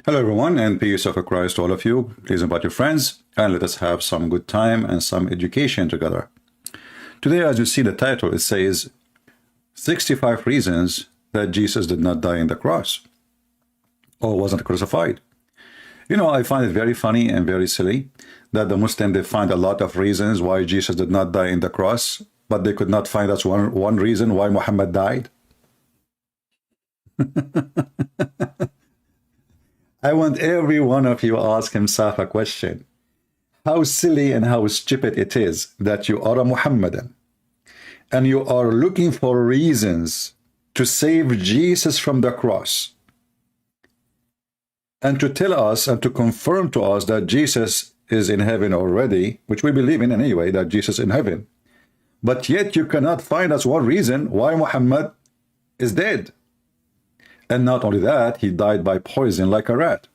Hello everyone, and peace of Christ to all of you. Please invite your friends and let us have some good time and some education together. Today, as you see the title, it says 65 reasons that Jesus did not die on the cross or wasn't crucified. You know, I find it very funny and very silly that the Muslims, they find a lot of reasons why Jesus did not die on the cross, but they could not find us one reason why Muhammad died. I want every one of you ask himself a question. How silly and how stupid it is that you are a Muhammadan and you are looking for reasons to save Jesus from the cross and to tell us and to confirm to us that Jesus is in heaven already, which we believe in anyway, that Jesus is in heaven. But yet you cannot find us one reason why Muhammad is dead. And not only that, he died by poison like a rat.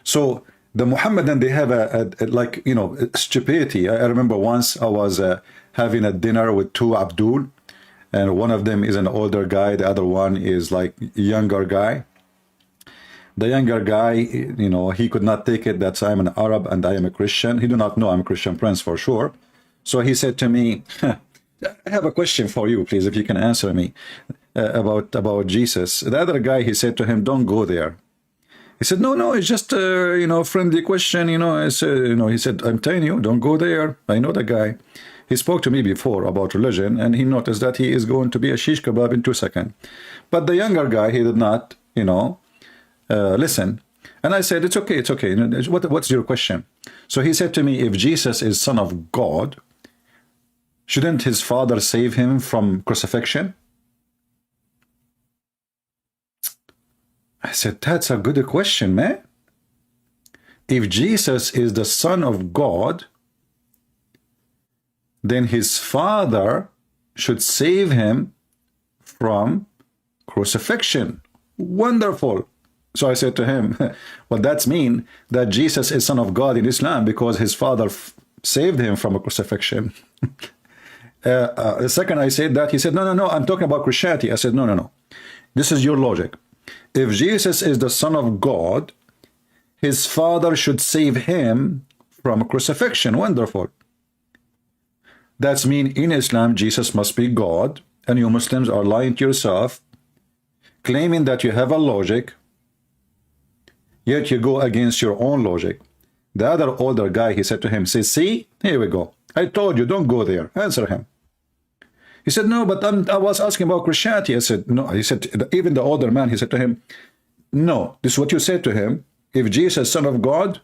So the Muhammadan, they have a like, you know, stupidity. I remember once I was having a dinner with two Abdul, and one of them is an older guy, the other one is like a younger guy. The younger guy, you know, he could not take it that I'm an Arab and I am a Christian. He do not know I'm a Christian prince for sure. So he said to me, I have a question for you, please, if you can answer me. About Jesus. The other guy, he said to him, don't go there. He said, no, it's just you know, friendly question, you know. I said, you know, he said, I'm telling you, don't go there. I know the guy. He spoke to me before about religion, and he noticed that he is going to be a shish kebab in 2 seconds. But the younger guy, he did not, you know, listen. And I said, it's okay. What's your question? So he said to me, if Jesus is Son of God, shouldn't his father save him from crucifixion? I said, that's a good question, man. If Jesus is the Son of God, then his father should save him from crucifixion. Wonderful. So I said to him, well, that's mean that Jesus is Son of God in Islam because his father saved him from a crucifixion. The second I said that, he said, no, I'm talking about Christianity. I said, no. This is your logic. If Jesus is the Son of God, his father should save him from crucifixion. Wonderful. That's mean in Islam, Jesus must be God, and you Muslims are lying to yourself, claiming that you have a logic, yet you go against your own logic. The other older guy, he said to him, see, here we go. I told you, don't go there. Answer him. He said, no, but I was asking about Christianity. I said, no. He said, even the older man, he said to him, no, this is what you said to him. If Jesus is Son of God,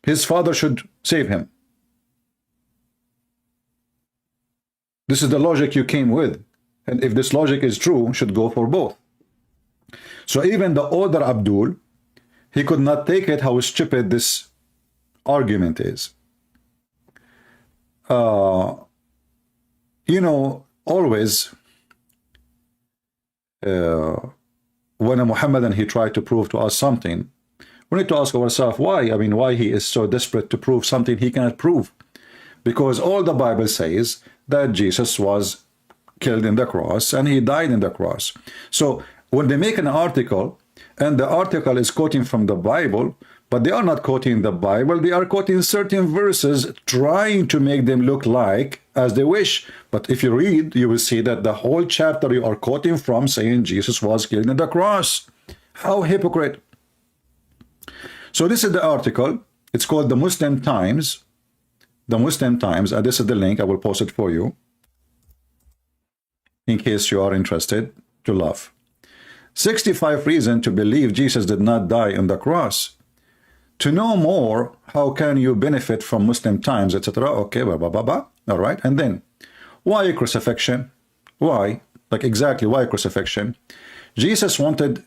his father should save him. This is the logic you came with. And if this logic is true, should go for both. So even the older Abdul, he could not take it how stupid this argument is. You know, always when a Muhammadan, he tried to prove to us something, we need to ask ourselves why. I mean, why he is so desperate to prove something he cannot prove. Because all the Bible says that Jesus was killed in the cross and he died in the cross. So when they make an article and the article is quoting from the Bible, but they are not quoting the Bible, they are quoting certain verses, trying to make them look like as they wish. But if you read, you will see that the whole chapter you are quoting from saying Jesus was killed on the cross. How hypocrite. So this is the article. It's called the Muslim Times. The Muslim Times, and this is the link. I will post it for you in case you are interested to love. 65 reasons to believe Jesus did not die on the cross. To know more, how can you benefit from Muslim Times, etc.? Okay, all right. And then, why crucifixion? Why? Like exactly why crucifixion? Jesus wanted,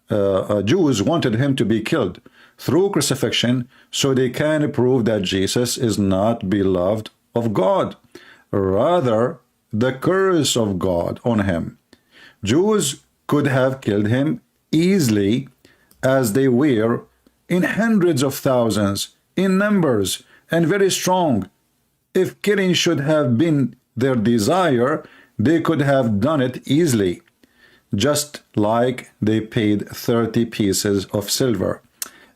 Jews wanted him to be killed through crucifixion so they can prove that Jesus is not beloved of God. Rather, the curse of God on him. Jews could have killed him easily as they were in hundreds of thousands, in numbers, and very strong. If killing should have been their desire, they could have done it easily. just like they paid 30 pieces of silver.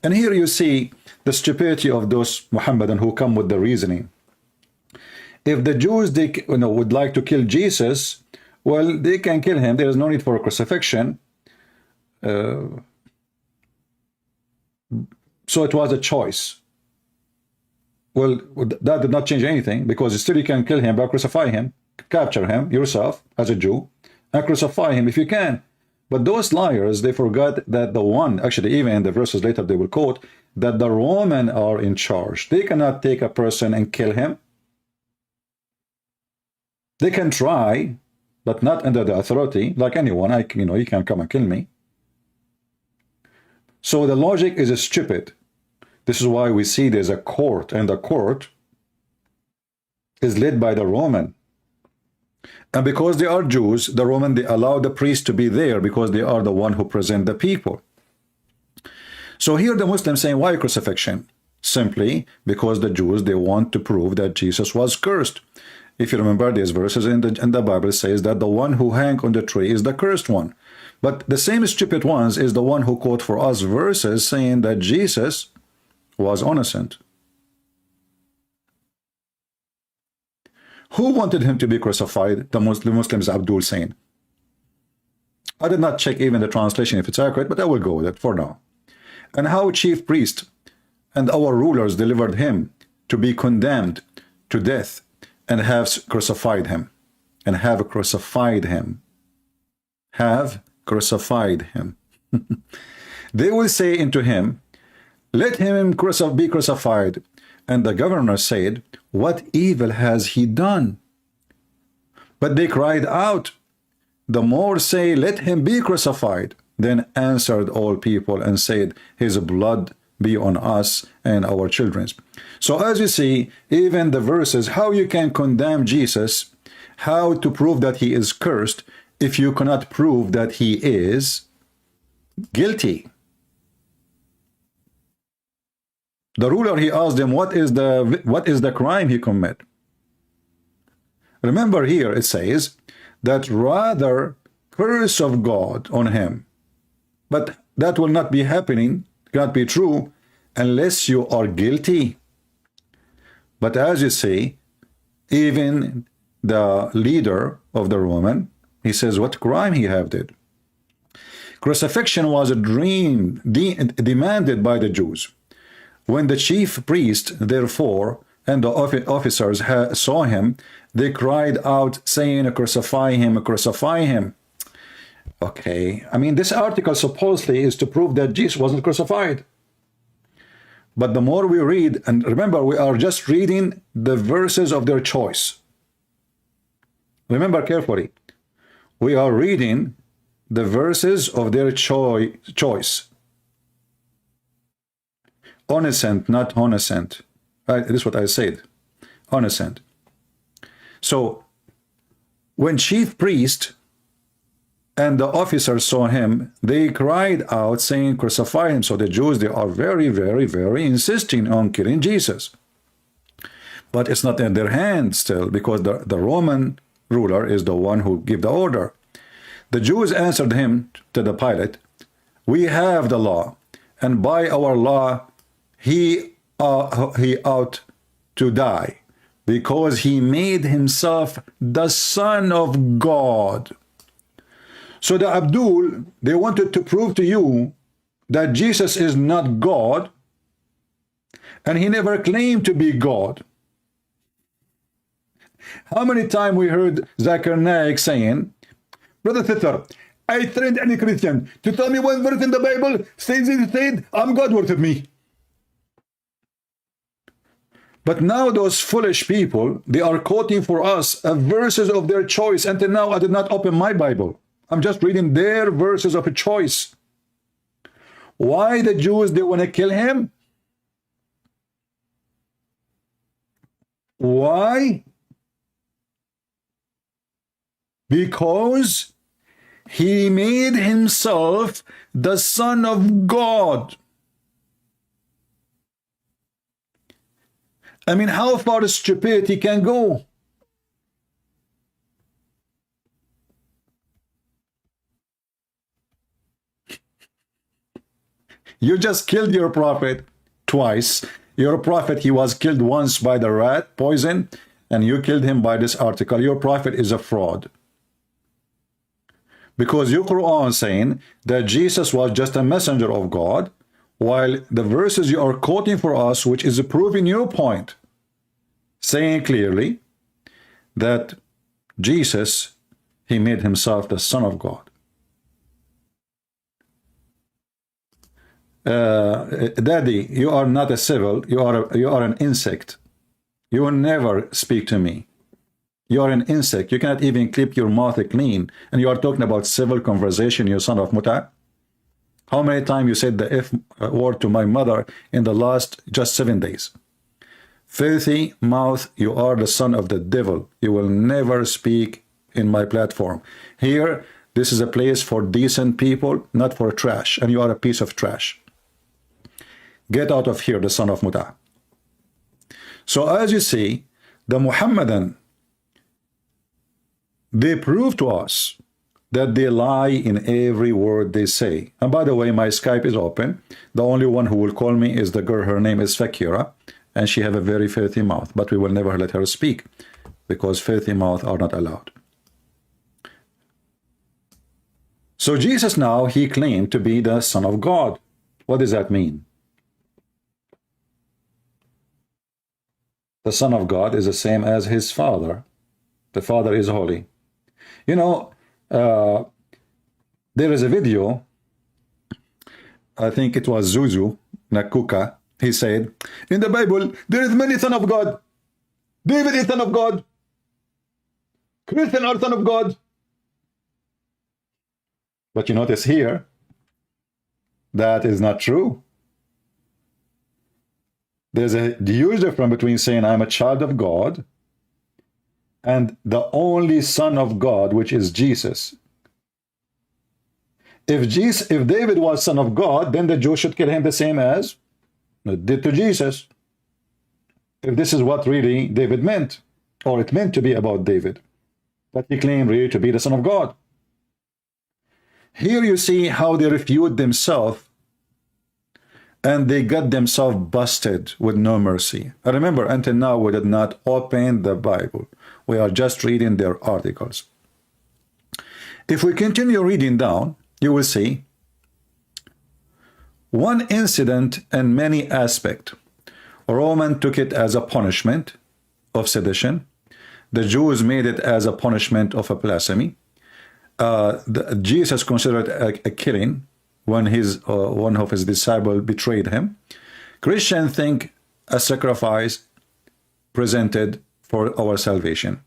And here you see the stupidity of those Mohammedan who come with the reasoning. If the Jews would like to kill Jesus, well, they can kill him. There is no need for a crucifixion. So it was a choice. Well, that did not change anything, because still you can kill him, but crucify him, capture him yourself as a Jew, and crucify him if you can. But those liars, they forgot that the one, actually even in the verses later they will quote, that the Roman are in charge. They cannot take a person and kill him. They can try, but not under the authority, like anyone. You can come and kill me. So the logic is stupid. This is why we see there's a court, and the court is led by the Roman. And because they are Jews, the Roman, they allow the priest to be there because they are the one who present the people. So here the Muslims saying, why crucifixion? Simply because the Jews, they want to prove that Jesus was cursed. If you remember, these verses in the Bible says that the one who hang on the tree is the cursed one. But the same stupid ones is the one who quote for us verses saying that Jesus was innocent. Who wanted him to be crucified? The Muslims, Abdul saying. I did not check even the translation if it's accurate, but I will go with it for now. And how chief priest and our rulers delivered him to be condemned to death, and have crucified him. And have crucified him. Have crucified him. They will say unto him, let him be crucified. And the governor said, what evil has he done? But they cried out, the more say, let him be crucified. Then answered all people and said, his blood be on us and our children's. So as you see, even the verses, how you can condemn Jesus, how to prove that he is cursed, if you cannot prove that he is guilty. The ruler, he asked them, what is the crime he commit? Remember here it says that rather curse of God on him. But that will not be happening, cannot be true, unless you are guilty. But as you see, even the leader of the Roman, he says what crime he have did. Crucifixion was a dream demanded by the Jews. When the chief priest, therefore, and the officers saw him, they cried out, saying, crucify him, crucify him. Okay, I mean, this article supposedly is to prove that Jesus wasn't crucified. But the more we read, and remember, we are just reading the verses of their choice. Remember carefully, we are reading the verses of their choice. Innocent, not innocent. This is what I said. Innocent. So, when chief priest and the officers saw him, they cried out, saying, crucify him. So the Jews, they are very, very, very insisting on killing Jesus. But it's not in their hands still, because the Roman ruler is the one who gave the order. The Jews answered him, to the Pilate, we have the law, and by our law he ought to die, because he made himself the Son of God. So the Abdul, they wanted to prove to you that Jesus is not God, and he never claimed to be God. How many times we heard Zakir Naik saying, Brother Sister, I trained any Christian to tell me one verse in the Bible says it said, I'm God, worship me. But now those foolish people, they are quoting for us verses of their choice. Until now, I did not open my Bible. I'm just reading their verses of a choice. Why the Jews, they want to kill him? Why? Because he made himself the Son of God. I mean, how far stupidity can go? You just killed your prophet twice. Your prophet, he was killed once by the rat poison, and you killed him by this article. Your prophet is a fraud. Because your Quran saying that Jesus was just a messenger of God, while the verses you are quoting for us, which is proving your point, saying clearly that Jesus, he made himself the Son of God. Daddy, you are not a civil, you are an insect. You will never speak to me. You are an insect. You cannot even keep your mouth clean, and you are talking about civil conversation, you son of muta. How many times you said the F word to my mother in the last just 7 days? Filthy mouth, you are the son of the devil. You will never speak in my platform. Here, this is a place for decent people, not for trash, and you are a piece of trash. Get out of here, the son of muta. So as you see, the Muhammadan, they prove to us that they lie in every word they say. And by the way, my Skype is open. The only one who will call me is the girl, her name is Zakira, and she have a very filthy mouth, but we will never let her speak because filthy mouth are not allowed. So Jesus now, he claimed to be the Son of God. What does that mean? The Son of God is the same as his Father. The Father is holy. You know, there is a video, I think it was Zuzu Nakuka, he said, in the Bible, there is many Son of God. David is Son of God. Christian are Son of God. But you notice here, that is not true. There's a huge difference between saying I'm a child of God and the only Son of God, which is Jesus. If David was Son of God, then the Jews should kill him the same as they did to Jesus. If this is what really David meant, or it meant to be about David, that he claimed really to be the Son of God. Here you see how they refute themselves, and they got themselves busted with no mercy. I remember, until now, we did not open the Bible. We are just reading their articles. If we continue reading down, you will see one incident in many aspects. Roman took it as a punishment of sedition. The Jews made it as a punishment of a blasphemy. Jesus considered a killing when one of his disciples betrayed him. Christians think a sacrifice presented for our salvation.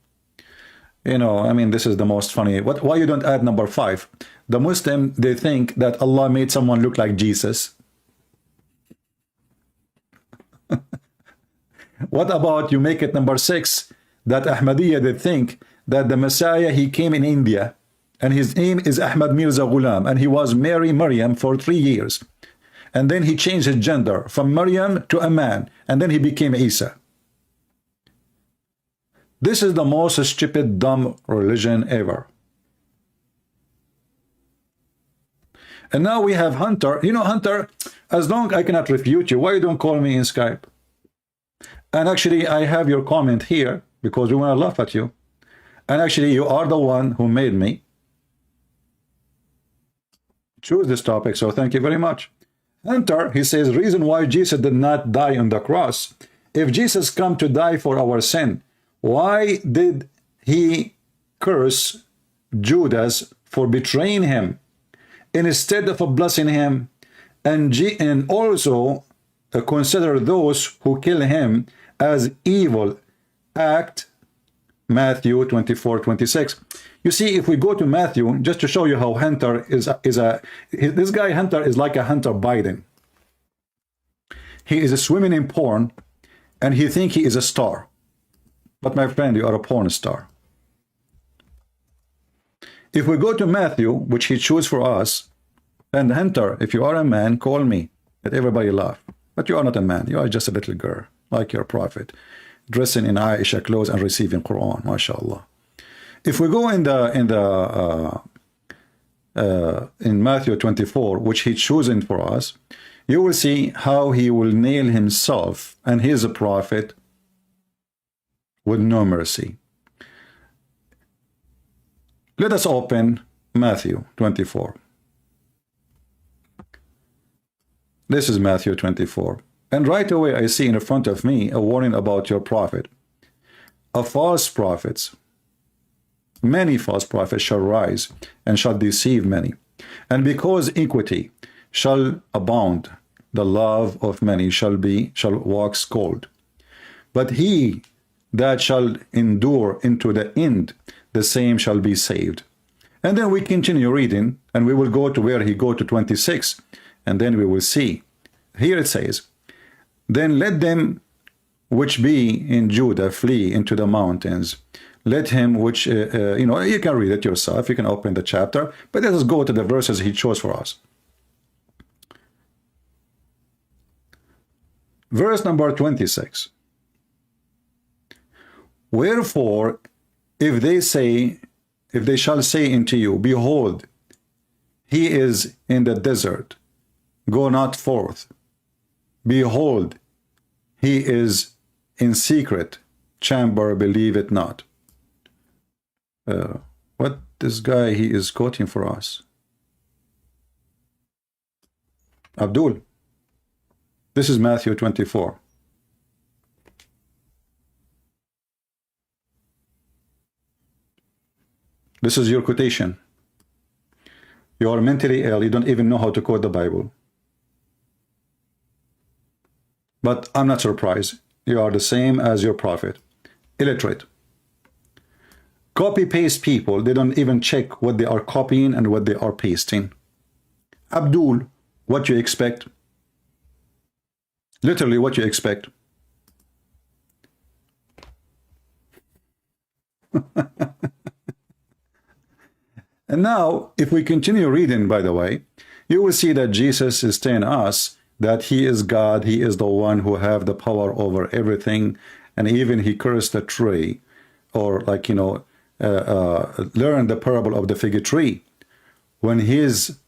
You know, I mean, this is the most funny. Why you don't add number 5? The Muslim, they think that Allah made someone look like Jesus. What about you make it number 6? That Ahmadiyya, they think that the Messiah, he came in India, and his name is Ahmed Mirza Ghulam, and he was married Maryam for 3 years. And then he changed his gender from Maryam to a man, and then he became Isa. This is the most stupid, dumb religion ever. And now we have Hunter. You know, Hunter, as long as I cannot refute you, why you don't call me in Skype? And actually, I have your comment here because we want to laugh at you. And actually, you are the one who made me choose this topic, so thank you very much. Hunter, he says, reason why Jesus did not die on the cross. If Jesus come to die for our sin, why did he curse Judas for betraying him instead of blessing him, and also consider those who kill him as evil act? Matthew 24:26. You see, if we go to Matthew, just to show you how Hunter this guy Hunter is like a Hunter Biden. He is swimming in porn, and he think he is a star. But my friend, you are a porn star. If we go to Matthew, which he chose for us, and Hunter, if you are a man, call me. Let everybody laugh. But you are not a man. You are just a little girl, like your prophet, dressing in Aisha clothes and receiving Quran, mashallah. If we go in Matthew 24, which he chosen for us, you will see how he will nail himself and his prophet with no mercy. Let us open Matthew 24. This is Matthew 24. And right away I see in front of me a warning about your prophet. Of false prophets, many false prophets shall rise and shall deceive many. And because iniquity shall abound, the love of many shall wax cold. But he that shall endure into the end, the same shall be saved. And then we continue reading, and we will go to where he go to 26, and then we will see. Here it says, then let them which be in Judah flee into the mountains. Let him which, you can read it yourself, you can open the chapter, but let us go to the verses he chose for us. Verse number 26. Wherefore, if they shall say unto you, behold, he is in the desert, go not forth. Behold, he is in secret chamber, believe it not. What this guy he is quoting for us? Abdul. This is Matthew 24. This is your quotation. You are mentally ill. You don't even know how to quote the Bible. But I'm not surprised. You are the same as your prophet. Illiterate. Copy-paste people. They don't even check what they are copying and what they are pasting. Abdul, what you expect? Literally what you expect. And now, if we continue reading, by the way, you will see that Jesus is telling us that he is God, he is the one who have the power over everything, and even he cursed the tree, or learn the parable of the fig tree. When his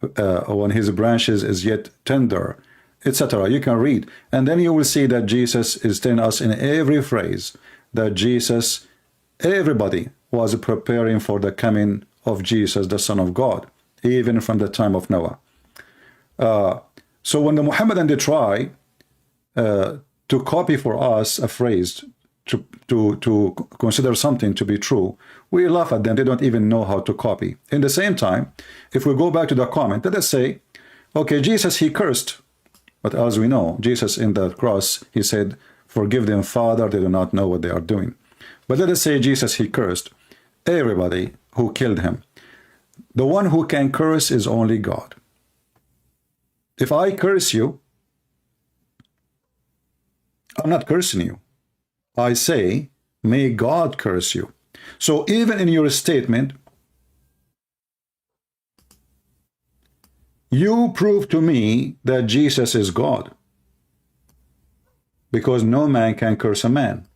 branches is yet tender, etc. You can read, and then you will see that Jesus is telling us in every phrase that Jesus, everybody was preparing for the coming of Jesus, the Son of God, even from the time of Noah. So when the Mohammedan they try to copy for us a phrase, to consider something to be true, we laugh at them. They don't even know how to copy. In the same time, if we go back to the comment, let us say, okay, Jesus, he cursed. But as we know, Jesus in the cross, he said, forgive them, Father, they do not know what they are doing. But let us say Jesus, he cursed everybody who killed him. The one who can curse is only God. If I curse you, I'm not cursing you. I say, may God curse you. So even in your statement, you prove to me that Jesus is God, because no man can curse a man.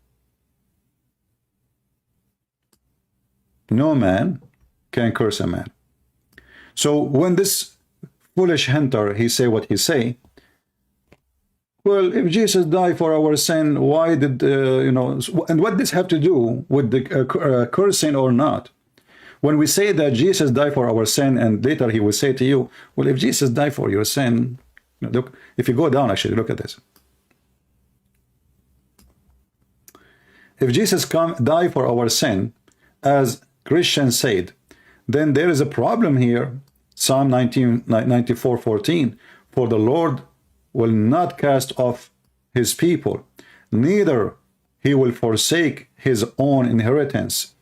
No man can curse a man. So when this foolish hunter, he say what he say, well, if Jesus died for our sin, why did, and what does have to do with the cursing or not? When we say that Jesus died for our sin, and later he will say to you, well, if Jesus died for your sin, look, if you go down, actually, look at this. If Jesus died for our sin, as Christians said, then there is a problem here. Psalm 94:14, for the Lord will not cast off his people, neither he will forsake his own inheritance.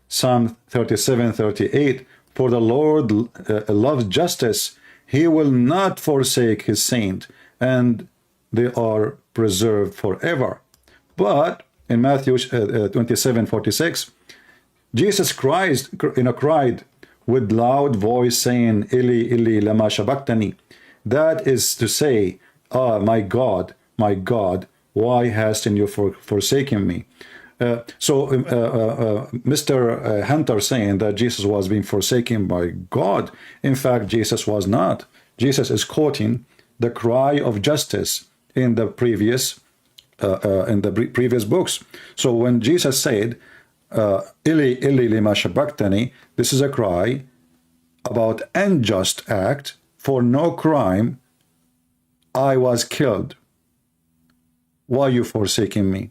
Psalm 37:38, for the Lord loves justice, he will not forsake his saint, and they are preserved forever. But in Matthew 27:46, Jesus cried with loud voice, saying, Eli, Eli, lama sabachthani. That is to say, my God, why hast you forsaken me? Mr. Hunter saying that Jesus was being forsaken by God. In fact, Jesus was not. Jesus is quoting the cry of justice in the previous previous books. So when Jesus said, Ili ili lima shabaktani, this is a cry about unjust act. For no crime I was killed. Why you forsaking me?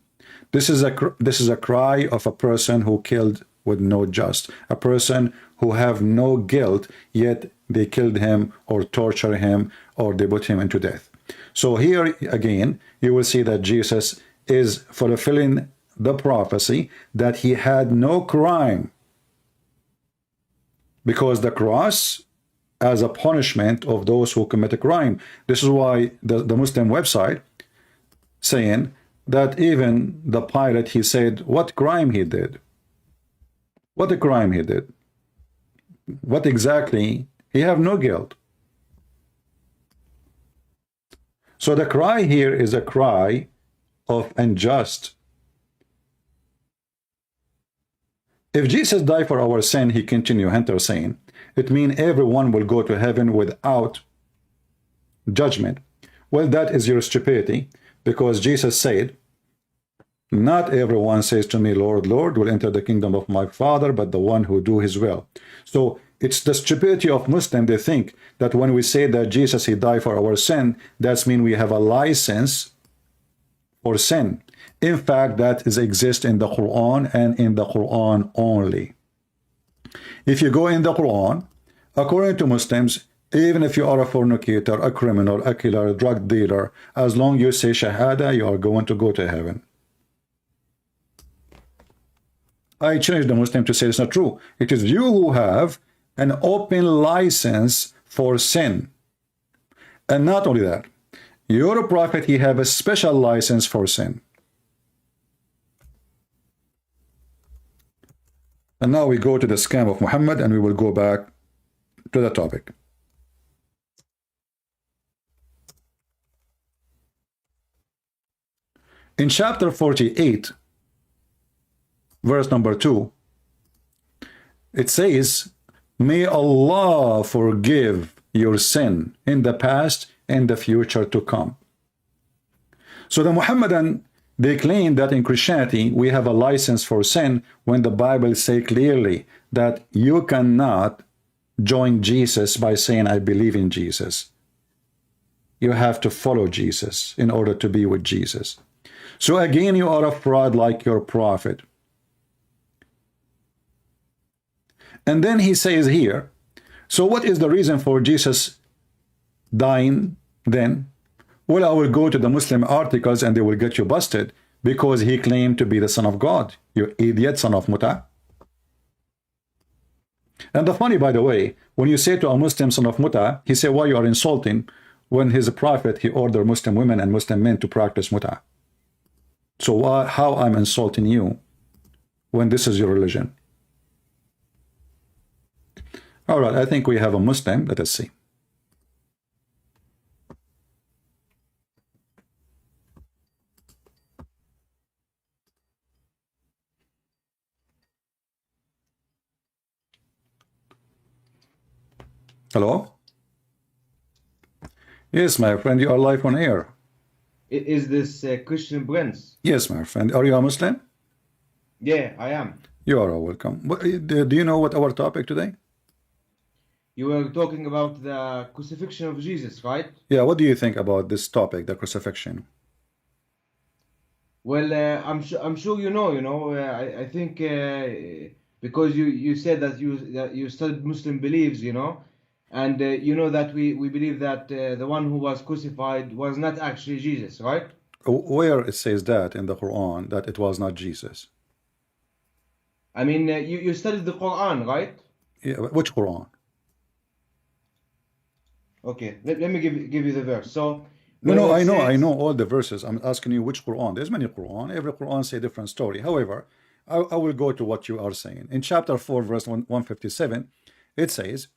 This is a cry of a person who killed with no just, a person who have no guilt, yet they killed him or torture him or they put him into death. So here again, you will see that Jesus is fulfilling the prophecy that he had no crime, because the cross as a punishment of those who commit a crime. This is why the Muslim website saying that even the Pilate, he said what crime he did. What a crime he did. What exactly? He have no guilt. So the cry here is a cry of unjust. If Jesus died for our sin, he continue Hunter saying, it means everyone will go to heaven without judgment. Well, that is your stupidity, because Jesus said, not everyone says to me, Lord, Lord, will enter the kingdom of my Father, but the one who do his will. So it's the stupidity of Muslims. They think that when we say that Jesus, he died for our sin, that means we have a license for sin. In fact, that exists in the Quran and in the Quran only. If you go in the Quran, according to Muslims, even if you are a fornicator, a criminal, a killer, a drug dealer, as long as you say Shahada, you are going to go to heaven. I challenge the Muslim to say it's not true. It is you who have an open license for sin. And not only that, your prophet, he have a special license for sin. And now we go to the scam of Muhammad, and we will go back to the topic. In chapter 48, verse number 2, it says, may Allah forgive your sin in the past and the future to come. So the Muhammadan, they claim that in Christianity we have a license for sin, when the Bible say clearly that you cannot join Jesus by saying I believe in Jesus. You have to follow Jesus in order to be with Jesus. So again, you are a fraud like your prophet. And then he says here, so what is the reason for Jesus dying then? Well, I will go to the Muslim articles and they will get you busted, because he claimed to be the Son of God. You idiot, son of Muta. And the funny, by the way, when you say to a Muslim son of Muta, he say, why you are insulting, when his prophet, he ordered Muslim women and Muslim men to practice Muta. So how I'm insulting you when this is your religion? All right, I think we have a Muslim. Let us see. Hello? Yes, my friend, you are live on air. Is this Christian Prince? Yes, my friend. Are you a Muslim? Yeah, I am. You are welcome. Do you know what our topic today? You were talking about the crucifixion of Jesus, right? Yeah, what do you think about this topic, the crucifixion? Well, I'm sure you know. I think because you said that you studied Muslim beliefs, and you know that we believe that the one who was crucified was not actually Jesus, right? Where it says that in the Quran that it was not Jesus? I mean, you studied the Quran, right? Yeah, which Quran? Okay, let me give you the verse. So No, it I says, know all the verses. I'm asking you which Quran. There's many Quran. Every Quran say a different story. However, I will go to what you are saying. In chapter 4, verse 157, it says,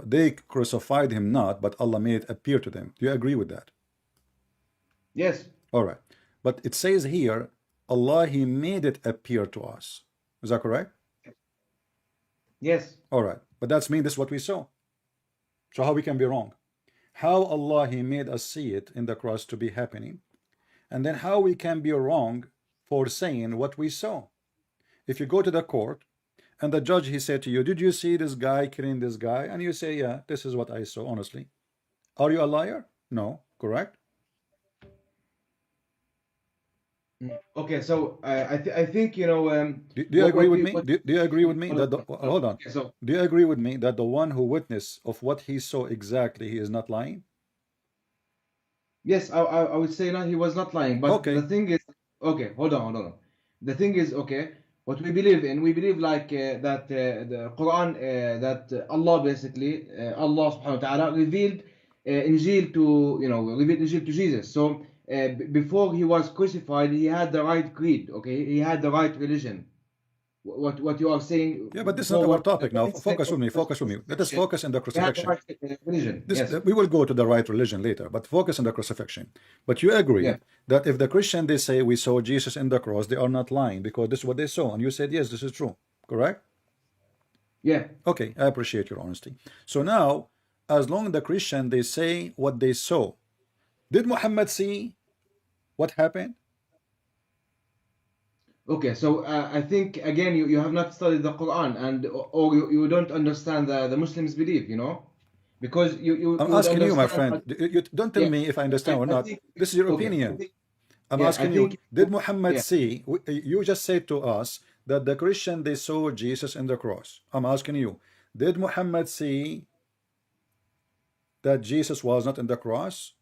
they crucified him not, but Allah made it appear to them. Do you agree with that? yes, All right. But it says here, Allah, he made it appear to us. Is that correct? yes. All right. But that's mean this is what we saw. So how we can be wrong? how Allah He made us see it in the cross to be happening, and then how we can be wrong for saying what we saw. If you go to the court and the judge he said to you, did you see this guy killing this guy? And you say, yeah, this is what I saw, honestly. Are you a liar? No, correct? Okay, so I think Do you agree with me? Do you agree with me that hold on? Okay, so Do you agree with me that the one who witnessed of what he saw exactly, he is not lying? yes, I would say no, he was not lying. But Okay. the thing is, okay, hold on. The thing is, okay, what we believe in, we believe like that the Quran, that Allah basically, Allah subhanahu wa ta'ala revealed Injil to, revealed Injil to Jesus. So before he was crucified, he had the right creed, okay? He had the right religion. What you are saying Yeah, but this is before not our what topic now. Focus with me. Focus with me. Let us focus on the he had the crucifixion. right religion. This, Yes. we will go to the right religion later, but focus on the crucifixion. But you agree Yeah. that if the Christian they say we saw Jesus in the cross, they are not lying because this is what they saw, and you said yes, this is true, correct? Yeah. Okay, I appreciate your honesty. So now, as long as the Christian they say what they saw, did Muhammad see what happened? Okay, so I think again you have not studied the Quran and or you don't understand the Muslims belief, because you I'm would asking you, my understand. friend. You don't tell Yeah, me if I understand or I not. think This is your okay. opinion. I'm Yeah, I asking you, think did Muhammad yeah. see? You just said to us that the Christian they saw Jesus in the cross. I'm asking you, did Muhammad see that Jesus was not in the cross?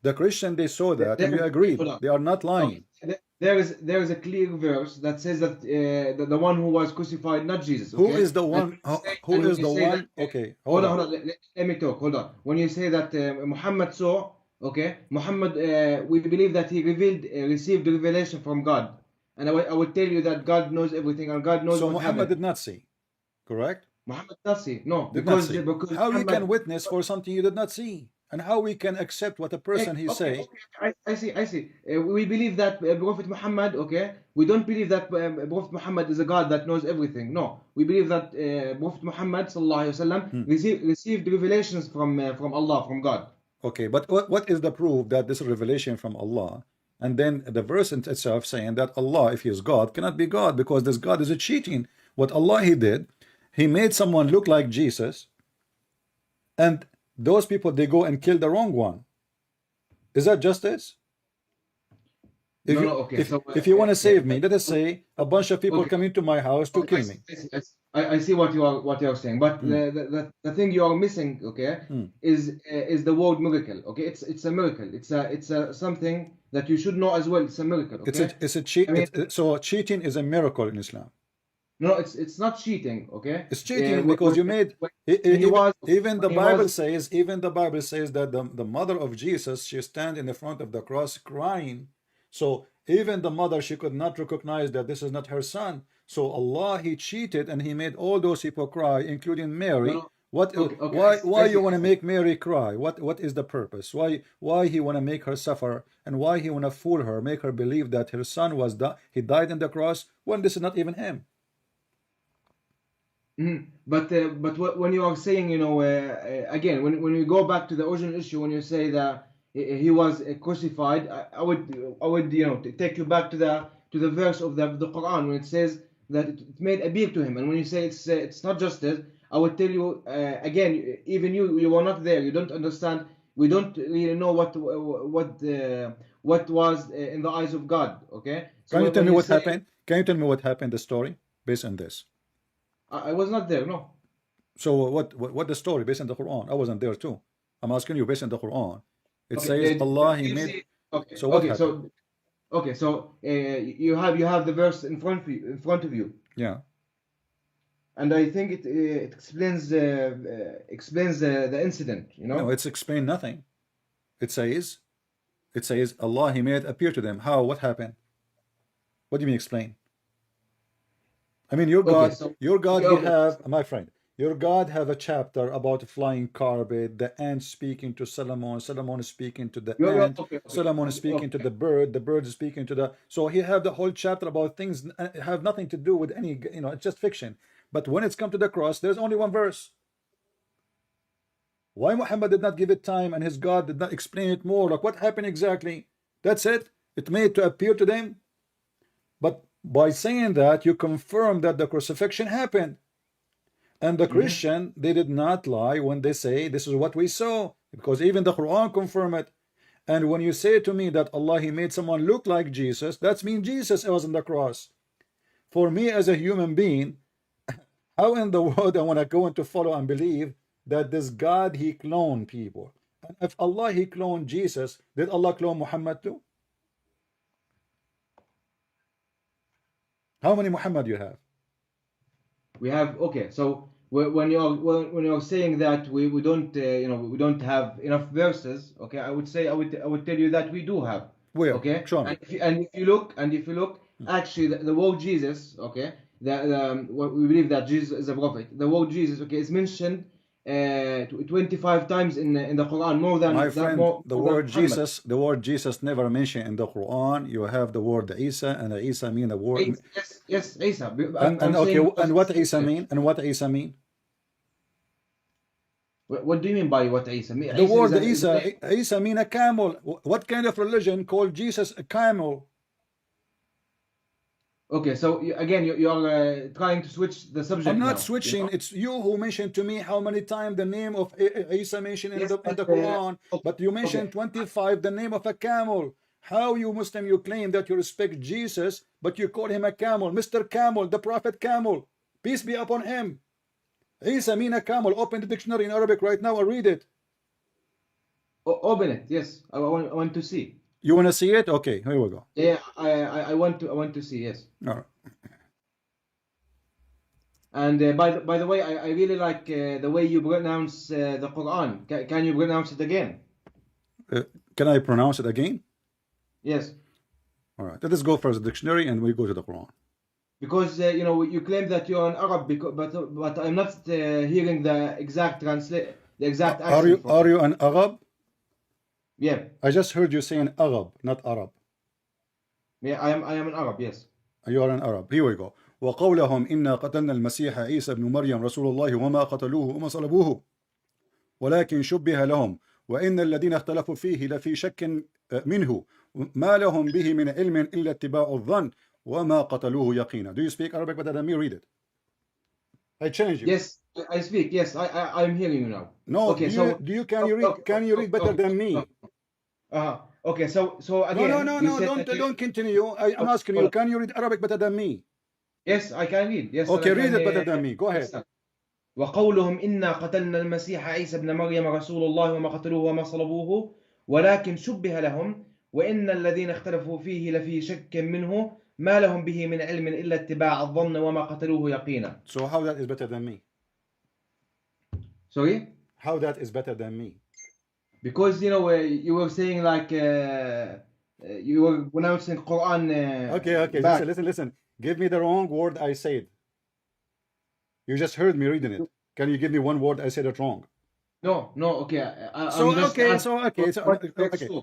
The Christian they saw that, and you agreed Hold on. they are not Okay. lying. There is a clear verse that says that the one who was crucified, not Jesus. Who Okay, is the one? Who and when is you the say that, one? Okay, hold hold on, on. hold on. Let me talk. Hold on. When you say that Muhammad saw, okay, Muhammad, we believe that he received revelation from God, and I would tell you that God knows everything, and God knows So what Muhammad happened. did not see, correct? Muhammad does see, no, Did not because see. because How you can Muhammad. witness for something you did not see? And how we can accept what a person he Okay, say? I see. We believe that Prophet Muhammad, okay? We don't believe that Prophet Muhammad is a God that knows everything. No, we believe that Prophet Muhammad sallallahu alaihi wasallam received revelations from Allah, from God. Okay, but what is the proof that this is revelation from Allah? And then the verse in itself saying that Allah, if he is God, cannot be God because this God is a cheating. What Allah he did, he made someone look like Jesus, and those people they go and kill the wrong one. Is that justice? If No, you no, okay. So if you want to yeah, save me, let us say a bunch of people okay. come into my house to Okay, kill me. I see what you are saying, but Hmm. the thing you are missing, okay, Hmm. is the word miracle. Okay, it's a miracle. It's a something that you should know as well. It's a miracle. Okay, It's a cheat. I mean, So cheating is a miracle in Islam. no, it's not cheating. Okay, It's cheating because you made when he was even when the he Bible was says that the mother of Jesus she stand in the front of the cross crying. So even the mother she could not recognize that this is not her son. So Allah he cheated and he made all those people cry, including no, Mary. no. What Okay, why I see, you want I to see. make Mary cry? What is the purpose? Why he want to make her suffer and why he want to fool her, make her believe that her son was he died on the cross when this is not even him. But when you are saying, again, when we go back to the original issue, when you say that he was crucified, I would take you back to the verse of the Quran when it says that it made appeal to him, and when you say it's not justice, I would tell you again, even you were not there, you don't understand. We don't really know what was in the eyes of God. Okay, so Can you tell when me you what say happened? Can you tell me what happened, the story, based on this? I was not there, no. So what the story based on the Quran? I wasn't there too. I'm asking you based on the Quran. It Okay, says Allah do He you made. see? Okay, So what okay. happened? So you have the verse in front of you, Yeah. and I think it explains the incident. No, it's explained nothing. It says Allah He made appear to them. How? What happened? What do you mean explain? I mean Okay, so your God okay, He okay, have my friend. Your God have a chapter about flying carpet, the ant speaking to Solomon, Solomon is speaking to the you're ant, okay, okay, Solomon is okay, speaking to the bird is speaking to the. So he have the whole chapter about things have nothing to do with any, it's just fiction. But when it's come to the cross, there's only one verse. Why Muhammad did not give it time and his God did not explain it more? Like what happened exactly? That's it. It made to appear to them. But by saying that, you confirm that the crucifixion happened. And the Christian, they did not lie when they say this is what we saw, because even the Quran confirm it. And when you say to me that Allah, He made someone look like Jesus, that means Jesus was on the cross. For me as a human being, how in the world I want to go into follow and believe that this God, He cloned people? And if Allah, He cloned Jesus, did Allah clone Muhammad too? How many Muhammad you have? We have, okay, so when you're saying that we don't we don't have enough verses, okay, I would tell you that we do have. Where? Okay, Show me. and if you look, actually the word Jesus, okay, we believe that Jesus is a prophet. The word Jesus, okay, is mentioned 25 times in the Quran, more than My friend, the word Muhammad. the word Jesus never mentioned in the Quran. You have the word Isa, and Isa mean the word. Yes, Isa. And okay, and what Isa mean? And what Isa mean? What do you mean by what Isa mean? The word is Isa mean a camel. What kind of religion called Jesus a camel? Okay, so again, you are trying to switch the subject. I'm not now, switching. you know? It's you who mentioned to me how many times the name of Isa mentioned in Yes, the Quran, but you mentioned okay. 25 the name of a camel. How you Muslim you claim that you respect Jesus, but you call him a camel, Mr. Camel, the Prophet Camel, peace be upon him. Isa mean a camel. Open the dictionary in Arabic right now and read it. Open it. Yes, I want to see. You want to see it? Okay, here we go. Yeah, I want to see. Yes. All right. And by the way, I really like the way you pronounce the Quran. Can you pronounce it again? Can I pronounce it again? Yes. All right. Let us go for the dictionary and we go to the Quran. Because you claim that you're an Arab, but I'm not hearing the exact accent. Are you an Arab? Yeah. I just heard you saying Arab, not Arab. Yeah, I am an Arab. Yes. You are an Arab. Here we go. وقولهم إنا قتلنا المسيح عيسى ابن مريم رسول الله وما قتلوه وما صلبوه ولكن شبه لهم وإن الذين اختلفوا فيه لفي شك منه ما لهم به من علم إلا اتباع الظن وما قتلوه يقينا. Do you speak Arabic better than me? Read it. I change you. Yes, I speak. Yes, I'm hearing you now. No, okay, can you read better than me? Okay, so again. No, don't continue. I'm asking you, can you read Arabic better than me? Yes, I can read. Yes. Okay, read it better than me. Go ahead. وقولهم إنا قتلنا المسيح عيسى ابن مريم رسول الله وما قتلوه وما صلبوه ولكن شبه لهم وإن الذين اختلفوا فيه لفي شك منه ما لهم به من علم إلا اتباع الظن وما قتلوه يقينا. So how that is better than me? Sorry? How that is better than me? Because you were saying like you were pronouncing Quran. Okay. Listen. Give me the wrong word I said. You just heard me reading it. Can you give me one word I said it wrong? No. Okay. Okay.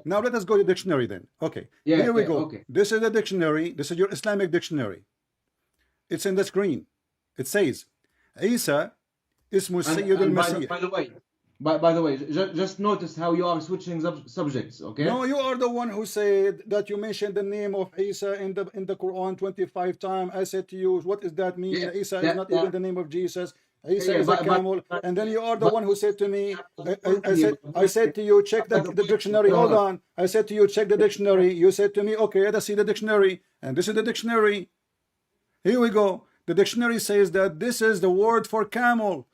Now let us go to the dictionary then. Okay. Yeah, here we go. Okay. This is the dictionary. This is your Islamic dictionary. It's in the screen. It says, Isa ismu Sayyid al-Masih. By the way, just notice how you are switching subjects, okay? No, you are the one who said that you mentioned the name of Isa in the Quran 25 times. I said to you, what does that mean? Yeah, Isa is not even the name of Jesus. Isa is a camel. And then you are the one who said to me, I said to you, check the dictionary. Hold on. I said to you, check the dictionary. You said to me, okay, let us see the dictionary. And this is the dictionary. Here we go. The dictionary says that this is the word for camel.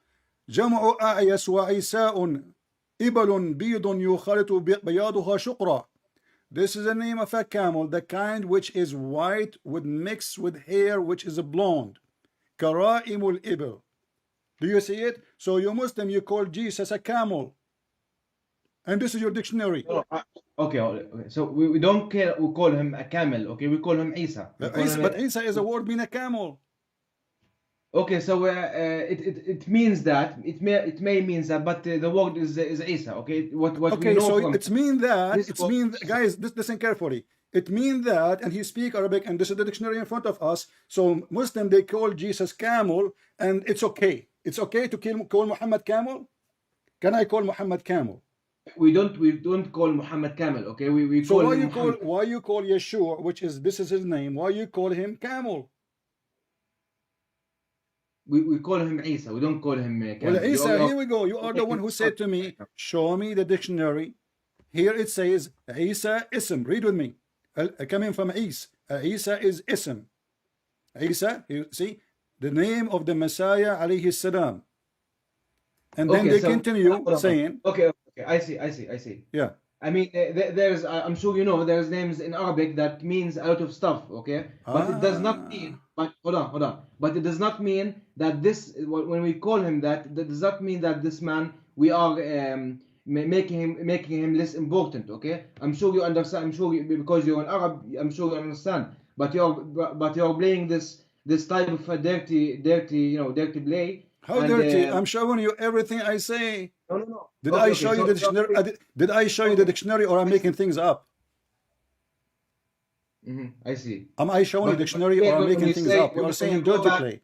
جمع أعيس وعيساء إبل بيض يخالط بياضها شقرة. This is the name of a camel, the kind which is white with mixed with hair which is blonde. كرائم الإبل. Do you see it? So you Muslim, you call Jesus a camel. And this is your dictionary. Okay. So we don't care. We call him a camel. Okay, we call him Isa. But Isa is a word mean a camel. Okay, so it means that it may means that, but the word is Isa. Okay, what okay, we know so from it means that guys, listen carefully. It means that, and he speak Arabic, and this is the dictionary in front of us. So Muslim they call Jesus camel, and it's okay. It's okay to call Muhammad camel. Can I call Muhammad Camel? We don't call Muhammad Camel, okay? We So call why him you call Muhammad. Yeshua, which is this is his name? Why you call him Camel? We call him Isa. We don't call him Well, Camel. Isa, here we go. You are the one who said to me, show me the dictionary. Here it says Isa ism. Read with me. Coming from Isa. Isa is ism. Isa, you see, the name of the Messiah alayhi salam. And then they continue saying, okay, I see. yeah. I mean, there's, I'm sure you know, there's names in Arabic that means a lot of stuff, okay? But it does not mean, but hold on. But it does not mean that this, when we call him that does not mean that this man, we are making him less important, okay? I'm sure you understand, because you're an Arab, I'm sure you understand. But you're playing this type of a dirty play. How dirty? I'm showing you everything I say. No. Did I show you the dictionary? Did I show you the dictionary, or I'm making things up? I see. Am I showing you dictionary, or I'm making things up? You are saying dirty play.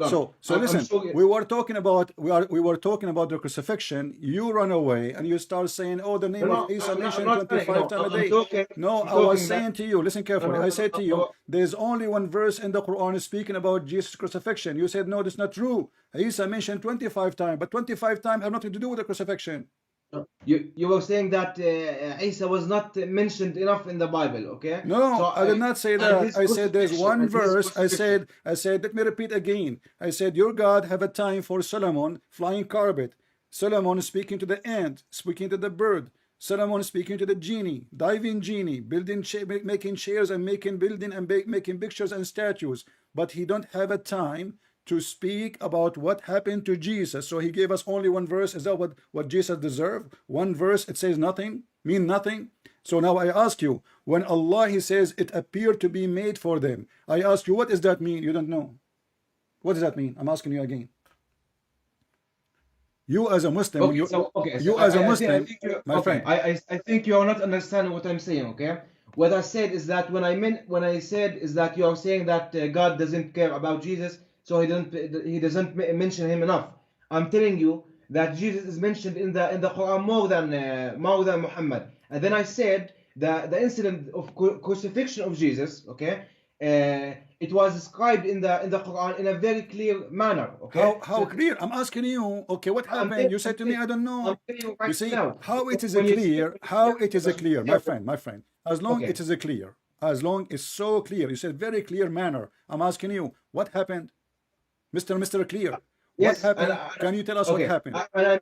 So listen, we were talking about the crucifixion. You run away and you start saying, "Oh, the name of Isa mentioned 25 times a day." No, I was saying to you, listen carefully. I said to you, there's only one verse in the Quran speaking about Jesus' crucifixion. You said, no, that's not true. Isa mentioned 25 times, but 25 times have nothing to do with the crucifixion. You were saying that Isa was not mentioned enough in the Bible, okay? No, so I did not say that. I said there's one verse. I said, let me repeat again. I said, your God have a time for Solomon flying carpet. Solomon speaking to the ant, speaking to the bird. Solomon speaking to the genie, diving genie, building, making chairs and making pictures and statues. But he don't have a time to speak about what happened to Jesus. So he gave us only one verse. Is that what Jesus deserved? One verse, it says nothing, mean nothing. So now I ask you, when Allah, he says it appeared to be made for them, I ask you, what does that mean? You don't know. What does that mean? I'm asking you again. You as a Muslim, my friend. I think you are not understanding what I'm saying, okay? What I said is that when I said is that you are saying that God doesn't care about Jesus, so he doesn't mention him enough. I'm telling you that Jesus is mentioned in the Quran more than Muhammad. And then I said that the incident of crucifixion of Jesus, okay, it was described in the Quran in a very clear manner. Okay. How clear? I'm asking you. Okay, what happened? You said to me, I don't know. You see how it is clear. How it is clear, my friend. As long it is clear, as long it's so clear. You said very clear manner. I'm asking you, what happened? Mr. Clear, yes, what happened? Can you tell us what happened?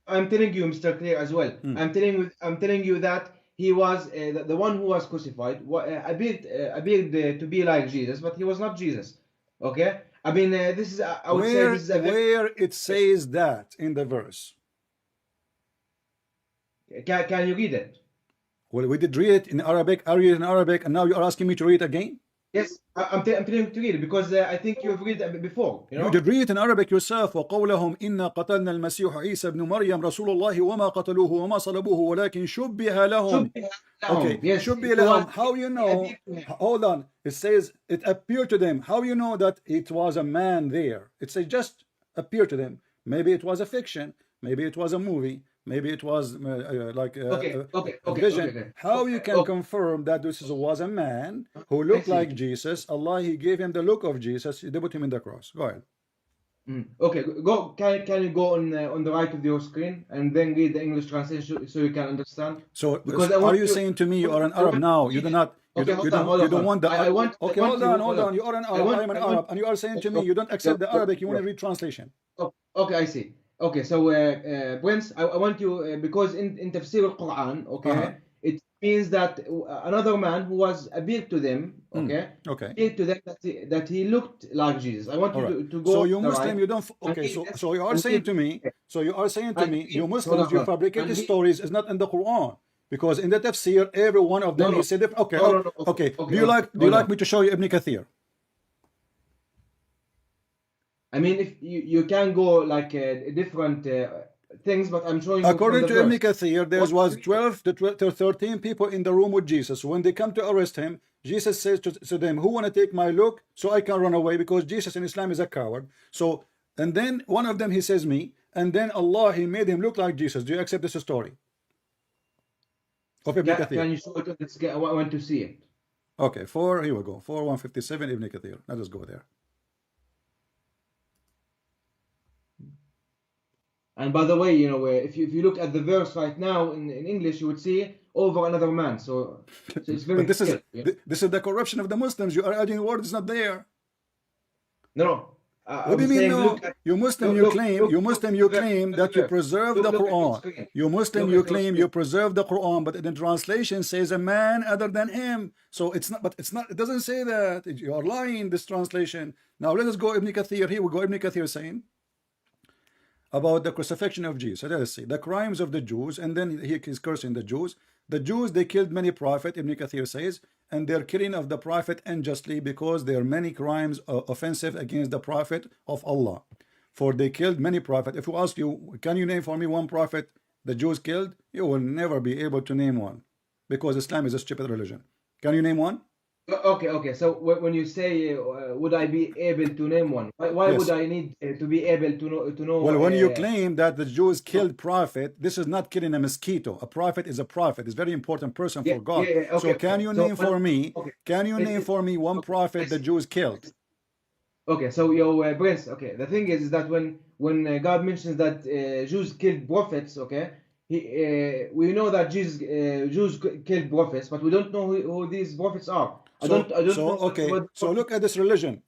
I'm telling you, Mr. Clear, as well. I'm telling you that he was the one who was crucified. Appeared to be like Jesus, but he was not Jesus. Okay, I mean this is. I would say this is a where it says that in the verse. Can you read it? Well, we did read it in Arabic. I read it in Arabic, and now you are asking me to read it again. Yes, I'm telling you to read it because I think you've read it before. You did read it in Arabic yourself. وقولهم إن قتلنا المسيح عيسى ابن مريم رسول الله وما قتلوه وما صلبوه ولكن شبه لهم. Okay, yes, شبه لهم. How you know? Hold on. It says it appeared to them. How you know that it was a man there? It says just appeared to them. Maybe it was a fiction. Maybe it was a movie. Maybe it was like a vision. How you can confirm that this was a man who looked like Jesus? Allah, he gave him the look of Jesus. They put him in the cross. Go ahead. Okay, go. Can you go on the right of your screen and then read the English translation so you can understand? So are you saying to me you are an Arab now? You do not. You don't want the. Okay, hold on. You are an Arab. I am an Arab, and you are saying to me you don't accept the Arabic. You want to read translation. Okay, I see. Okay, so Prince, I want you because in Tafsir al-Quran, okay, it means that another man who was appeared to them, appeared to them that he looked like Jesus. I want you to go. So you Muslim, you don't. Okay, so you are saying to me, you Muslims, you fabricate stories is not in the Quran. Because in the tafsir, every one of them he said, okay. Do you like me to show you Ibn Kathir? I mean, if you can go like different things, but I'm showing you. According to Ibn Kathir, there was 12 to 13 people in the room with Jesus. When they come to arrest him, Jesus says to them, "Who want to take my look so I can run away?" Because Jesus in Islam is a coward. So, and then one of them he says me, and then Allah, he made him look like Jesus. Do you accept this story of Ibn Kathir? Can you show it on the screen? I want to see it. Okay, here we go. 4157 Ibn Kathir. Let us go there. And by the way, you know, if you look at the verse right now in English, you would see over another man. So it's very. But this clear, this is the corruption of the Muslims. You are adding words not there. No. What do you mean no? You Muslim, you claim that you preserve the Quran. You Muslim, you claim you preserve the Quran, but in the translation says a man other than him. So it's not, but it's not, it doesn't say that. You are lying, this translation. Now let us go Ibn Kathir. Here we go. Ibn Kathir saying about the crucifixion of Jesus. So let us see the crimes of the Jews, and then he is cursing the Jews. The Jews, they killed many prophets, Ibn Kathir says, and their killing of the prophet unjustly, because there are many crimes offensive against the prophet of Allah. For they killed many prophets. If we ask you, can you name for me one prophet the Jews killed? You will never be able to name one, because Islam is a stupid religion. Can you name one? Okay. So when you say, would I be able to name one? Why Yes. would I need to be able to know? Well, when you claim that the Jews killed prophet, this is not killing a mosquito. A prophet is a prophet. It's a very important person for God. Okay, so can you name for me? Okay. Can you name for me one prophet the Jews killed? Okay, so your Prince. Okay, the thing is that when God mentions that Jews killed prophets, okay, we know that Jews killed prophets, but we don't know who these prophets are. I don't know. Okay. So look at this religion.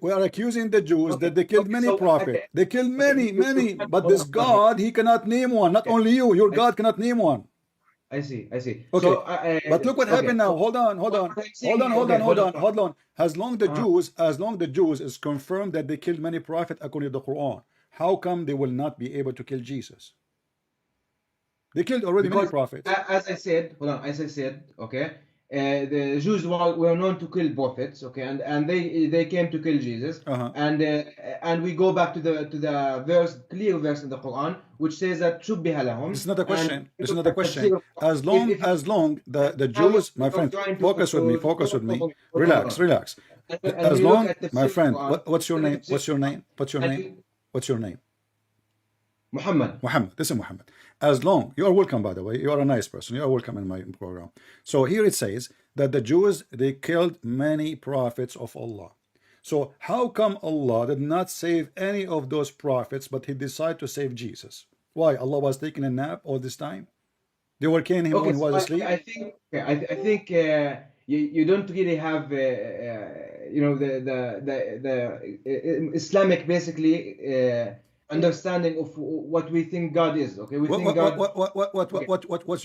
We are accusing the Jews that they killed many prophets. Okay. They killed many. But this God, he cannot name one. Not only you. Your God cannot name one. I see. Okay. So, but look what happened now. Hold on. As long the Jews is confirmed that they killed many prophets according to the Quran, how come they will not be able to kill Jesus? They killed already many prophets. As I said, okay, the Jews were known to kill prophets, okay, and they came to kill Jesus, and we go back to the clear verse in the Quran which says that shubbiha lahum. This is not a question. As long the Jews, my friend, focus with me. Relax. As long, my friend, what's your name? Muhammad. This is Muhammad. As long, you are welcome, by the way. You are a nice person. You are welcome in my program. So here it says that the Jews, they killed many prophets of Allah. So how come Allah did not save any of those prophets, but he decided to save Jesus? Why? Allah was taking a nap all this time? They were killing him when he was asleep? I think you don't really have the Islamic basically understanding of what we think God is. Okay, what's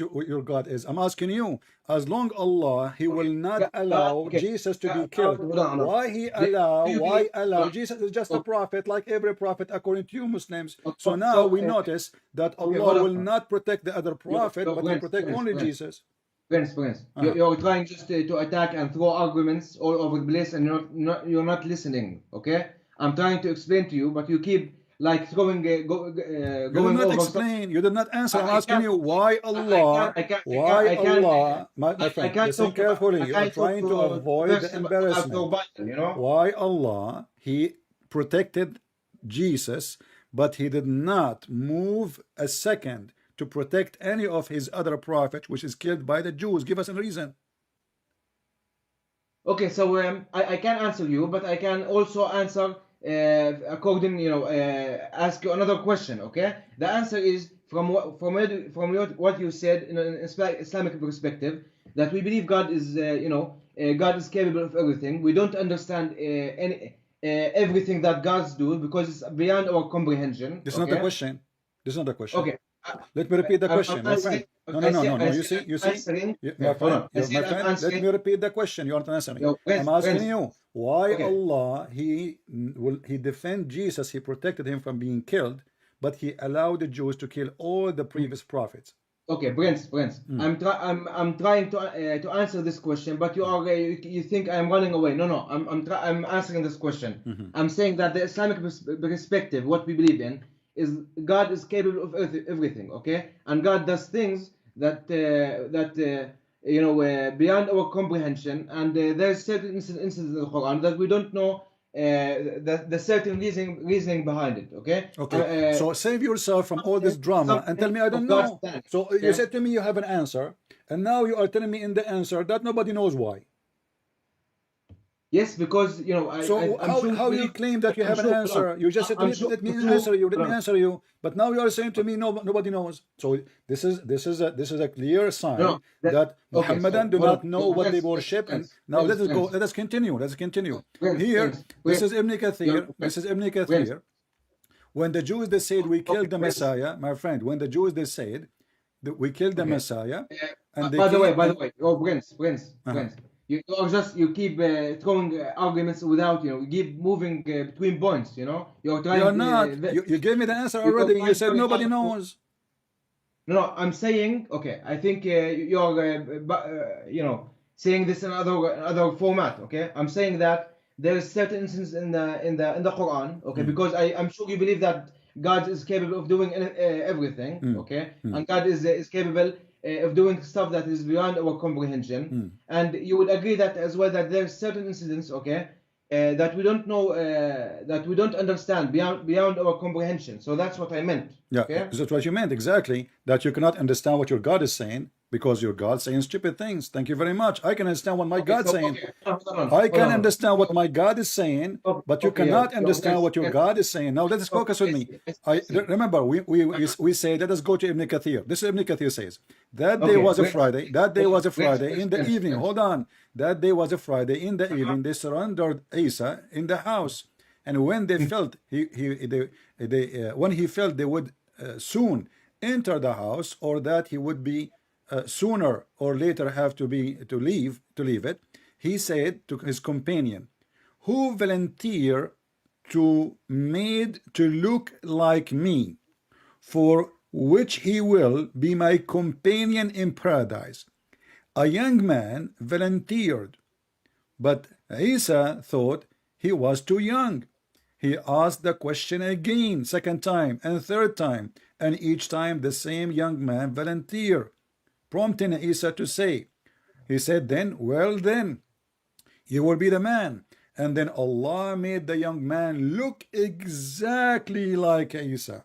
your God is? I'm asking you. As long Allah, he will not allow Jesus to be killed. Why allow? Jesus is just a prophet like every prophet according to you Muslims. So now we notice that Allah will not protect the other prophet, but he protect only Jesus. Prince, you're trying just to attack and throw arguments all over the place, and you're not listening. Okay, I'm trying to explain to you, but you keep like throwing you did not explain. You did not answer. I'm asking you why Allah. My friend, listen carefully. You are trying to avoid the embarrassment. Why Allah, he protected Jesus, but he did not move a second to protect any of his other prophets, which is killed by the Jews. Give us a reason. Okay, so I can answer you, but I can also answer according, ask you another question. Okay, the answer is from what you said in an Islamic perspective, that we believe God is God is capable of everything. We don't understand everything that God's do because it's beyond our comprehension. This is not the question. Okay. Let me repeat the question, my friend. No. You see, my friend. Let me repeet the question. You aren't answering. I'm asking you why Allah he defend Jesus. He protected him from being killed, but he allowed the Jews to kill all the previous prophets. Okay, Prince. I'm trying to answer this question, but you think I'm running away. No. I'm answering this question. I'm saying that the Islamic perspective, what we believe in, is God is capable of everything, okay? And God does things that beyond our comprehension. And there's certain instances in the Quran that we don't know the certain reasoning behind it. Okay. Okay, so save yourself from all this drama and tell me I don't Of God's know. plan. So you Okay. said to me you have an answer, and now you are telling me in the answer that nobody knows why. Yes, because you know So I'm sure how you claim that you I'm have an sure. Hold on. answer? You just said to I'm me, sure. let me I'm sure. answer you, let Hold me on. answer you. But now you are saying to me, no, nobody knows. So this is a clear sign No, that okay. So Muhammadan do hold not on. know what they worship. And now let us go. Let us continue. Let's continue. Here, this is Ibn Kathir. This is Ibn Kathir. When the Jews they said we killed the Messiah, my friend. When the Jews they said that we killed the Okay. Messiah, and they By the came way, oh, Prince, you keep throwing arguments without, you keep moving between points, you're you trying are not. You gave me the answer you're already. You trying said very nobody hard. knows. No, I'm saying, okay, I think you're, saying this in other format, okay? I'm saying that there is certain instances in the Quran, okay, because I'm sure you believe that God is capable of doing everything, okay, and God is capable of doing stuff that is beyond our comprehension, and you would agree that as well that there are certain incidents, okay, that we don't know, that we don't understand beyond our comprehension. So that's what I meant. Yeah, Okay. that's what you meant exactly. That you cannot understand what your God is saying because your God saying stupid things. Thank you very much. I can understand what my Okay. God's So saying. okay. Hold on. I Hold can on. understand what my God is saying, but you Okay. cannot understand Prince, what your Prince. God is saying. Now let us focus with me. I see. Remember we say let us go to Ibn Kathir. This is Ibn Kathir says that day Okay. was a Friday. That day was a Friday in the evening. Prince. Hold on. That day was a Friday in the evening. They surrendered Isa in the house, and when they felt when he felt they would soon enter the house, or that he would be sooner or later have to leave it, he said to his companion, who volunteer to made to look like me, for which he will be my companion in paradise. A young man volunteered, but Isa thought he was too young. He asked the question again, second time and third time, and each time the same young man volunteered, prompting Isa to say. He said then, well then, you will be the man. And then Allah made the young man look exactly like Isa,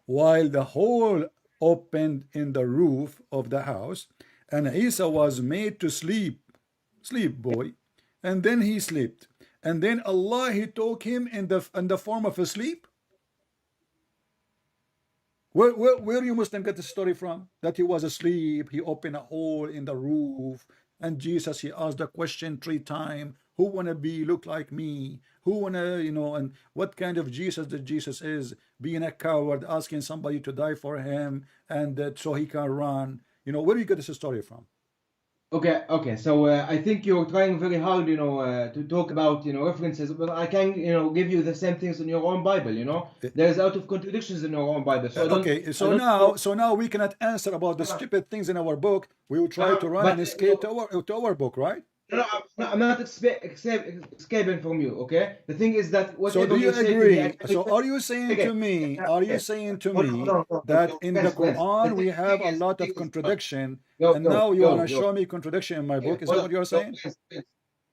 while the hole opened in the roof of the house, and Isa was made to sleep. Sleep, boy. And then he slept. And then Allah, he took him in the form of a sleep. Where you Muslim get the story from? That he was asleep, he opened a hole in the roof, and Jesus, he asked the question 3 times, who wanna be look like me? Who wanna, and what kind of Jesus that Jesus is, being a coward, asking somebody to die for him, and that so he can run. Where do you get this story from? Okay. So I think you're trying very hard, to talk about, references, but I can, give you the same things in your own Bible. There's a lot of contradictions in your own Bible. So Okay, I don't so now we cannot answer about the stupid things in our book. We will try to run and but escape to our book, right? no, I'm not escaping from you. Okay. The thing is that So whatever do you you say to me, agree? So are you saying to okay. me, Okay. Hold on. that in the Prince. Quran we have a lot The of thing is, contradiction, yo, and yo, now you want yo, to yo. show me contradiction in my book? Is Hold that on. what you're No, saying?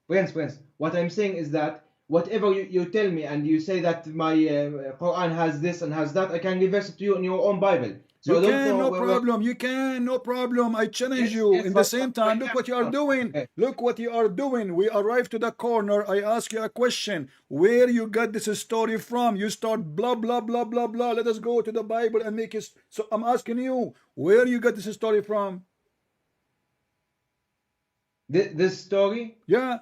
Prince. What I'm saying is that whatever you tell me and you say that my Quran has this and has that, I can reverse it to you in your own Bible. So You I don't can, know no where. problem. You can, no problem. I challenge Yes, you. yes, In the but same time, look what you are doing. okay. Look what you are doing. We arrive to the corner. I ask you a question. Where you got this story from? You start blah, blah, blah, blah, blah. Let us go to the Bible and make it. So I'm asking you, where you got this story from? This story, Yeah.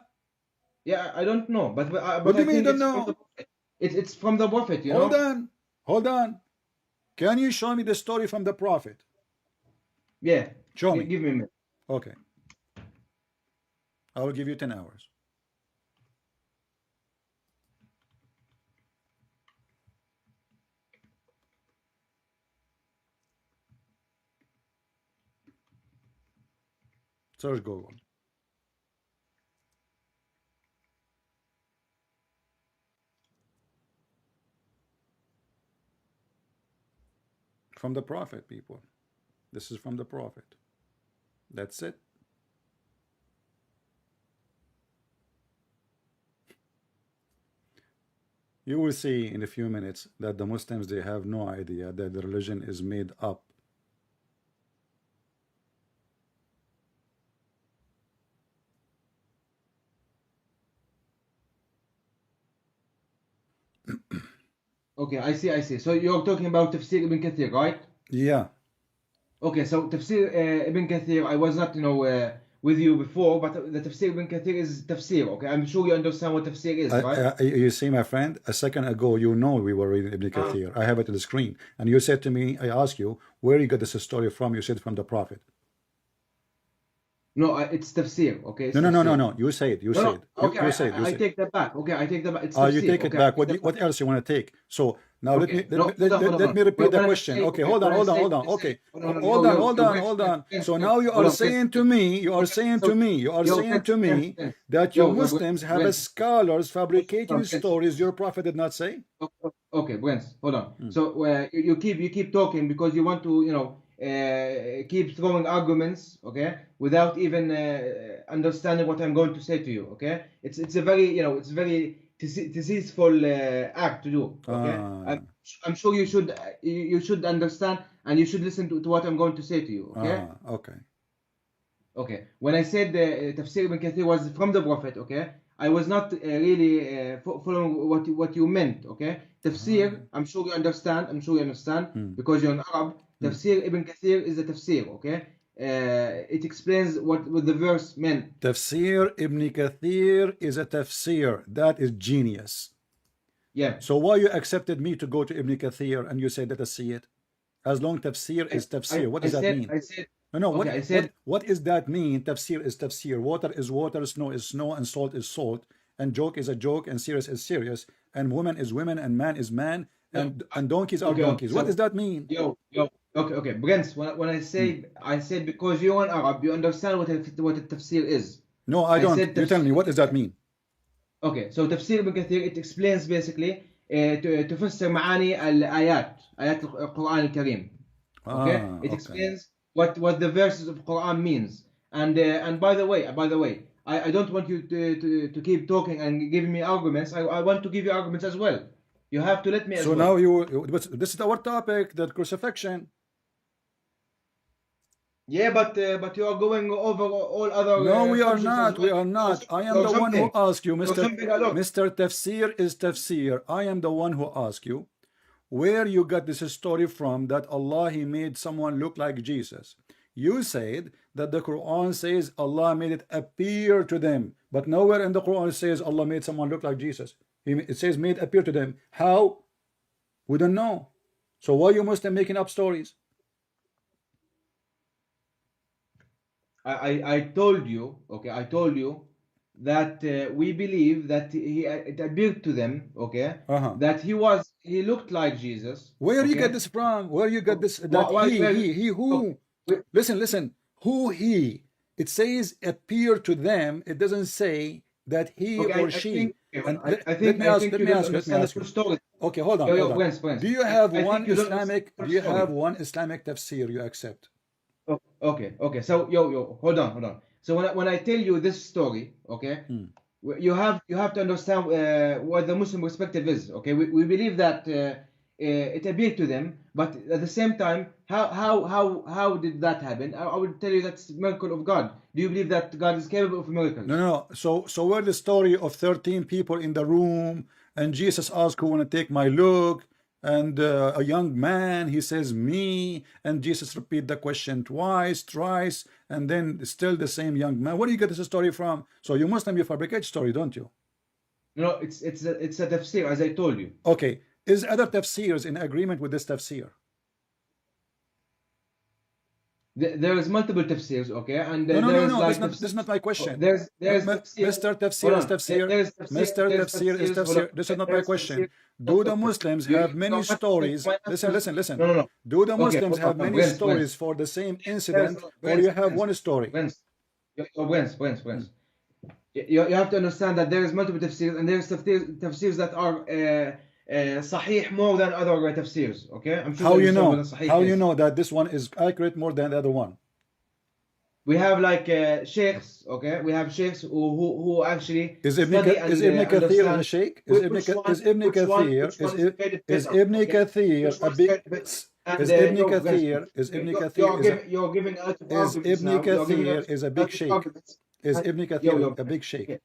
yeah, I don't know, What but do I you mean you think don't it's from the know? prophet. It's from the prophet, Hold on. Hold on. Can you show me the story from the prophet? Yeah, Show me. give me a minute. Okay. I will give you 10 hours. Search Google. From the prophet, people. This is from the prophet. That's it. You will see in a few minutes that the Muslims, they have no idea that the religion is made up. Okay, I see, I see. So you're talking about Tafsir Ibn Kathir, right? Yeah. Okay, so Tafsir Ibn Kathir, I was not, with you before, but the Tafsir Ibn Kathir is Tafsir, okay? I'm sure you understand what Tafsir is, right? You see, my friend, a second ago, you know we were reading Ibn Kathir. I have it on the screen. And you said to me, I asked you, where you got this story from? You said from the Prophet. No, it's Tafsir, okay? It's No, no, no, no, Tafsir. no. You say it. You No, say no, it. okay, You say it. You I say it. take that back. Okay, I take that back. It's You Tafsir, take it okay? back. I take that What back. else you want to take? So now Okay, no, hold on, hold on, let me repeat When the I question. say, Okay, okay, hold on, when I hold on, say, hold on. listen, Okay, hold on, hold on, hold on, Prince, hold on. Prince, So Prince, now you hold are on, Prince, saying to me, you are saying so, to me, you are saying Prince, to me Prince, that you Prince, Muslims have a Prince, scholars fabricating Prince, stories your Prophet did not say. Okay, Prince, hold on. So you keep talking because you want to, keep throwing arguments, okay, without even understanding what I'm going to say to you, okay? It's a very, it's very deceitful act to do, okay? I'm sure you should understand and you should listen to what I'm going to say to you, okay? Okay. Okay, when I said Tafsir ibn Kathir was from the Prophet, okay, I was not really following what you meant, okay. Tafsir, I'm sure you understand. I'm sure you understand because you're an Arab. Tafsir ibn Kathir is a tafsir, okay. It explains what the verse meant. Tafsir Ibn Kathir is a tafsir. That is genius. Yeah. So why you accepted me to go to Ibn Kathir and you said let us see it? As long tafsir is tafsir, what does that mean? I said. No, Okay, I said. what is that mean? Tafsir is tafsir. Water is water, snow is snow, and salt is salt, and joke is a joke, and serious is serious, and woman is women, and man is man, and donkeys are donkeys. So, What does that mean? Okay, Brents. When I said because you're an Arab, you understand what a tafsir is. No, I don't. You tell me, what does that mean? Okay, so تفسير ابن كثير it explains basically تفسر معاني الآيات آيات القرآن الكريم. Okay, it explains what the verses of Quran means. And by the way, I don't want you to keep talking and giving me arguments. I want to give you arguments as well. You have to let me as well. So now this is our topic, the crucifixion. Yeah, but you are going over all other. No, we are subjects as not. We well. are not. I am the one who asked you, You're jumping a lot. Mr. Tafsir is tafsir. I am the one who asked you where you got this story from that Allah he made someone look like Jesus. You said that the Quran says Allah made it appear to them, but nowhere in the Quran says Allah made someone look like Jesus. It says made appear to them. How? We don't know. So why you Muslim making up stories? I told you, okay, I told you that we believe that it appeared to them, okay, that he looked like Jesus. Where you get this from? Where you get this? That he who? Listen. Who he? It says appear to them. It doesn't say that he or she. Let me ask you. Okay, hold on. Do you have one Islamic? Do you have one Islamic tafsir you accept? Okay. So hold on. So when I tell you this story, okay, you have to understand what the Muslim perspective is. Okay, we believe that it appeared to them, but at the same time, how did that happen? I would tell you that's a miracle of God. Do you believe that God is capable of miracles? No. So where the story of 13 people in the room and Jesus asked who want to take my look? And a young man, he says me, and Jesus repeat the question twice, thrice, and then still the same young man. Where do you get this story from? So you Muslim, you fabricate story, don't you? No, it's a tafsir, as I told you. Okay, is other tafsirs in agreement with this tafsir? There is multiple tafsirs, okay, and no. This is not my question. There's Mr. Tafsir is tafsir. Mr. Tafsir is tafsir. This is not my question. Do the Muslims have many stories? Listen. No. Do the Muslims have many stories for the same incident, or you have one story? Whens. You have to understand that there is multiple tafsirs, and there's tafsirs that are sahih more than other tafsirs. Okay, I'm sure How you know that this one is accurate more than the other one? we have like sheikhs, okay? We have sheikhs who actually Is study Is and Ibn Kathir a understand sheikh? which one is read Is better, Ibn okay? Kathir Which a one's big read better. And is Ibn yo, guys, Kathir is Ibn Kathir you're giving a lot of is arguments Ibn now. You're giving a Kathir is a big lot of sheikh? arguments. Is And, Ibn yo, Kathir yo, a big sheikh? okay,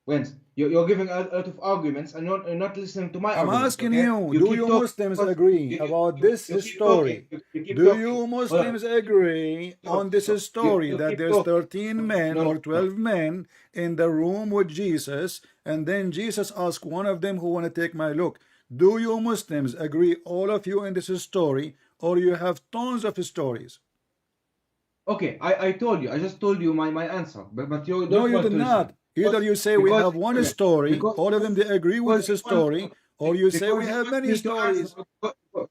Wins. You're giving a lot of arguments and not listening to my I'm arguments, asking okay? you, You do keep you talking Muslims because agree about this you keep talking. story? You keep Do talking. you Hold on. Muslims agree No, on this no. story You that keep there's talking. 13 men No, or no, no. 12 men in the room with Jesus, and then Jesus asked one of them who want to take my look? Do you Muslims agree, all of you, in this story, or you have tons of stories? Okay, I told you. I just told you my answer, but you No, don't you want did to not. listen. Either you say we have one Okay, story, all of them they agree with this you want story, or you say we because you have want many me to answer. stories.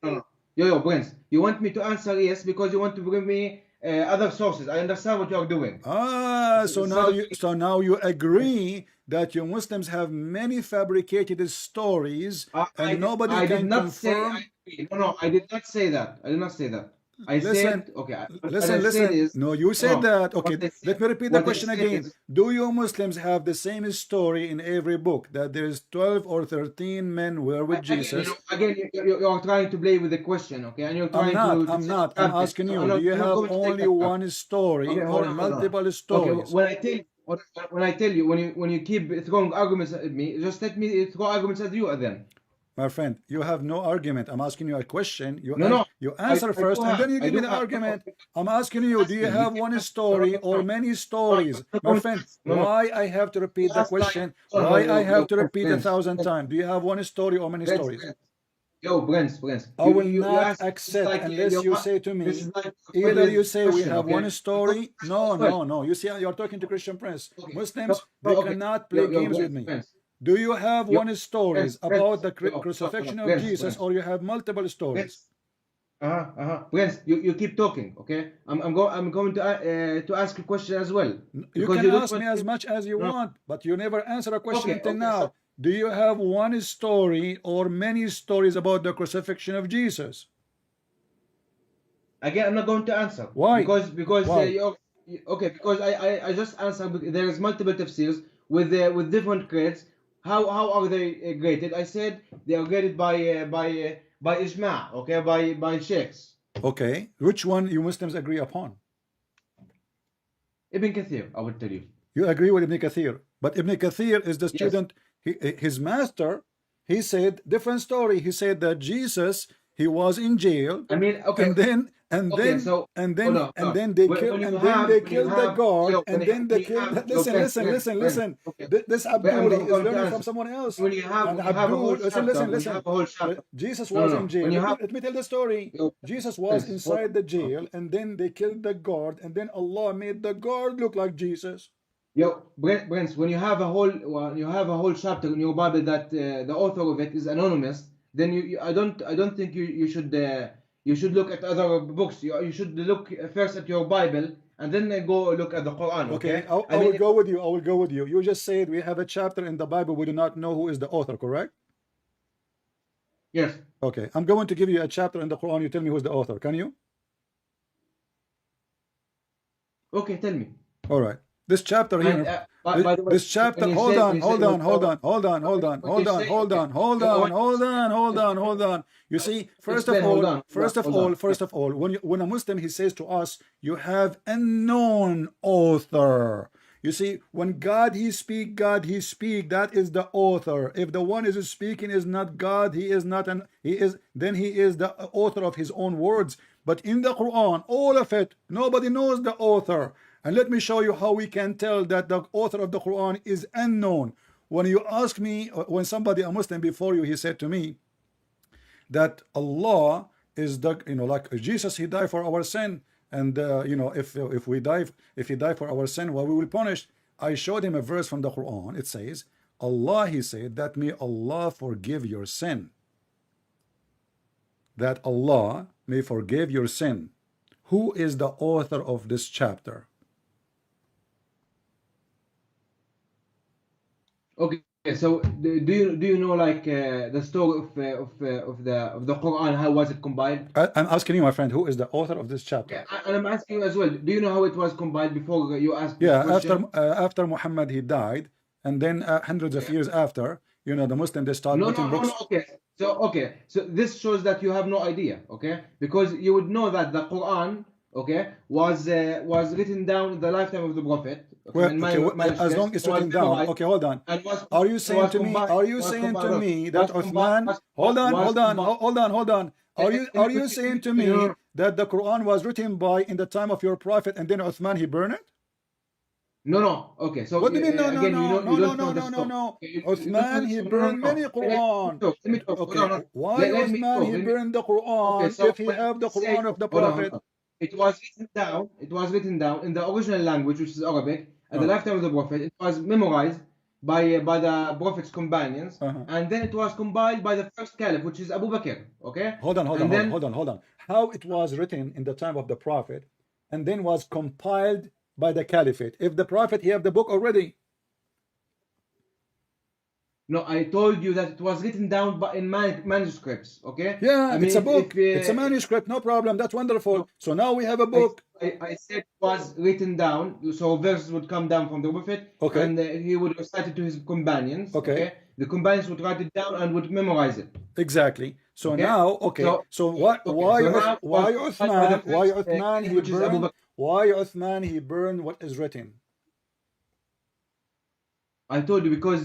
No. Yo, Prince, you want me to answer yes because you want to bring me other sources. I understand what you are doing. Ah, So so now you agree that you Muslims have many fabricated stories and nobody I did can not say I confirm. agree. No, I did not say that. I did not say that. I Listen, said okay. What I said is No, you said no. that. Okay, let me repeat the What I question said again. is Do you Muslims have the same story in every book that there's 12 or 13 men were with Jesus? again, you're trying to play with the question, okay? And you're trying to I'm say not. I'm grab this. asking you, do you I'm not have going to take only that up. one story Okay, or hold on. multiple Okay, stories? when I tell you when you keep throwing arguments at me, just let me throw arguments at you then. My friend, you have no argument. I'm asking you a question. No, You answer I do first, and then have. you I give me do the have. argument. I'm asking you, do Ask you me. You have keep one asking. No, story no, or no. many No, stories? I'm not My going to friend, ask. No. why I have to You repeat the ask like question? no, Why I have yo, to repeat a Prince, thousand times? Do you have one story or many Prince, stories? Prince. Yo, Prince. I will You not ask. This is accept like unless you say to this is me, like either you always say we question, have one okay? I'm going to story. ask you No, as well. no, no. You see, you're talking to Christian Prince. Okay. Muslims, No, they okay. cannot play games with Prince, me. Prince. Do you have Yo, one stories about the crucifixion of Jesus, Prince. or you have multiple stories? Prince. Prince, you keep talking, okay? I'm going to ask a question as well You because can you don't ask me want as to. much as you No. want, but you never answer a question Okay, until so now. Do you have one story or many stories about the crucifixion of Jesus? again, I'm not going to answer Why? because Why? okay, because I just answered. There is multiple tafsirs with different grades. How are they graded? I said they are graded by ijma, okay, by sheikhs. Okay, which one you Muslims agree upon? Ibn Kathir, I will tell you. You agree with Ibn Kathir, but Ibn Kathir is the Yes. student. His master, he said different story. He said that Jesus, he was in jail, I mean, okay, okay. So hold on, hold on. and then they When you killed the have, guard, yo, and then they when you killed. have, yo, Listen, listen, listen, friends. listen. Okay, This but Abdul, he is going to learning from answer. someone else. When And you have a whole Abdul, chapter, when you listen. have a whole chapter. Jesus No, was in jail. when you have, Let me tell the story. yo, Jesus was friends, hold inside the on. jail, and then they killed the guard, and then Allah made the guard look like Jesus. Yo, Brents, when you have a whole chapter in your Bible that the author of it is anonymous, then I don't think you should look at other books. You should look first at your Bible and then go look at the Quran. Okay, Okay? I will go with you. I will go with you. You just said we have a chapter in the Bible. We do not know who is the author, correct? Yes. Okay, I'm going to give you a chapter in the Quran. You tell me who's the author. Can you? Okay, tell me. All right. This chapter And here, by the way, this chapter. when you Hold say on, when you say hold on. You see, explain, hold on, first of all, when a Muslim he says to us, you have a known author. You see, when God he speak, that is the author. If the one is speaking is not God, he is the author of his own words. But in the Quran, all of it, nobody knows the author. And let me show you how we can tell that the author of the Quran is unknown. When you ask me, when somebody, a Muslim before you, he said to me that Allah is the, like Jesus, he died for our sin. And, if he died for our sin, well, we will punish. I showed him a verse from the Quran. It says, Allah, he said, that may Allah forgive your sin. That Allah may forgive your sin. Who is the author of this chapter? okay, So do you know like the story of the Quran? How was it compiled? I'm asking you, my friend, who is the author of this chapter? Yeah, and I'm asking you as well. Do you know how it was compiled before you ask this Yeah, question? after Muhammad he died, and then hundreds of Yeah. years after, the Muslim they start No, putting no, no, no. books. Okay. So this shows that you have no idea. Okay, because you would know that the Quran, okay, was written down in the lifetime of the Prophet. Okay, Well, in okay, as manuscripts, long as it's was written down. memorized Okay, hold on. and Are you saying was to me? combined. Are you Was saying to combined. me that Was combined. Uthman? Hold on, Was hold on, combined. hold on, hold on. Are you saying to me that the Quran was written by in the time of your prophet and then Uthman he burned it? No, no. Okay, so What do you mean? No, no, again, no, you no, no, don't know no, the no, no, story. no. Okay, you don't know Uthman the he story. No, no, burned no. many Let Quran. me talk. Let me talk. Hold Okay, on. why Let me Uthman talk. he Let me. burned the Okay, Quran so if he when have the we say, Quran of the hold on, hold prophet? on. It was written down in the original language, which is Arabic, at the Uh, lifetime of the Prophet. It was memorized by the Prophet's companions, uh-huh. and then it was compiled by the first caliph, which is Abu Bakr. Okay, Hold on, hold on, and hold on, then hold on, hold on. How it was written in the time of the prophet and then was compiled by the caliphate? If the prophet he have the book already. no, I told you that it was written down in manuscripts. Okay, Yeah, I it's mean a if book. It's a manuscript. No problem. That's wonderful. no, So now we have a I, book. I said it was written down, so verses would come down from the Prophet, Okay. and he would recite it to his companions. Okay. Okay, the companions would write it down and would memorize it. Exactly. So Okay, now, okay. so So what? okay, so now it was Why compiled by the Uthman? Why first Uthman caliph, he which is Abu burned? Bakr. Why Uthman he burned what is written? I told you because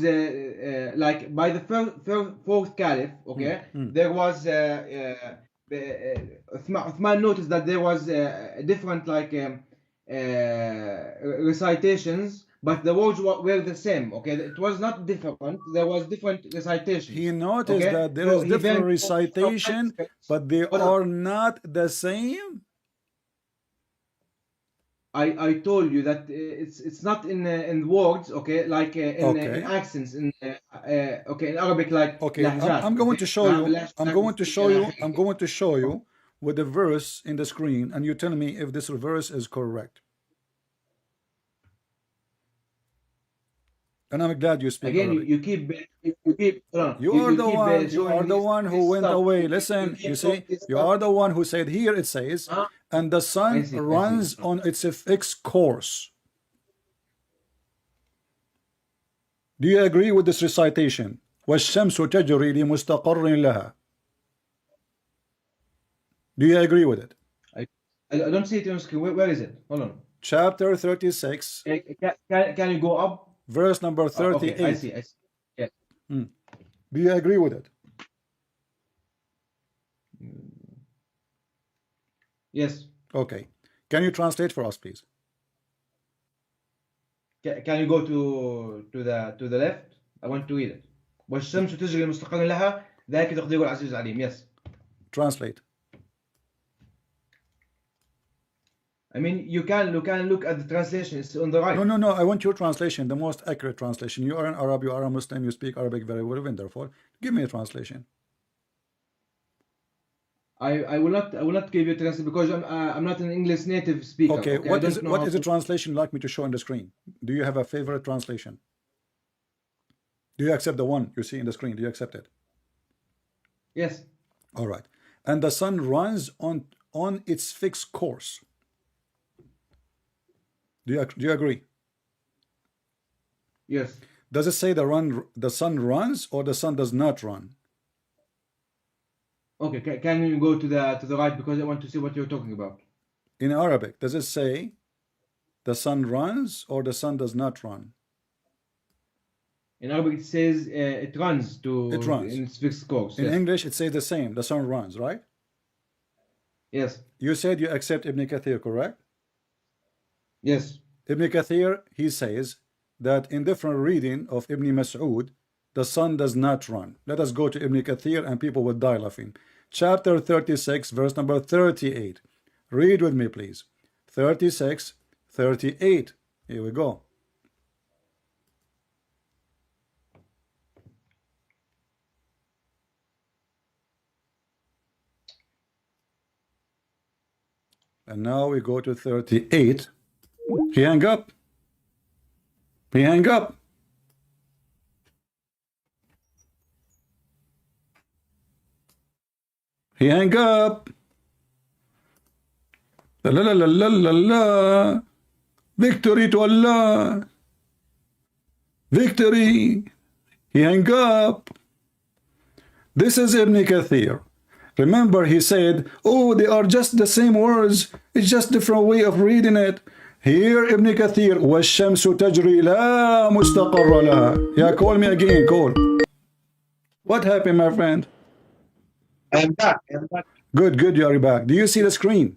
like by the fourth caliph, Hmm, okay, hmm. there was Uthman noticed that there was different like recitations, but the words were the same. Okay, it was not different. There was different He recitations. noticed Okay, that there so is he different then from recitation, manuscripts. but they Hold on. are not the same. I told you that it's not in words, okay, like in Okay. accents, okay, in Arabic like Okay, I'm lahjat, going okay. to You show have you. I'm lahjat, you going to speak show you. I'm Haqiqi. going to show you with the verse in the screen, and you tell me if this verse is correct. And I'm glad you speak Again, Arabic. you keep hold on. You are You the keep one. You are showing the one who this went stuff. away. You Listen, you keep showing see, this you stuff. are the one who said here it says, Huh? and the sun I see. runs on its fixed course. Do you agree with this recitation? والشمس تجري لمستقر لها. Do you agree with it? I, I don't see it on screen. Where is it? Hold on. Chapter 36, Can you go up? verse number Okay, I 38. see. I see. Yeah. Hmm. Do you agree with it? Yes. Okay. Can you translate for us, please? Can you go to the left? I want to read it. والشمس تجري مستقرا لها ذلك تقدير العزيز العليم. Yes. Translate. I mean, you can look at the translation. It's on the No, right. no, no. I want your translation, the most accurate translation. You are an Arab, you are a Muslim, you speak Arabic very well, wonderful. Give me a translation. I will not give you a translation because I'm not an English native speaker. Okay, Okay, I don't know what how is the to. translation like me to show on the screen? Do you have a favorite translation? Do you accept the one you see in the screen? Do you accept it? Yes. All right. And the sun runs on its fixed course. Do you agree? Yes. Does it say the sun runs or the sun does not run? Okay. Can you go to the right because I want to see what you're talking about. In Arabic, does it say the sun runs or the sun does not run? In Arabic, it says it runs It runs. in its fixed course. In Yes. English, it says the same. The sun runs, right? Yes. You said you accept Ibn Kathir, correct? Yes. Ibn Kathir, he says that in different reading of Ibn Mas'ud, the sun does not run. Let us go to Ibn Kathir and people will die laughing. Chapter 36, verse number 38. Read with me, please. 36, 38. Here we go. And now we go to 38. He hang up. He hang up. He hang up. La la la la la la. Victory to Allah. Victory. He hang up. This is Ibn Kathir. Remember, he said, oh, they are just the same words. It's just different way of reading it. Here, Ibn Kathir, وَالشَّمْسُ تَجْرِي لَا مُسْتَقَرَّ لَهَا. Yeah, call me again, call. What happened, my friend? I'm back. I'm back. Good, good, you are back. Do you see the screen?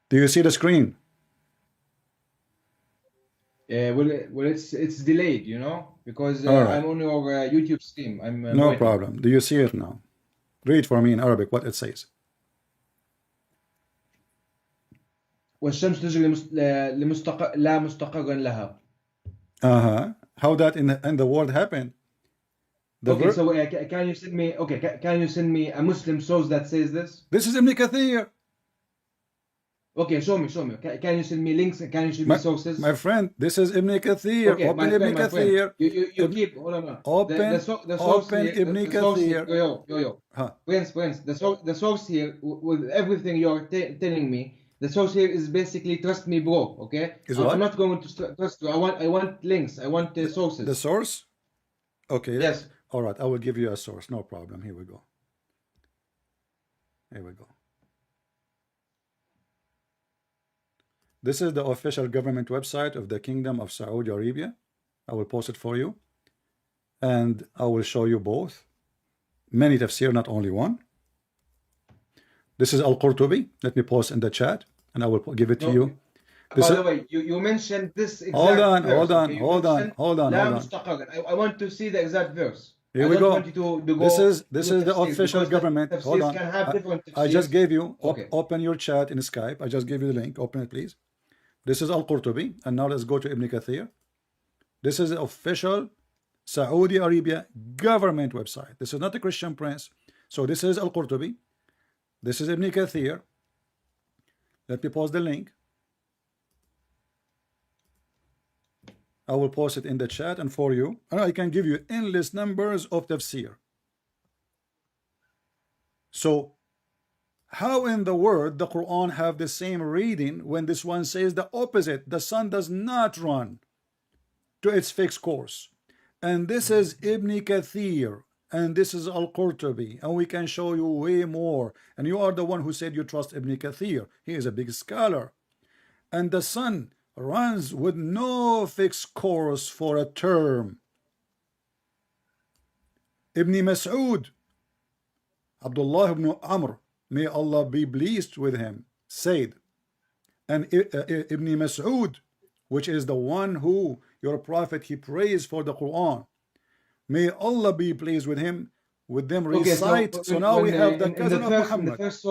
Do you see the screen? Well, it's delayed, you know, because All right. I'm on your YouTube stream. I'm No waiting. problem. Do you see it now? Read for me in Arabic what it says. والشمس تجري لا مستقر لها. How that in the world happened? Okay, so can you send me? Okay, can you send me a Muslim source that says this? This is Ibn Kathir. Okay, show me. Can you send me links? Can you show me sources? My friend, this is Ibn Kathir. Okay, Open my Ibn friend, Kathir. You keep, hold on. Open Ibn Kathir. Prince, the source here, with everything you're telling me, the source here is basically trust me, bro. Okay, what? I'm not going to trust you. I want links. I want sources. The source? Okay. Yes. All right. I will give you a source. No problem. Here we go. Here we go. This is the official government website of the Kingdom of Saudi Arabia. I will post it for you. And I will show you both. Many tafsir, not only one. This is Al-Qurtubi. Let me post in the chat and I will give it to you. By the way, you mentioned this exact hold on. I want to see the exact verse. Here we go. Want you to go this is the official government. Hold on. I just gave you, open your chat in Skype. I just gave you the link. Open it, please. This is Al-Qurtubi. And now let's go to Ibn Kathir. This is the official Saudi Arabia government website. This is not a Christian prince. So this is Al-Qurtubi. This is Ibn Kathir. Let me post the link. I will post it in the chat and for you. And I can give you endless numbers of tafsir. So how in the world the Quran have the same reading when this one says the opposite? The sun does not run to its fixed course. And this is Ibn Kathir. And this is Al-Qurtubi. And we can show you way more. And you are the one who said you trust Ibn Kathir. He is a big scholar. And the sun runs with no fixed course for a term. Ibn Masood, Abdullah ibn Amr, may Allah be pleased with him, said, and Ibn Masood, which is the one who your prophet he praised for the Quran, may Allah be pleased with him, with them recite. Okay, so now we have the cousin of Muhammad. In the first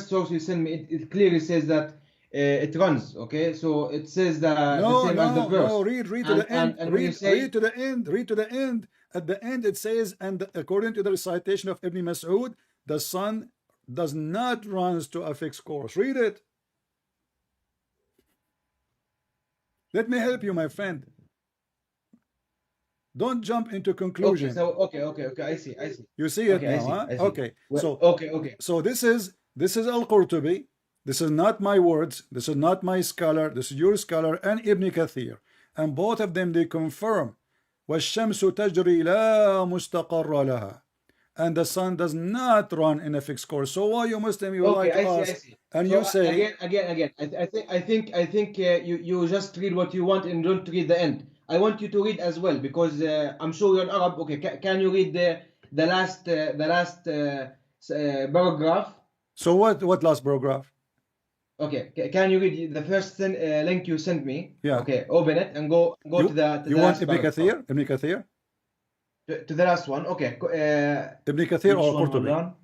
source you send me, it clearly says that it runs. Okay, so it says that the same as the verse. No, read to the end. Read to the end. At the end it says, and according to the recitation of Ibn Mas'ud, the sun does not run to a fixed course. Read it. Let me help you, my friend. Don't jump into conclusion. Okay. I see. You see it now, huh? Okay. So this is Al-Qurtubi. This is not my words. This is not my scholar. This is your scholar and Ibn Kathir. And both of them, they confirm. وَالشَّمْسُ تَجْرِي لَا مُسْتَقَرَّ لَهَا. And the sun does not run in a fixed course. So why you Muslim, you like us, I see. and so you say again. I think you just read what you want and don't read the end. I want you to read as well because I'm sure you're Arab. Okay, can you read the last paragraph? So what last paragraph? Okay, can you read the first link you sent me? Yeah. Okay, open it and go to the. You want Ibn Kathir? Ibn Kathir? To the last one. Okay. Ibn Kathir or Qurtubi?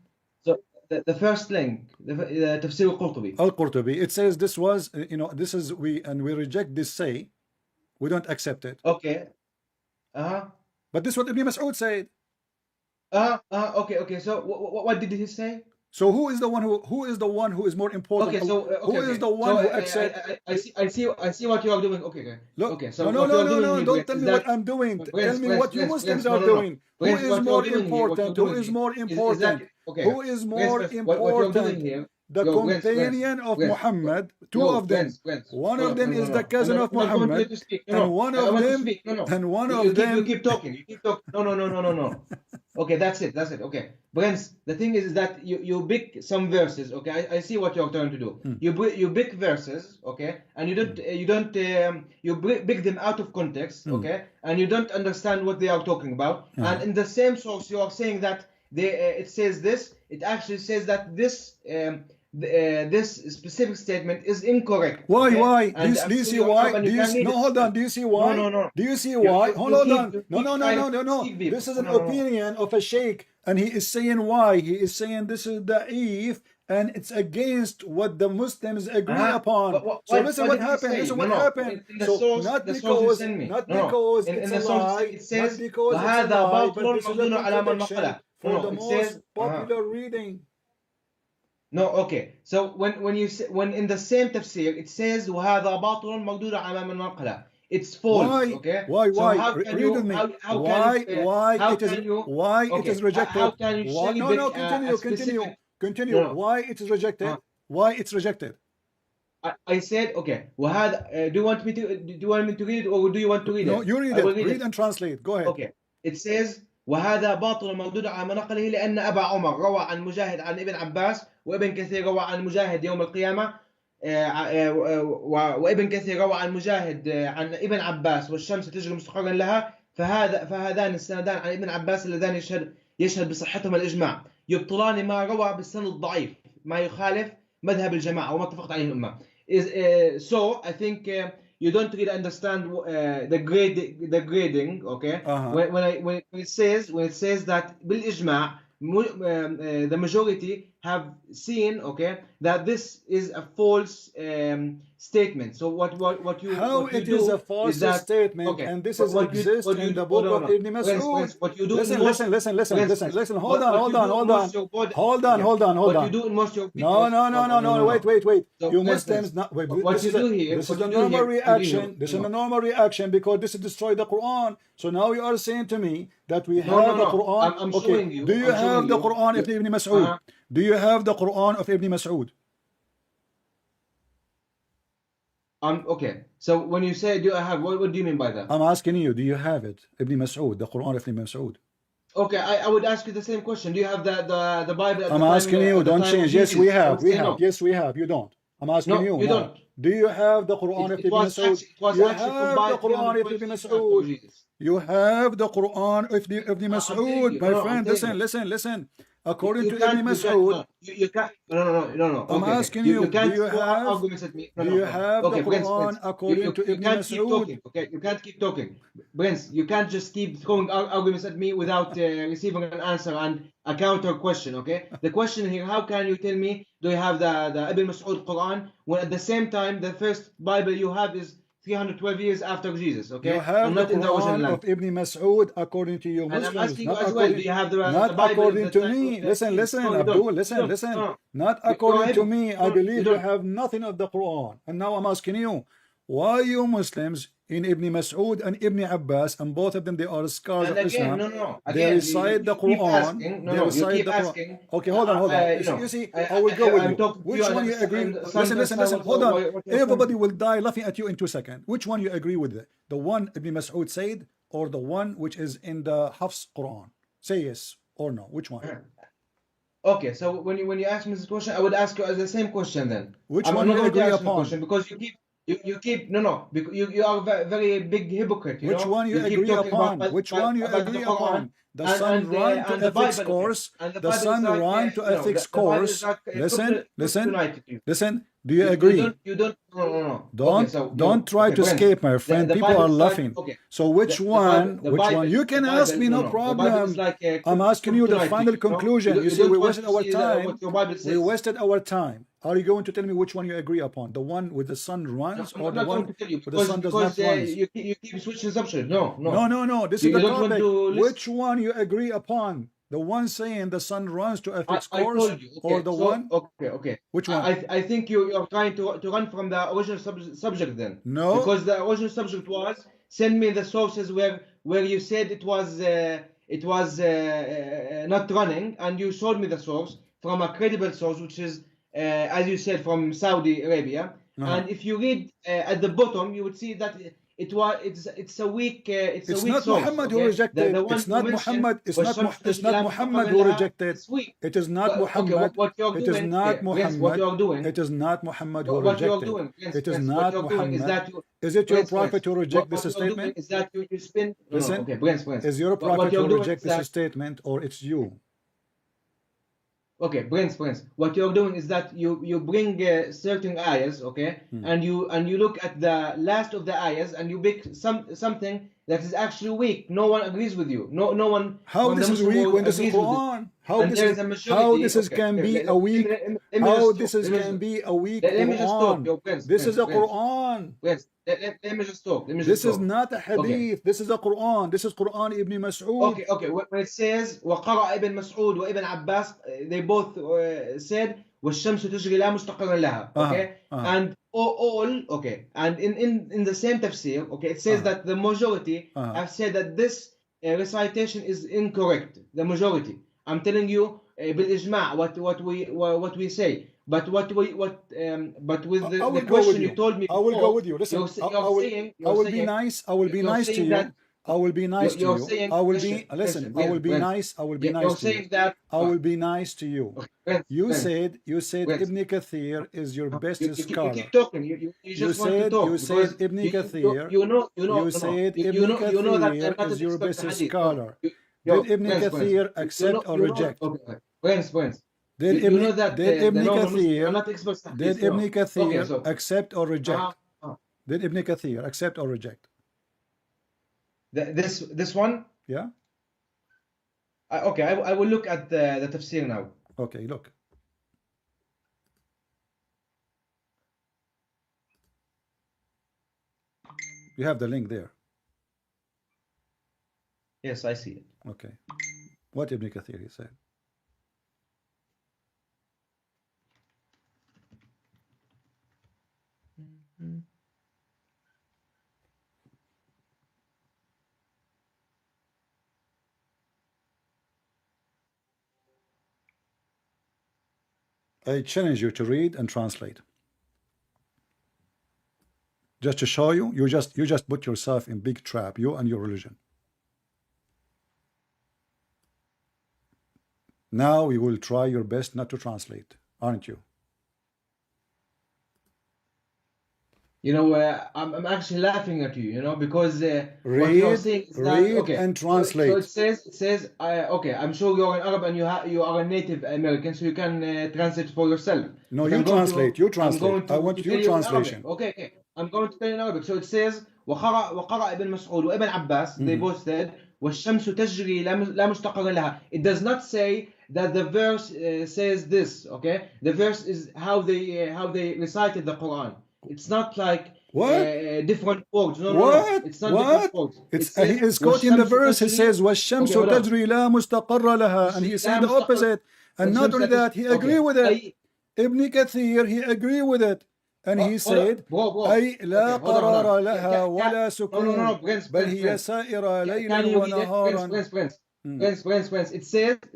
So the first link, the Tafsir al-Qurtubi. Al-Qurtubi. It says this was, this is we reject this say. We don't accept it. Okay. But this is what Ibn Mas'ud said. Okay. So what did he say? So who is the one who is more important? Okay, so who is the one who accepts? I see what you are doing. Okay. Look, Okay, so no, what you are doing here, don't tell is me that what I'm doing. Tell me Prince, what you Prince, Muslims Prince, are no, doing. Who Prince, is what more you're doing here, what you're important? Who doing is here more is important? that okay? Who is more Prince, what you're doing important? here, The companion of Prince, Muhammad, two of them. Prince. One No, of them is the I'm cousin of not going to let Muhammad, you speak. and one I of want to them, speak. and one You of keep them. talking. You keep talking. No. Okay, that's it. Okay, Prince. The thing is that you pick some verses. Okay, I see what you're trying to do. You pick verses. Okay, and you pick them out of context. Okay, and you don't understand what they are talking about. And in the same source, you are saying that it says this. It actually says that this. This specific statement is incorrect. Why? Okay? Why? And Do you see why? No, hold on. Do you see why? No. Do you see why? Hold on. No. deceive people. This is an opinion of a sheikh, and he is saying why. He is saying this is da'if, and it's against what the Muslims agree upon. So listen what happened. Listen what happened. So not because it's a lie, not because it's a lie, but this is a contradiction for the most popular reading. No, okay. So when in the same tafsir it says وهذا باطل مردود على من نقله. It's false. Why? Okay. Why? So how can Read you? with me. How Why? can you, Why how it is? can you, Why okay. it is rejected? How can you Why? No. Continue. No. Why it is rejected? Why it's rejected? I said okay. وهذا do you want me to read it or do you want to read it? No, you read it. Read and translate. Go ahead. Okay. It says وهذا باطل مردود على منقله لأن أبا عمر روى عن مجاهد عن ابن عباس وابن كثير روى عن مجاهد يوم القيامة وابن كثير روى عن مجاهد عن ابن عباس والشمس تجري مستقرا لها فهذان السندان عن ابن عباس اللذان يشهد بصحتهما الإجماع يبطلان ما روى بالسند الضعيف ما يخالف مذهب الجماعة وما اتفقت عليه الأمة. So I think you don't really understand the grading, okay? When it says that بالإجماع the majority have seen, okay, that this is a false statement. So what you how what you it do is a false is that, statement, okay, and this is exists in the book of Ibn Masood. What you do Listen. Hold on. What you do in most of your No. Wait. So You Muslims not. Wait, what you do here. This is the normal reaction. This is the normal reaction because this is destroy the Quran. So now you are saying to me that we have the Quran. I'm okay. showing you. Do you have the Quran of Ibn Masood? Do you have the Quran of Ibn Masood? Okay. So when you say do I have, what do you mean by that? I'm asking you, do you have it? Ibn Masood, the Quran of Ibn Masood. Okay, I would ask you the same question. Do you have the Bible at I'm the time, asking you, don't change. Yes, we have. No. Yes, we have. You don't. I'm asking No, you. you don't. Do you have the Quran of Ibn Masood? You have the Quran of Ibn Masood. You have the Quran of Ibn Masood, my friend. Listen. According to Ibn Masood, you can't. No. I'm asking you. You can't do you throw have? arguments at me. Do you have the Quran Prince, according to Ibn Masood? Okay, you can't keep talking, Prince. You can't just keep throwing arguments at me without receiving an answer and a counter question. Okay, the question here: how can you tell me do you have the Ibn Masood Quran when at the same time the first Bible you have is 312 years after Jesus, okay? You have the Quran of Ibn Masood according to you Muslims. And I'm asking you as well, do you have the Bible according to me. Listen, Abdul, listen. Not according to me. I believe you have nothing of the Quran. And now I'm asking you, why you Muslims in Ibn Masood and Ibn Abbas, and both of them, they are scholars of Islam. They recite the Quran. They recite the Quran. Okay, hold on. You see, I will go with you. Which one you agree? Listen. Hold on. Everybody will die laughing at you in 2 seconds. Which one you agree with? The one Ibn Masood said, or the one which is in the Hafs Quran? Say yes or no. Which one? Okay, so when you ask me this question, I would ask you the same question then. Which one you agree upon? Because you keep because you are a very big hypocrite. Which one you agree upon? Which one you agree upon? The son run to ethics course. The son run to ethics course. Listen. Do you agree? You don't. No. Don't try to escape, my friend. People are laughing. So which one? You can ask me, no problem. I'm asking you the final conclusion. You see, we wasted our time. Are you going to tell me which one you agree upon? The one with the sun runs, or the one with the sun does not run? You keep switching subject. No. This is the topic. Which one you agree upon? The one saying the sun runs to a I fixed course, told you. Okay, or the so one? okay. Which one? I think you're trying to run from the original subject then. No. Because the original subject was send me the sources where you said it was not running, and you showed me the source from a credible source, which is as you said from Saudi Arabia. And if you read at the bottom, you would see that it's a weak It's weak not source. Muhammad who Okay? rejected. The one It's not you mentioned Muhammad. It's was not. Shams It's not Tajri Muhammad who rejected. It's weak. It is not Okay, Muhammad. what you're It doing, is not Prince, what Muhammad. you're doing, It is not Muhammad who what you're rejected. doing, Prince, It is Prince, what not you're doing is Muhammad. that you, Is it your Prince, prophet to reject what this you're doing statement? is that you spin. No, Listen. okay, Prince. Is your What prophet you're who doing reject is that, this statement, or it's you? okay, Prince. What you're doing is that you bring certain ayahs, okay, and you look at the last of the ayahs and you pick something that is actually weak. No one agrees with you. No one. How this is weak when this is Quran? How this is can be a weak? How this is can be a weak Quran? This is a Quran. Let me just talk. This is not a hadith. This is a Quran. This is Quran Ibn Masood. Okay. When it says وقرأ ابن مسعود وابن Abbas, they both said والشمس تجري لا مستقر لها. Okay, and all okay, and in the same tafsir, okay, it says that the majority have said that this recitation is incorrect. The majority. I'm telling you بالإجماع what we say. But with the question you told me before, I will go with you. Listen, I will be nice. I will be nice to you. I will be nice to you. I will be listen. I will be nice. I will be nice to you. I will be nice to you. You said Ibn Kathir is your best scholar. You keep talking. You just want to talk. You said Ibn Kathir. You said Ibn Kathir is your best scholar. Did Ibn Kathir accept or reject? Prince. Did Ibn Kathir accept or reject? Did Ibn Kathir accept or reject? This one? Yeah. Okay, I will look at the tafsir now. Okay, look. You have the link there. Yes, I see it. Okay. What Ibn Kathir he said? I challenge you to read and translate. Just to show you, you just put yourself in big trap, you and your religion. Now you will try your best not to translate, aren't you? You know, I'm actually laughing at you, you know, because what Read, you're saying is that, okay, and translate. So it says, okay, I'm sure you're an Arab and you are a native American, so you can translate for yourself. No, But you I'm going translate. to- You I'm translate. going to I want tell your you in translation. Arabic. Okay. I'm going to tell you in Arabic. So it says, وقرأ ابن مسعود وابن Abbas, they both said, والشمس تجري لا مستقر لها. It does not say that the verse says this, okay? The verse is how they recited the Quran. It's not like different words. No. It's not different words. He is quoting the verse. He says, وَالشَّمْسُ تَجْرِي لَا مُسْتَقَرَّ لَهَا. And he said the opposite. And not only that, he agreed with it. Ibn Kathir, he agreed with it. And he said, أي لا قرار لها ولا سكون بل هي سائرة ليلا ونهارا. Prince. It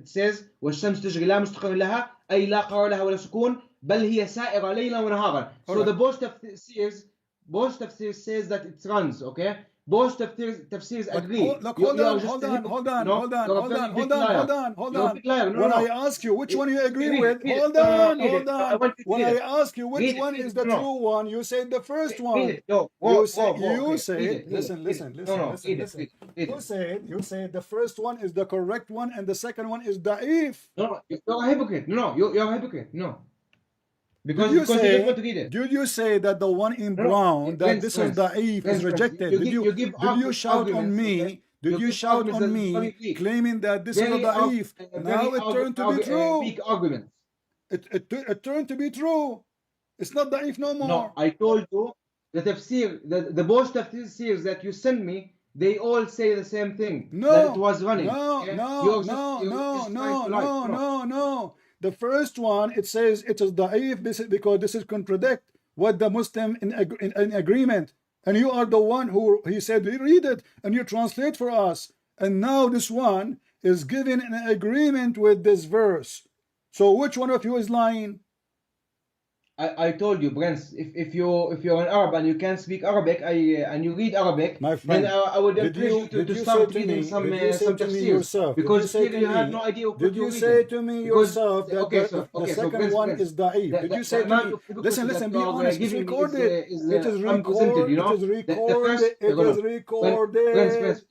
says والشمس تجري لا مستقر لها أي لا قرار لها ولا سكون بل هي سائرة ليلا ونهارا. So the both tafsirs says that it runs, okay? Both tafsirs agree. Look, hold on. When I ask you which one you agree with, hold on. When I ask you which one is the true one, you say the first one. You say, listen. You say the first one is the correct one and the second one is da'if. No, you're a hypocrite. No, you're a hypocrite. No. Because Did you you say that the one in brown, that this is da'if, is rejected? Did you shout on me? Did you shout on me claiming that this is a da'if? Now it turned to be true. Weak arguments. It turned to be true. It's not da'if no more. No, I told you the tafsir, the both tafsirs that you sent me, they all say the same thing. No, that it was running. no, Okay? no, You're no, just, no, you're just no, trying to lie. no, no, no. The first one, it says it is da'if because this is contradict what the Muslim in agreement. And you are the one who, he said, read it and you translate for us. And now this one is given an agreement with this verse. So which one of you is lying? I told you, Prince, if you're an Arab and you can speak Arabic, and you read Arabic, My friend, then I would encourage you to start reading some yourself? tafsirs, because still you have no idea what Did you're you reading. say to me Because yourself that the second Prince, one is da'if? Did you say to me? Listen, be honest. It's recorded. It is recorded. You know? It is recorded. It is recorded. Prince,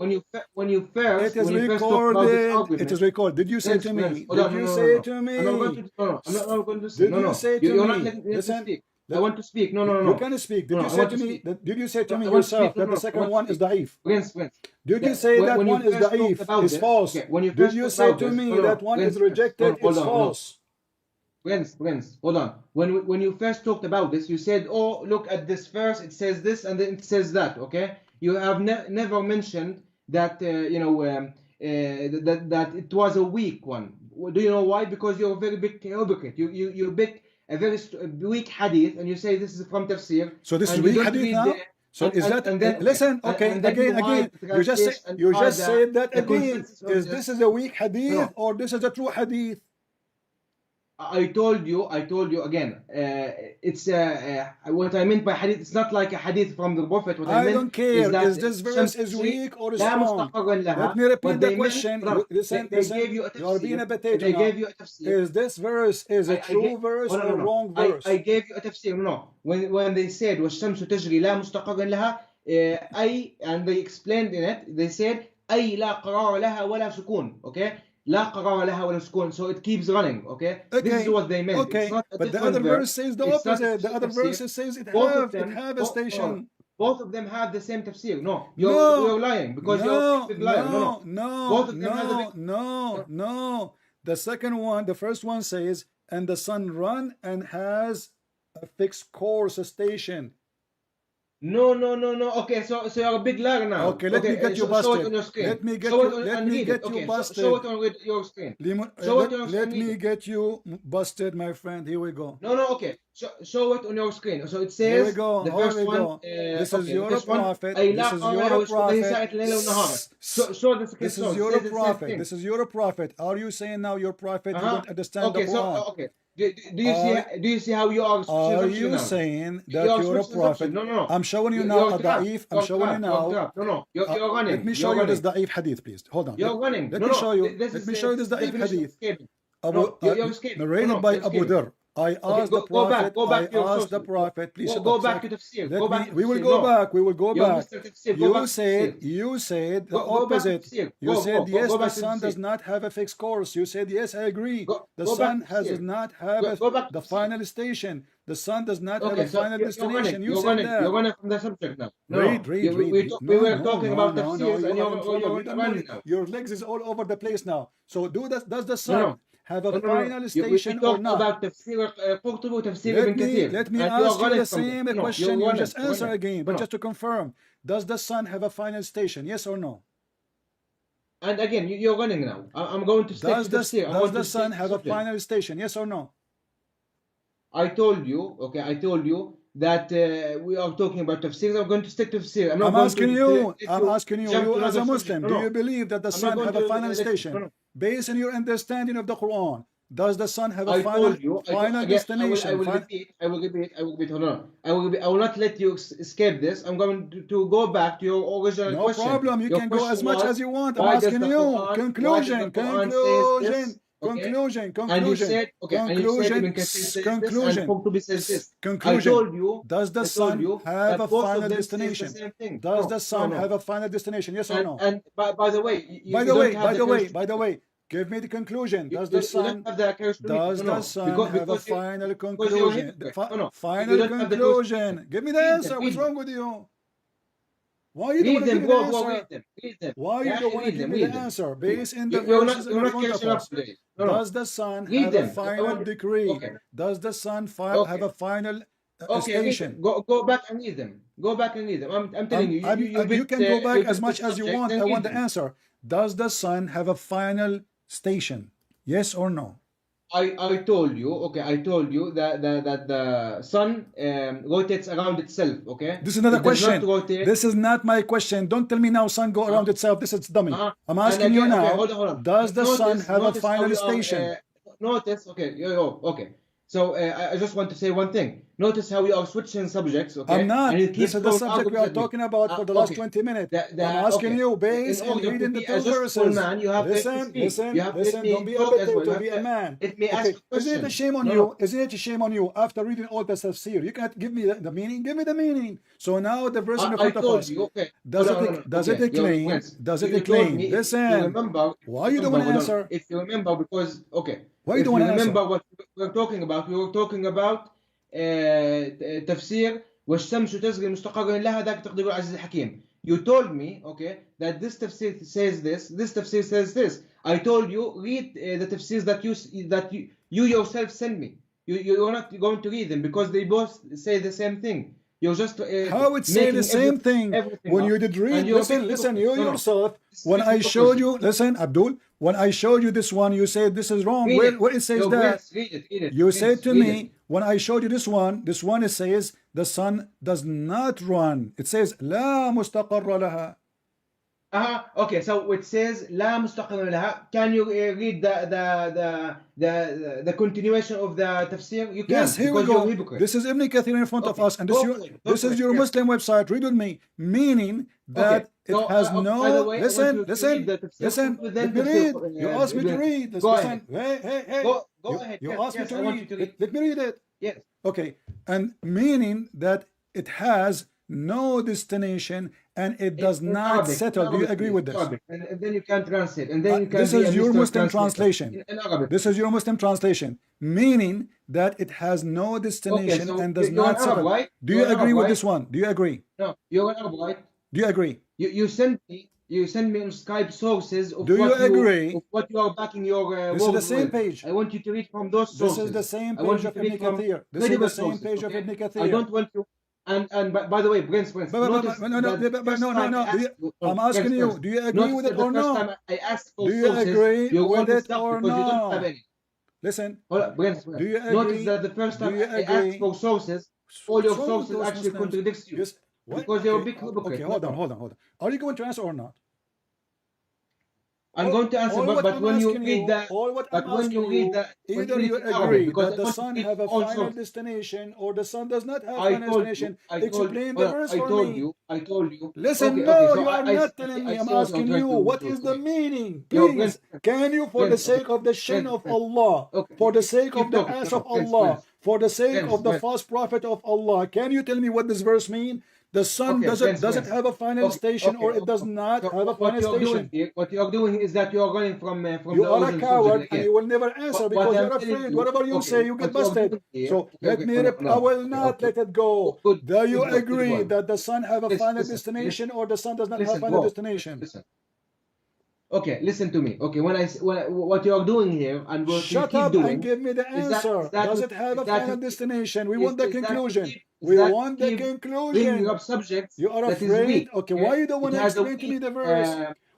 when you first It is talked about this recorded. argument, It is recorded. Did you say to me? Did you say to me? I'm not going to say. Did you say to You're me? not letting me Listen. speak. I want to speak. No. You can speak. Did you say to me? Did you say to me yourself that the second one is da'if? Prince. Did you say that one is da'if? Is false? Did you say to me that one is rejected? It's false. Prince, hold on. When you first talked about this, you said, "Oh, look at this verse. It says this, and then it says that." Okay. You have never mentioned that that it was a weak one. Do you know why? Because you're a very big hypocrite. You pick a very weak hadith, and you say this is from tafsir. So this is weak hadith now. So is that? Listen, okay. Again. You just said that again. Is this is a weak hadith or this is a true hadith? I told you again. It's what I meant by hadith. It's not like a hadith from the Prophet. What I meant don't care. is this verse is weak or strong? Let me repeat the question. Listen. You are being a potato. They gave you a tafsir. Is this verse a true verse or a wrong verse? I gave you a tafsir. No. When they said وَالشَّمْسُ تَجْرِي لَا مُسْتَقَرًا لَهَا أي, and they explained in it, they said أي لا قرار لها ولا سكون. Okay. لا قرار لها ولا سكون, so it keeps running. Okay, this is what they meant. Okay, it's not a but the other verse says the opposite. The other tafsir. verse says it have a station. Both of them have the same tafsir. No, you're lying because you're a big liar. Both of them have no. The second one, the first one says, and the sun run and has a fixed course station. No. Okay, so you're a big liar now. Okay, let me get you busted. Show it on your screen. Let me get you busted. Show it on your screen. Let me get you busted, my friend. Here we go. No. Okay. Show it on your screen. So it says. Here we go. The first one. This is your prophet. This is your prophet. This is your prophet. Are you saying now your prophet? You don't understand the Quran. Okay. Do you see how you are? Are you saying that you're a prophet? No. I'm showing you now a da'if. I'm showing you now. No. You're running. Let me show you this da'if hadith, please. Hold on. You're running. Let me show you. Let me show you this da'if hadith. Narrated by Abu Dhar. I asked the prophet. I asked the prophet. Please go back to tafsir. We will go back. We will go back. You said the opposite. You said yes, the sun does not have a fixed course. You said yes, I agree. The sun does not have the final station. The sun does not have a final destination. You said that. You're running from the subject now. Read. We were talking about tafsirs and you're running now. Your legs is all over the place now. So does the sun have a final station or not? About let me ask you the same question. You just answer again, but just to confirm, does the sun have a final station? Yes or no? And again, you're running now. I'm going to stick to tafsir. Does the sun have a final station? Yes or no? I told you that we are talking about tafsir. I'm going to stick to tafsir. I'm asking you. You as a Muslim, do you believe that the sun have a final station? Based on your understanding of the Quran, does the sun have a final destination? I will repeat. Hold on. I will not let you escape this. I'm going to go back to your original question. No problem. You can go as much as you want. I'm asking you. Conclusion. And you said, Conclusion. I told you. Does the sun have a final destination? Does the sun have a final destination? Yes or no? And by the way, by the way, give me the conclusion. Does the sun have a final conclusion? Final conclusion. Give me the answer. What's wrong with you? Why you don't want to give me the answer? Why you don't want to give me the answer? Based in the verses in front of us. Does the sun have a final decree? Does the sun have a final Okay, station. go back and read them. Go back and read them. I'm telling you, You can go back as much as you subject, want. then I read want the them. answer. Does the sun have a final station? Yes or no? I told you, okay, I told you that the sun rotates around itself, okay? This is not a It does not question. rotate. This is not my question. Don't tell me now sun go around itself. This is dummy. I'm And asking you again, okay, now, hold on. does the sun have a Notice how final you are, station? notice, okay, okay. So I just want to say one thing. Notice how we are switching subjects, okay? I'm not. And you keep This is the throwing subject we are arguments at me. talking about for the last Okay. 20 minutes. The- I'm asking okay. you based In on order to reading the be two a just full verses. man, you have to Listen, speak. listen, You have to listen. let me Don't be a talk as bitter well. to You be have a to man. let me Okay. ask a Isn't it a question. shame on No, you? no. Isn't it a shame on you after reading all the tafsir? You can't give me the meaning. Give me the meaning. So now the verse in I front of told us. you, okay. Does Hold on, it okay. Your claim? friends, Does you it told claim? me, if you Listen. remember, Why you don't want to hold on. answer? If you remember, because, okay. Why you If don't you want to answer? remember what we were talking about, تفسير والشمس تزري مستقر لها ذاك تقدير العزيز الحكيم. You told me, okay, that this tafsir says this tafsir says this. I told you, read the tafsirs that you yourself send me. You're not going to read them because they both say the same thing. You're just How it say the same thing everything when up, you did and read? you're Listen, you no, no. yourself, This when is I showed hypocrisy. you, listen, Abdul, when I showed you this one, you said this is wrong. Read Where it says Your that? friends, read it. You Friends, said to read me, it. when I showed you this one it says the sun does not run. It says لا مستقر لها. Okay, so it says لا مستقر لها. Can you read the continuation of the tafsir? You can't, Yes, here we because you're a go. hypocrite. This is Ibn Kathir in front of Okay, us, and go for this is it, your yes. Muslim website. Read with me, meaning that it So, has by the no. way, I want you to read the tafsir Listen. with Let them me tafsir, read. You asked me to read. Go Listen. ahead. Hey. Go ahead. You Yes, asked me yes, to I want you read. to read. Let me read it. Yes. Okay, and meaning that it has no destination and it does In not Arabic, settle. Do you agree with this? Arabic, and then you can translate, and then you can This be is a your Mr. Muslim Translator. translation. In Arabic. This is your Muslim translation, meaning that it has no destination so and does you're an not Arab, settle. right? Do you You're an agree Arab, with right? this one? Do you agree? No, you're an Arab, right? Do you agree? You send me on Skype sources of Do you agree? what you are backing your This is the words same with. page. I want you to read from those This sources. is the same I want page you of to Ibn read from Kathir. This is credible the same sources, page of okay? Ibn Kathir. I don't want you. And by the way, Prince, notice No. that first time I asked you, I'm asking you, do you agree notice with that it the or first no? time I asked for Do you sources, agree you with always it stopped or because you don't have no? any. Listen, Hold up, Prince, do you notice agree? that the first Do time you I asked agree? for sources, all your What's wrong with sources those actually Muslims? contradicts you. Yes. What? Because you're a Okay, big hypocrite. okay, hold on. Are you going to answer or not? I'm going to answer, but when you read the, Either you in Arabic, agree because that I the want to sun read have a all final sources. destination or the sun does not have I final told destination. you, Explain the verse for me. I told you. Listen, Okay, no, so you are not telling me. I I'm see what you're asking trying you, to what is the say. meaning? Yo, Please, can you, for the sake of the shin of Allah, Okay, for the sake keep of the talking. ass No, of Allah, for the sake of the Prince. false prophet of Allah, can you tell me what this verse means? The sun Okay, doesn't Prince. have a final station, or it does not So have a final station. what you're doing is that you are running from You the are a original coward subject and again. you will never answer What because I'm you're telling afraid. you- Whatever you okay, say, you get what you're busted. doing here- So let me I will not let it go. Good, Do you good boy, agree good boy. that the sun have a final Listen, destination or the sun does not have Listen, final bro. destination? Listen. Okay, listen to me. Okay, what you are doing here and what you Shut keep up doing and give me the is that- answer. is that Does you- it have is a that final you- destination? We is- want the is that you conclusion. keep- is We that you want the keep bringing conclusion. up subjects You are that is afraid? weak. Okay, why you don't want It to has a explain to me weak, the verse?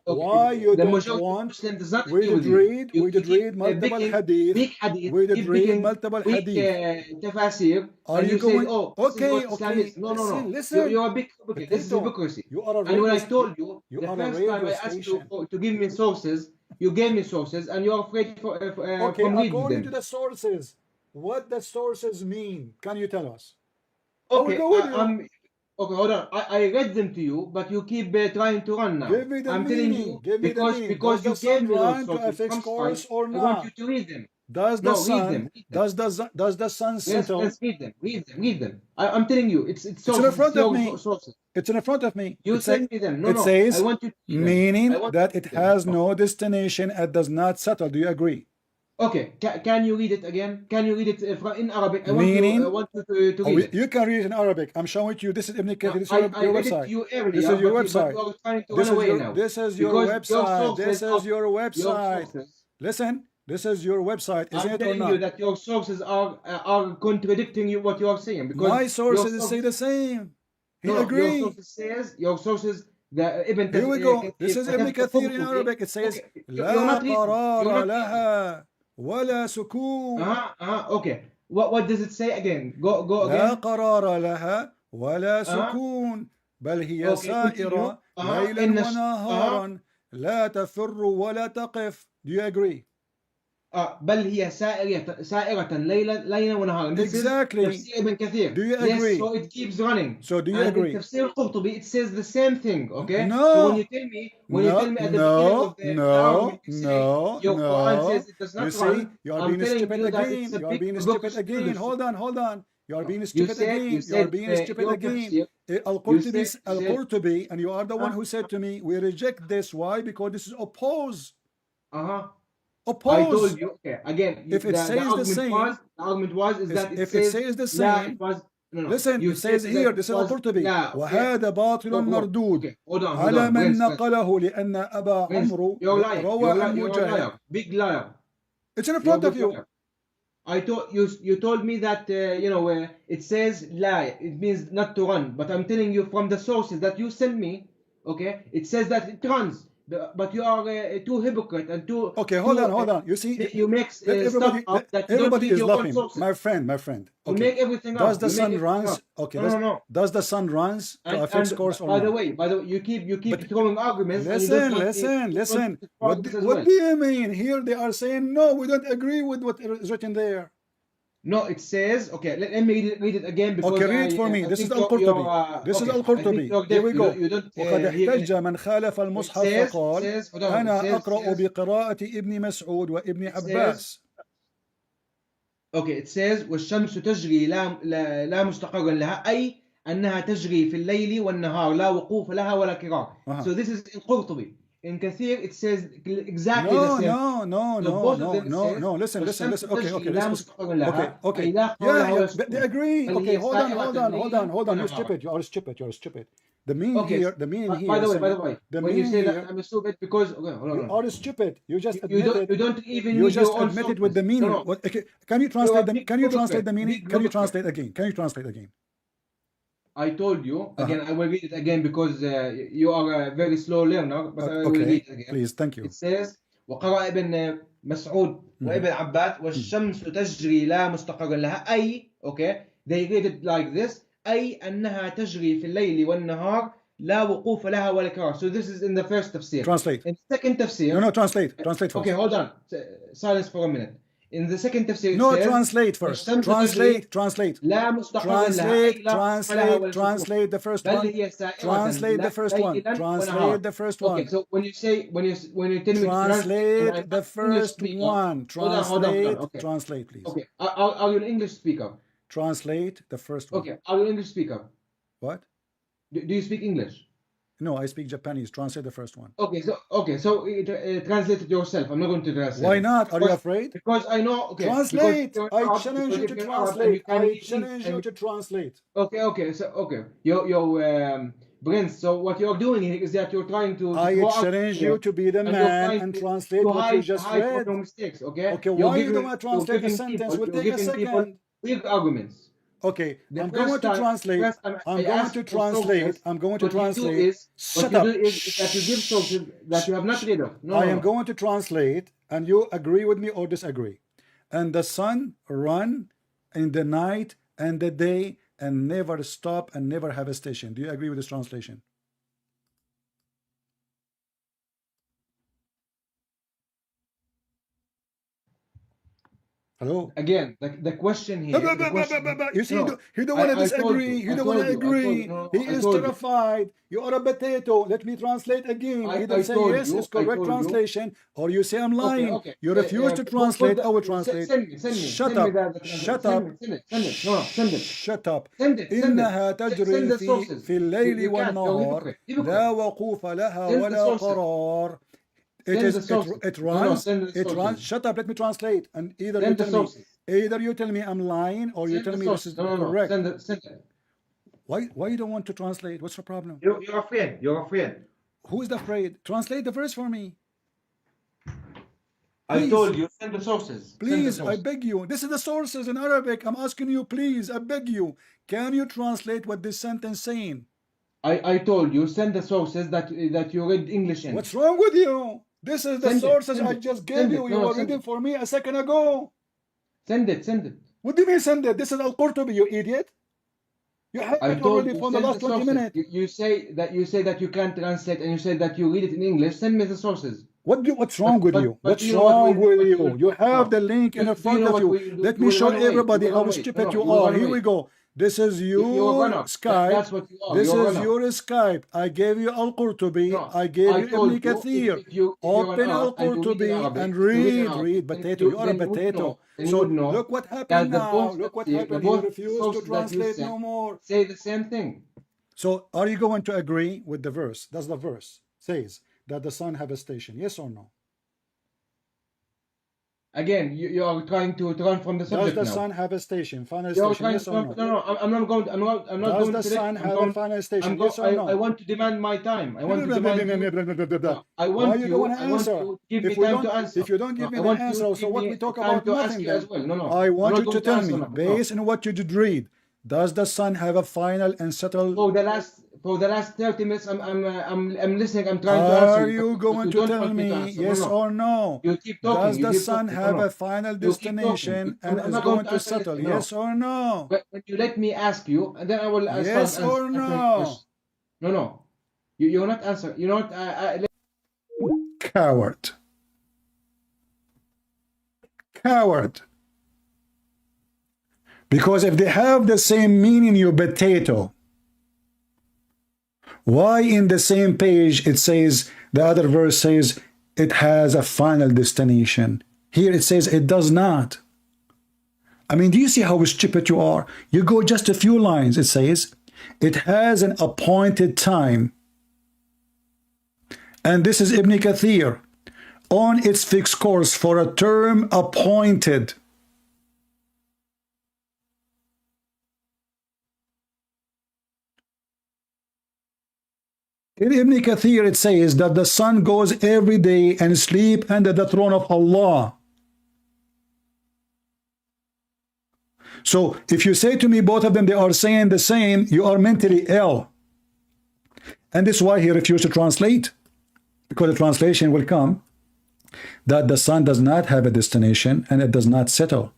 okay, Why you the don't majority of want? Muslims does not We agree with did you. read. You We did keep, read multiple picking hadith. weak hadith. We did keep read picking multiple weak hadith. tafasir, Are and you you say, going? oh, this is what Islam Okay. is. No. Listen. You're a big hypocrite. This is Potato, hypocrisy. you are a And when I radio. told you, You the are a first radio time I asked you station. to give me sources, you gave me sources, and you're afraid Okay, from reading according them. to the sources, what the sources mean? Can you tell us? Okay, I will go with you. okay, hold on. I read them to you, but you keep trying to run now. Give me the I'm meaning. telling you Give me the meaning. because Does the you gave sun me those run to a sources fixed from course Skype, or I not? want you to read them. Does the sun does the sun settle? Yes, read them. I'm telling you, it's It's sources. in front of me. Sources. It's in front of me. You send me them. No, it says, I want you to read them. meaning I want that you it to read them. has no destination and does not settle. Do you agree? Okay, can you read it again? Can you read it in Arabic? I Meaning, want you to read it. You can read it in Arabic. I'm showing you. This is Ibn Kathir. This is I your read website. it to you earlier, This is your but website. you are trying to run away now. This is your Because website. your This is your your website. sources- Listen, This is your website, isn't I'm it or telling you not? that your sources are contradicting you what you are saying, because My your sources say sources, the same. He no, your agree. sources says, your sources, the Here we go. This Kathir is Ibn كتب Kathir in قرطبي. Arabic. It says Okay, you're لا not reading. You're قرار not reading. لها ولا سكون. Okay. What does it say again? Go لا again. قرار لها ولا Uh-huh. سكون بل هي Okay, continue. سائرة ليلا إن ونهارا لا تفر ولا تقف. Do you agree? بل هي سائرة ليلا ونهارا. This is Exactly. تفسير ابن كثير. Do you Yes, agree? so it keeps running. So do you And in agree? تفسير القرطبي it says the same thing, okay? No. So when you tell me at the beginning of the argument, you say your Quran says it does You not see, run. you are I'm being telling stupid you that again. it's a You are big being book stupid of again. scholarship. Hold on. You are being You stupid said again. You are being stupid your again. tafsir. Al-Qurtubi, and you are the one who said to me, we reject this. Why? Because this is oppose. Oppose. I told you, okay, again, if it says the same, the argument was is that if it says the same, listen, it says here, this is Al-Qurtubi, وهذا باطل مردود على من نقله لأن أبا عمرو روى عن مجاهد. Big liar. It's in front of you. I told you told me that it says lie, it means not to run, but I'm telling you from the sources that you send me, okay, it says that it runs, but you are too hypocrite and too. Okay, hold on. You see, you make everybody, stuff up that everybody is laughing. Sources. My friend. Okay. You make everything does up. The sun runs? Okay. No. Does the sun runs to a fixed course or not? By the way, you keep throwing arguments. Listen. What do you mean? Here they are saying no, we don't agree with what is written there. No, it says, okay, let me read it again because okay, read for me. This is Al-Qurtubi. This is Al-Qurtubi. Here we go. وقد احتج من خالف المصحف فقال أنا أقرأ بقراءة ابن مسعود وابن عباس. Okay, it says والشمس تجري لا مستقرا لها أي أنها تجري في الليل والنهار لا وقوف لها ولا كرار. So this is in Qurtubi. In Kathir, it says exactly the same. No. Listen. Okay. Yeah. They agree. Okay, hold on. You're stupid. The meaning here. By the way, when you say that I'm stupid because hold on. You are stupid. You just admitted. You don't even. You just admitted with the meaning. No. Okay. Can you translate the? Can you translate the meaning? Can you translate again? I told you again. I will read it again because you are a very slow learner. But I will read it again. Please, thank you. It says وقرأ ابن مسعود وابن عباس والشمس تجري لا مستقر لها أي okay they read it like this أي أنها تجري في الليل والنهار لا وقوف لها ولا كرار. So this is in the first tafsir. Translate. In the second tafsir. No, translate first. Okay, hold on. Silence for a minute. In the second tafsir, says, translate first. Translate. لا مستقر لها. Translate the first one. Translate the first one. Okay, so when you tell me translate the first one. Translate, please. Okay, are you an English speaker? Translate the first one. Okay, are you an English speaker? What? Do you speak English? No, I speak Japanese. Translate the first one. Okay, so translate it yourself. I'm not going to translate. Why not? Are you afraid? Because I know. Okay. Translate. I challenge you to translate. Okay. So your Prince. So what you're doing here is that you're trying to. I challenge you to be the man and translate what you just read. No mistakes. Okay. Why you don't want to translate the sentence? We'll take a second. Big arguments. Okay, I'm going to translate. I'm going to translate. Shut up. What you do is that you give sources that you have not read of. I am going to translate, and you agree with me or disagree. And the sun run in the night and the day and never stop and never have a station. Do you agree with this translation? Hello? Again, the question here. You see, he don't want to disagree. He don't want to agree. He is terrified. You are a potato. Let me translate again. Either say yes, it's correct translation, or you say I'm lying. Okay. You refuse to translate. I will translate. Send me. Shut up. Shut it. Shut up. إنها تجري في الليل والنهار لا وقوف لها ولا قرار. It runs. Shut up. Let me translate. And either you tell me I'm lying, or you tell me this is correct. Send it. Why you don't want to translate? What's the problem? You're afraid. Who is afraid? Translate the verse for me. I Please. told you, send the sources. Send the Please, I sources. beg you. This is the sources in Arabic. I'm asking you, please, I beg you. Can you translate what this sentence saying? I told you, send the sources that you read English in. What's wrong with you? This is the Send it, sources send I it, just gave send you. it. You No, were send reading it. for me a second ago. Send it, send it. What do you mean send it? This is Al-Qurtubi, you idiot. You have I it told already you, for the send last the 20 sources. minutes. You say that you can't translate, and you say that you read it in English. Send me the sources. What's wrong with you? But What's you know what wrong with what you? You have the link in do you front know of what you. we do? Let You me will show run away. everybody You will how run away. stupid No, you you will are. run Here away. we go. This is You're a your runner. Skype. That's what you are. This You're a is runner. your Skype. I gave you Al-Qurtubi. No, I gave I you Ibn told you, Kathir. if you're Open an Arab and you read in Al-Qurtubi Arabic, and you read in read. Arabic, Read, potato. You are a then you would potato. know. Then you So would know look what happened that the now. both Look what tafsir, happened. the He both refused to sources that you translate sent no more. say the same thing. So are you going to agree with the verse? Does the verse says that the sun have a station? Yes or no? Again, you are trying to run from the Does subject the now. sun have a station? Final You're station? trying Yes to or no? no, I'm not going. I'm not Does going the to sun let. have a final station? Yes or I no? want to demand my time. I want to demand you. No, Why you don't want to I want answer? you to give If me we time don't, to answer. if you don't give No, me I the want you answer, to so give what me we talk time about? to ask Nothing you then. as well. No, I I'm want not you to going tell answer me, now. No. based on what you did read, does the sun have a final and settled? For the last 30 minutes, I'm listening. I'm trying to answer Are you, you but going you to don't tell want me to me answer. yes No, no. or no? You keep talking. Does You the keep sun talking. No, have no. a final You keep talking. destination and I'm is not going going to to answer settle? anything. No. Yes or no? But when you let me ask you, and then I will start Yes or answering no? questions. No, no. You're not answering. You know what? Coward. Coward. Because if they have the same meaning, you potato. Why in the same page it says, the other verse says, it has a final destination. Here it says it does not. I mean, do you see how stupid you are? You go just a few lines. It says, it has an appointed time. And this is Ibn Kathir. On its fixed course for a term appointed. In Ibn Kathir it says that the sun goes every day and sleep under the throne of Allah. So if you say to me both of them they are saying the same, you are mentally ill. And this is why he refused to translate. Because the translation will come that the sun does not have a destination and it does not settle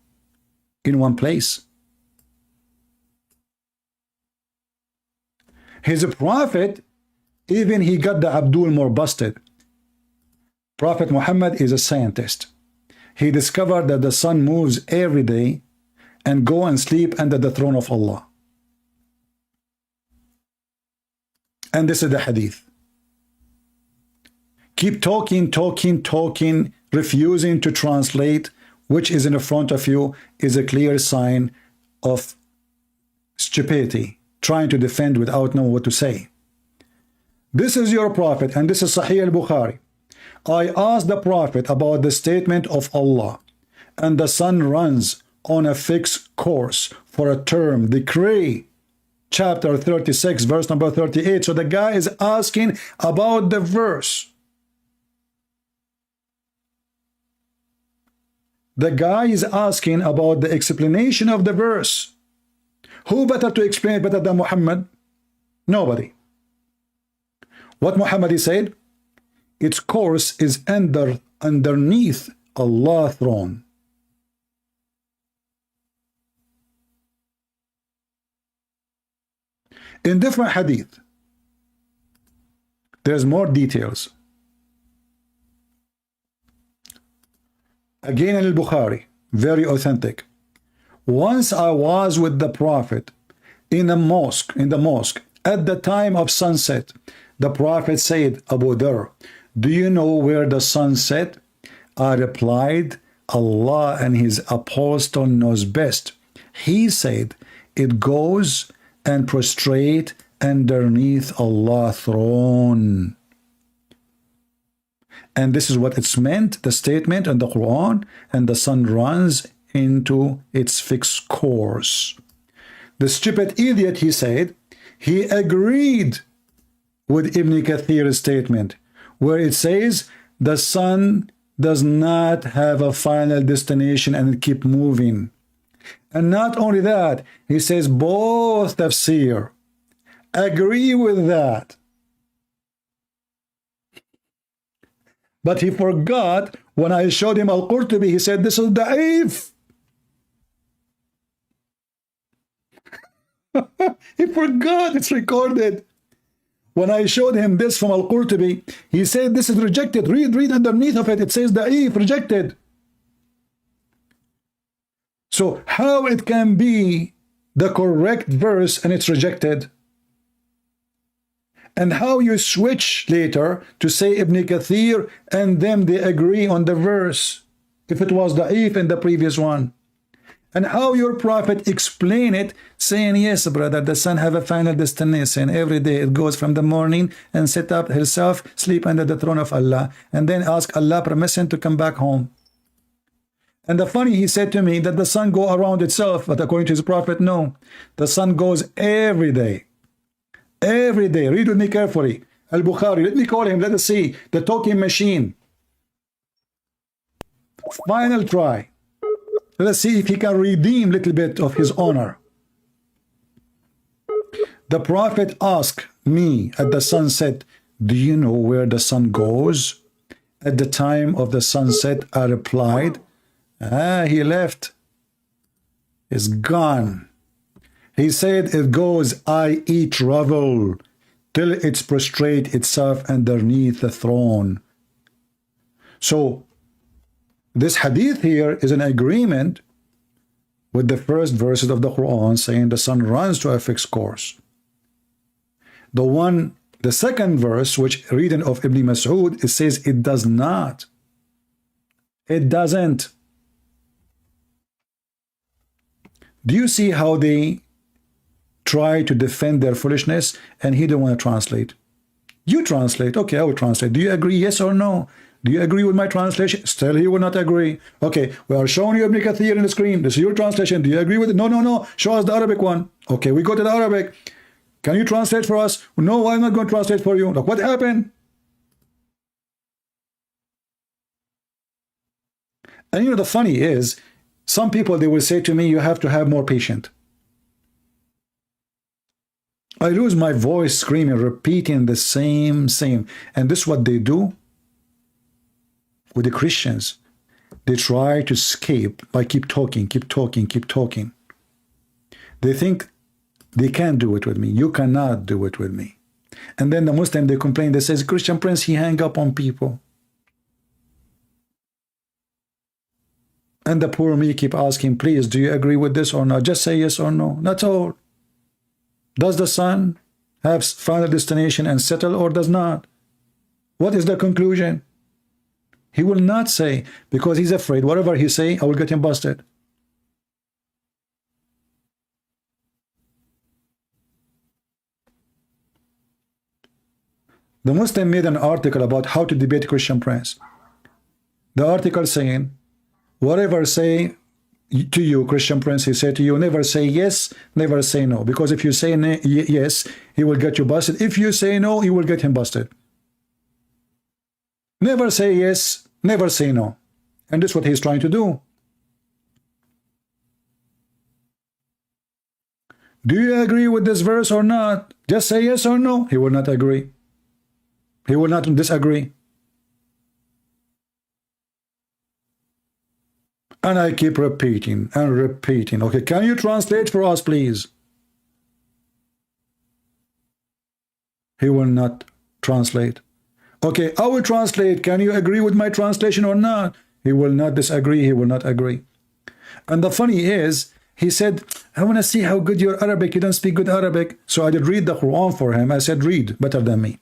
in one place. His prophet, even he got the Abdul more busted. Prophet Muhammad is a scientist. He discovered that the sun moves every day and go and sleep under the throne of Allah. And this is the hadith. Keep talking, refusing to translate, which is in front of you, is a clear sign of stupidity, trying to defend without knowing what to say. This is your prophet, and this is Sahih al-Bukhari. I asked the prophet about the statement of Allah, and the sun runs on a fixed course for a term, decree. Chapter 36, verse number 38. So the guy is asking about the verse. The guy is asking about the explanation of the verse. Who better to explain it better than Muhammad? Nobody. What Muhammad said? Its course is underneath Allah's throne. In different hadith, there's more details. Again in al-Bukhari, very authentic. Once I was with the Prophet in the mosque, at the time of sunset. The Prophet said, Abu Dhar, do you know where the sun set? I replied, Allah and his apostle knows best. He said, it goes and prostrate underneath Allah's throne. And this is what it's meant, the statement in the Quran, and the sun runs into its fixed course. The stupid idiot, he said, he agreed with Ibn Kathir's statement, where it says the sun does not have a final destination and keep moving. And not only that, he says both tafsir agree with that. But he forgot when I showed him Al-Qurtubi, he said this is da'if. He forgot, it's recorded. When I showed him this from Al-Qurtubi, he said this is rejected. Read underneath of it. It says da'if, rejected. So how it can be the correct verse and it's rejected? And how you switch later to say Ibn Kathir and them they agree on the verse if it was da'if in the previous one? And how your prophet explain it, saying, yes, brother, the sun have a final destination. Every day it goes from the morning and set up herself, sleep under the throne of Allah, and then ask Allah permission to come back home. And the funny, he said to me that the sun go around itself, but according to his prophet, no. The sun goes every day. Every day. Read with me carefully. Al-Bukhari, let me call him, let us see. The talking machine. Final try. Let us see if he can redeem a little bit of his honor. The prophet asked me at the sunset, do you know where the sun goes? At the time of the sunset, I replied, he left. It's gone. He said it goes, i.e. travel, till it's prostrate itself underneath the throne. So, this hadith here is an agreement with the first verses of the Quran saying the sun runs to a fixed course. The second verse, which reading of Ibn Masood, it says it does not. It doesn't. Do you see how they try to defend their foolishness and he don't want to translate? You translate. Okay, I will translate. Do you agree, yes or no? Do you agree with my translation? Still, he will not agree. Okay, we are showing you Ibn Kathir on the screen. This is your translation. Do you agree with it? No, no, no. Show us the Arabic one. Okay, we go to the Arabic. Can you translate for us? No, I'm not going to translate for you. Look, what happened? And you know, the funny is, some people, they will say to me, you have to have more patience. I lose my voice screaming, repeating the same. And this is what they do with the Christians. They try to escape by keep talking. They think they can't do it with me. You cannot do it with me. And then the Muslim, they complain, they say, Christian Prince, he hang up on people. And the poor me keep asking, please, do you agree with this or not? Just say yes or no. That's all. Does the sun have final destination and settle or does not? What is the conclusion? He will not say, because he's afraid whatever he say, I will get him busted. The Muslim made an article about how to debate Christian Prince. The article saying, whatever say to you, Christian Prince, he said to you, never say yes, never say no. Because if you say yes, he will get you busted. If you say no, he will get him busted. Never say yes, never say no. And this is what he's trying to do. Do you agree with this verse or not? Just say yes or no. He will not agree. He will not disagree. And I keep repeating and repeating. Okay, can you translate for us, please? He will not translate. Okay, I will translate. Can you agree with my translation or not? He will not disagree. He will not agree. And the funny is, he said, I want to see how good your Arabic. You don't speak good Arabic. So I did read the Quran for him. I said, read better than me.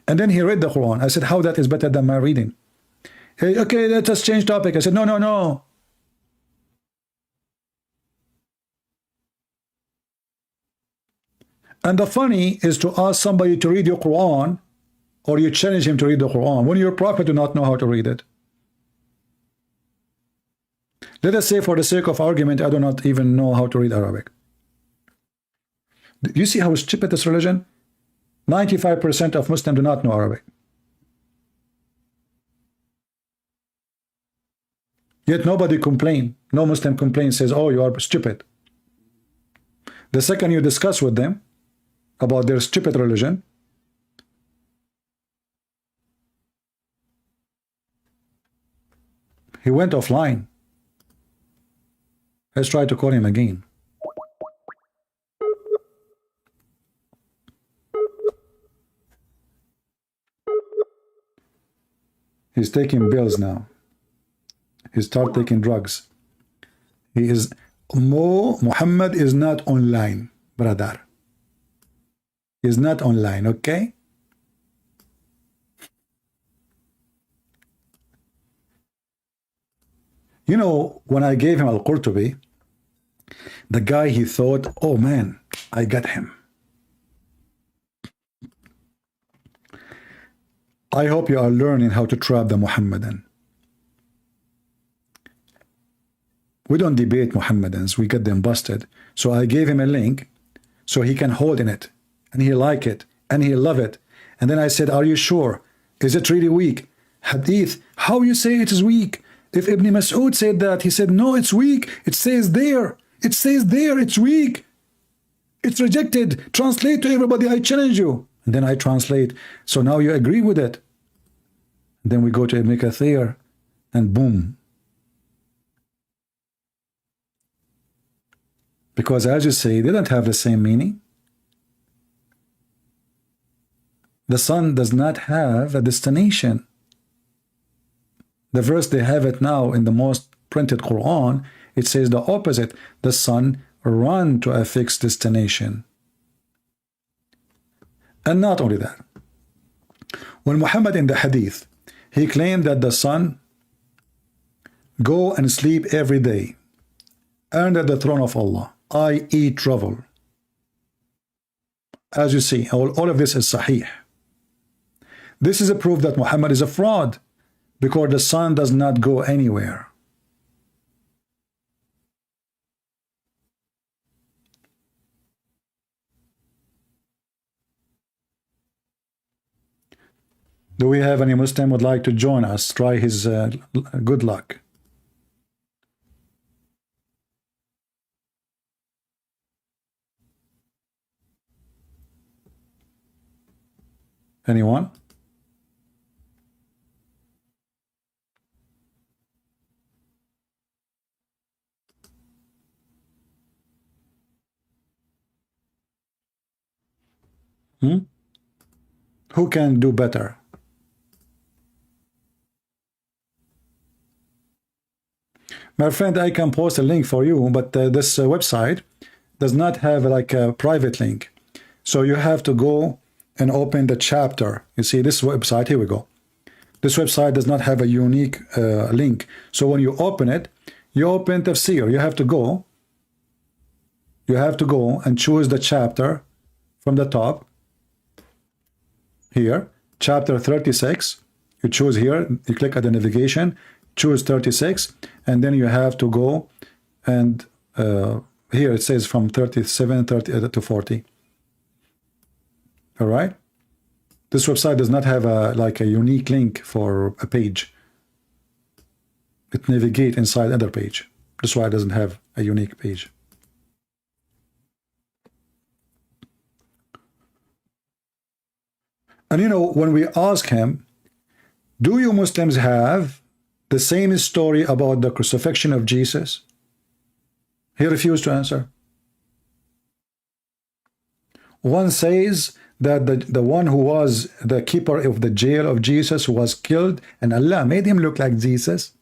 And then he read the Quran. I said, how that is better than my reading? Hey, okay, let us change topic. I said, no, no, no. And the funny is to ask somebody to read your Quran, or you challenge him to read the Quran, when your prophet do not know how to read it. Let us say, for the sake of argument, I do not even know how to read Arabic. Do you see how stupid this religion? 95% of Muslims do not know Arabic. Yet nobody complain. No Muslim complains, says, oh, you are stupid. The second you discuss with them about their stupid religion, he went offline. Let's try to call him again. He's taking pills now. He started taking drugs. He is Muhammad is not online, brother. He's not online, okay? You know, when I gave him Al-Qurtubi, the guy, he thought, oh man, I got him. I hope you are learning how to trap the Muhammadan. We don't debate Muhammadans, we get them busted. So I gave him a link so he can hold in it, and he like it, and he love it. And then I said, are you sure? Is it really weak? Hadith, how you say it is weak? If Ibn Masood said that, he said, no, it's weak. It says there. It says there, it's weak. It's rejected. Translate to everybody, I challenge you. And then I translate. So now you agree with it. And then we go to Ibn Kathir, and boom. Because as you say, they don't have the same meaning. The sun does not have a destination. The verse they have it now in the most printed Quran, it says the opposite. The sun run to a fixed destination. And not only that. When Muhammad in the hadith, he claimed that the sun go and sleep every day under the throne of Allah, i.e. travel. As you see, all of this is sahih. This is a proof that Muhammad is a fraud, because the sun does not go anywhere. Do we have any Muslim would like to join us? Try his good luck. Anyone? Who can do better? My friend, I can post a link for you, but this website does not have like a private link. So you have to go and open the chapter. You see this website, here we go. This website does not have a unique link. So when you open it, you open Tafsir. You have to go and choose the chapter from the top. Here, chapter 36, you choose here, you click at the navigation, choose 36, and then you have to go and here it says from 37 to 40. All right? This website does not have like a unique link for a page. It navigates inside another page. That's why it doesn't have a unique page. And you know, when we ask him, do you Muslims have the same story about the crucifixion of Jesus? He refused to answer. One says that the one who was the keeper of the jail of Jesus was killed and Allah made him look like Jesus.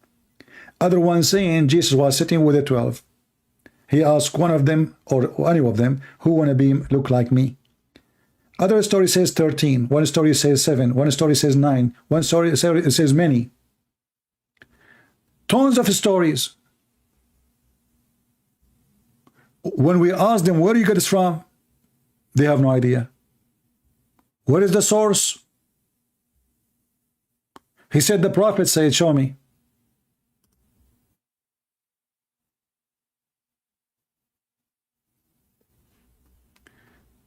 Other one saying Jesus was sitting with the 12. He asked one of them or any of them, who want to be look like me? Other story says 13, one story says 7, one story says 9, one story says many. Tons of stories. When we ask them, where do you get this from? They have no idea. Where is the source? He said, the prophet said, show me.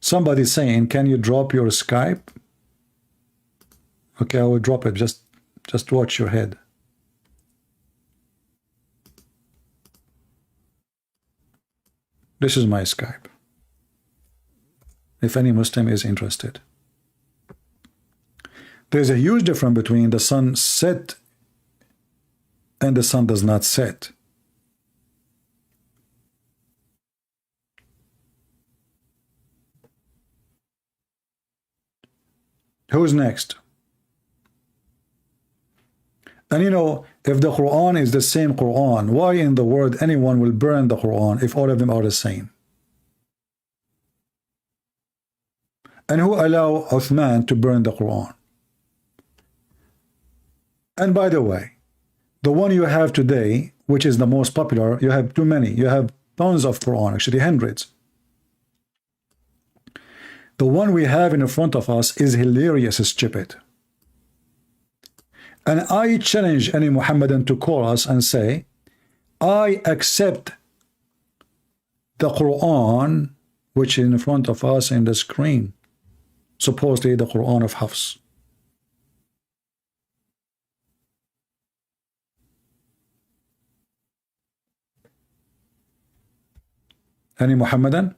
Somebody's saying, can you drop your Skype? Okay, I will drop it. Just watch your head. This is my Skype. If any Muslim is interested. There's a huge difference between the sun set and the sun does not set. Who's next? And you know, if the Quran is the same Quran, why in the world anyone will burn the Quran if all of them are the same? And who allow Uthman to burn the Quran? And by the way, the one you have today, which is the most popular, you have too many. You have tons of Quran, actually hundreds. The one we have in front of us is hilarious, stupid. And I challenge any Muhammadan to call us and say, I accept the Quran which is in front of us in the screen, supposedly the Quran of Hafs. Any Muhammadan?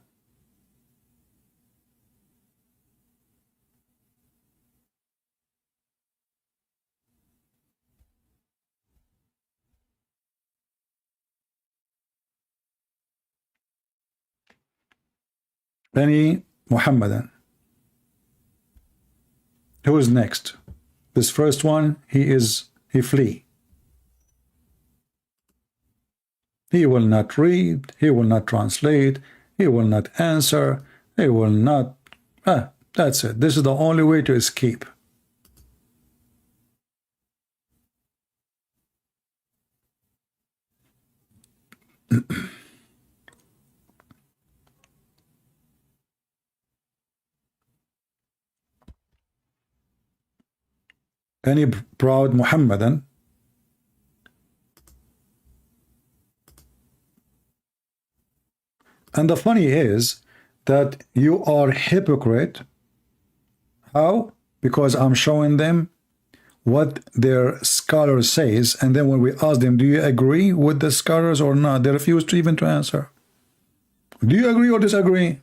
Any Muhammadan? Who is next? This first one, he flee. He will not read, he will not translate, he will not answer, he will not... that's it. This is the only way to escape. Any proud Muhammadan? And the funny is that you are hypocrite. How? Because I'm showing them what their scholar says, and then when we ask them, do you agree with the scholars or not, they refuse to even to answer. Do you agree or disagree?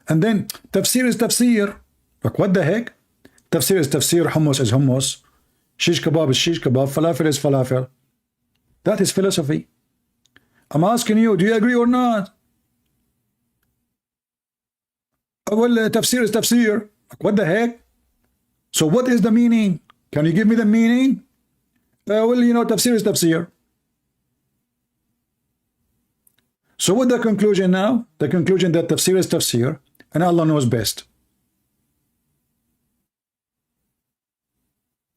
And then tafsir is tafsir. Like what the heck? Tafsir is tafsir, hummus is hummus, shish kebab is shish kebab, falafel is falafel. That is philosophy. I'm asking you, do you agree or not? Well, tafsir is tafsir. Like what the heck? So what is the meaning? Can you give me the meaning? Well, you know, tafsir is tafsir. So what the conclusion now? The conclusion that tafsir is tafsir, and Allah knows best.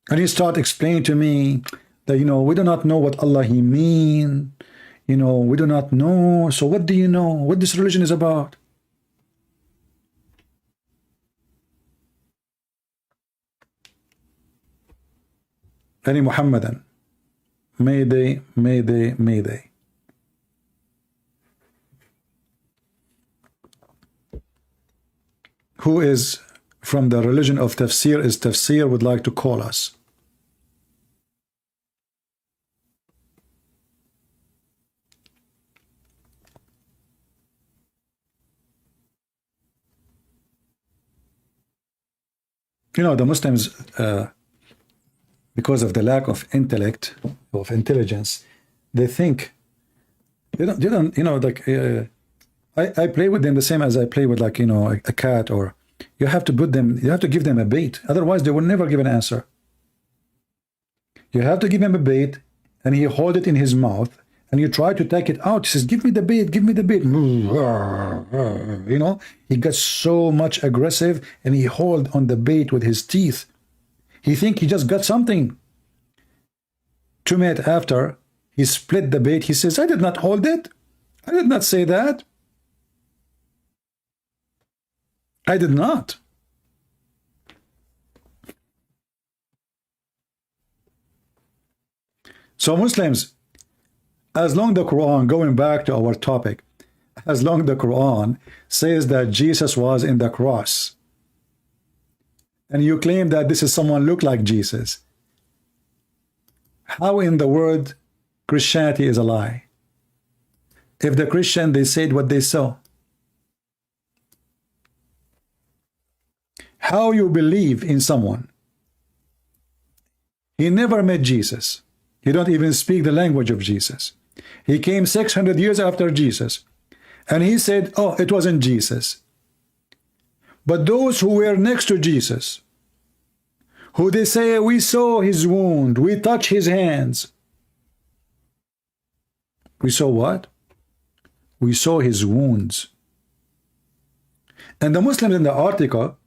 And he start explaining to me that, you know, we do not know what Allah he mean. You know, we do not know. So what do you know? What this religion is about? Any Muhammadan? Mayday, mayday, mayday. Who is from the religion of tafsir is tafsir would like to call us? You know, the Muslims, because of the lack of intellect, of intelligence, they think, they don't you know, like, I play with them the same as I play with, like, you know, a cat, or you have to put them, you have to give them a bait. Otherwise, they will never give an answer. You have to give him a bait, and he hold it in his mouth, and you try to take it out. He says, give me the bait, give me the bait. You know, he gets so much aggressive, and he hold on the bait with his teeth. He think he just got something. 2 minutes after, he split the bait. He says, I did not hold it. I did not say that. I did not. So Muslims, as long the Quran, going back to our topic, as long the Quran says that Jesus was in the cross, and you claim that this is someone look like Jesus, how in the world Christianity is a lie? if the Christian, they said what they saw? How you believe in someone? He never met Jesus. He don't even speak the language of Jesus. He came 600 years after Jesus. And he said, oh, it wasn't Jesus. But those who were next to Jesus, who they say, we saw his wound, we touched his hands. We saw what? We saw his wounds. And the Muslims in the article,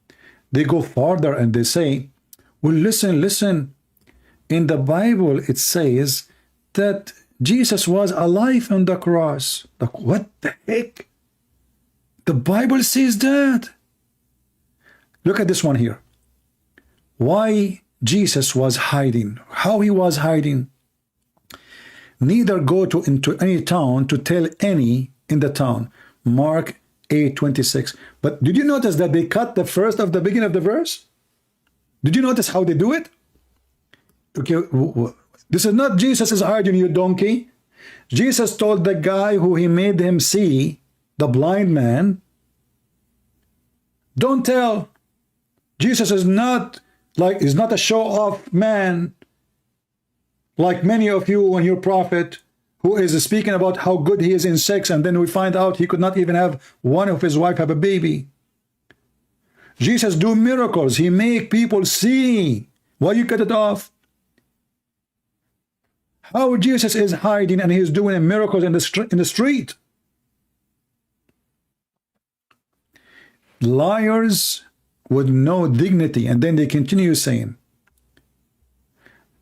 they go farther and they say, well, listen. In the Bible, it says that Jesus was alive on the cross. Like, what the heck? The Bible says that. Look at this one here. Why Jesus was hiding. How he was hiding. Neither go into any town to tell any in the town. Mark 8:26. But did you notice that they cut the first of the beginning of the verse? Did you notice how they do it? Okay, this is not Jesus is hiding, you donkey. Jesus told the guy who he made him see, the blind man, don't tell. Jesus is not a show-off man like many of you when your prophet who is speaking about how good he is in sex, and then we find out he could not even have one of his wife have a baby. Jesus do miracles. He make people see. Why you cut it off? How Jesus is hiding and he's doing miracles in the street. Liars with no dignity. And then they continue saying,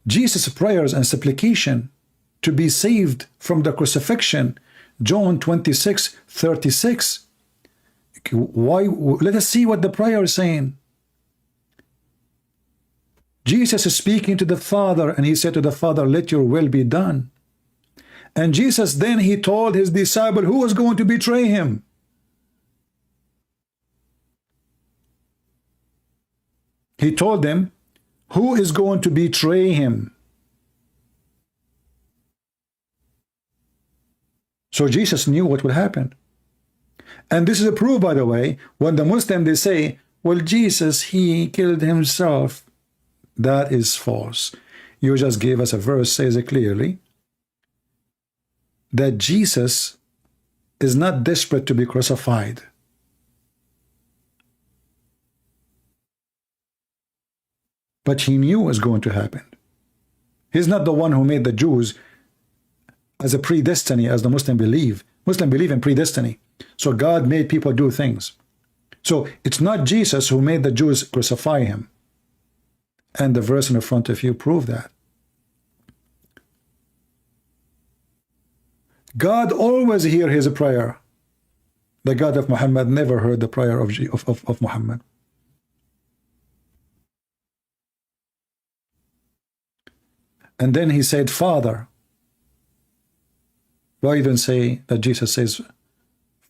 Jesus' prayers and supplication to be saved from the crucifixion, John 26:36. Why? Let us see what the prayer is saying. Jesus is speaking to the Father, and he said to the Father, let your will be done. And Jesus then, he told his disciple who was going to betray him. He told them who is going to betray him. So Jesus knew what would happen. And this is a proof, by the way, when the Muslims, they say, well, Jesus, he killed himself. That is false. You just gave us a verse, says it clearly, that Jesus is not desperate to be crucified. But he knew what was going to happen. He's not the one who made the Jews as a predestiny, as the Muslims believe. Muslims believe in predestiny. So God made people do things. So it's not Jesus who made the Jews crucify him. And the verse in the front of you prove that. God always hears his prayer. The God of Muhammad never heard the prayer of Muhammad. And then he said, Father. Why you don't say that Jesus says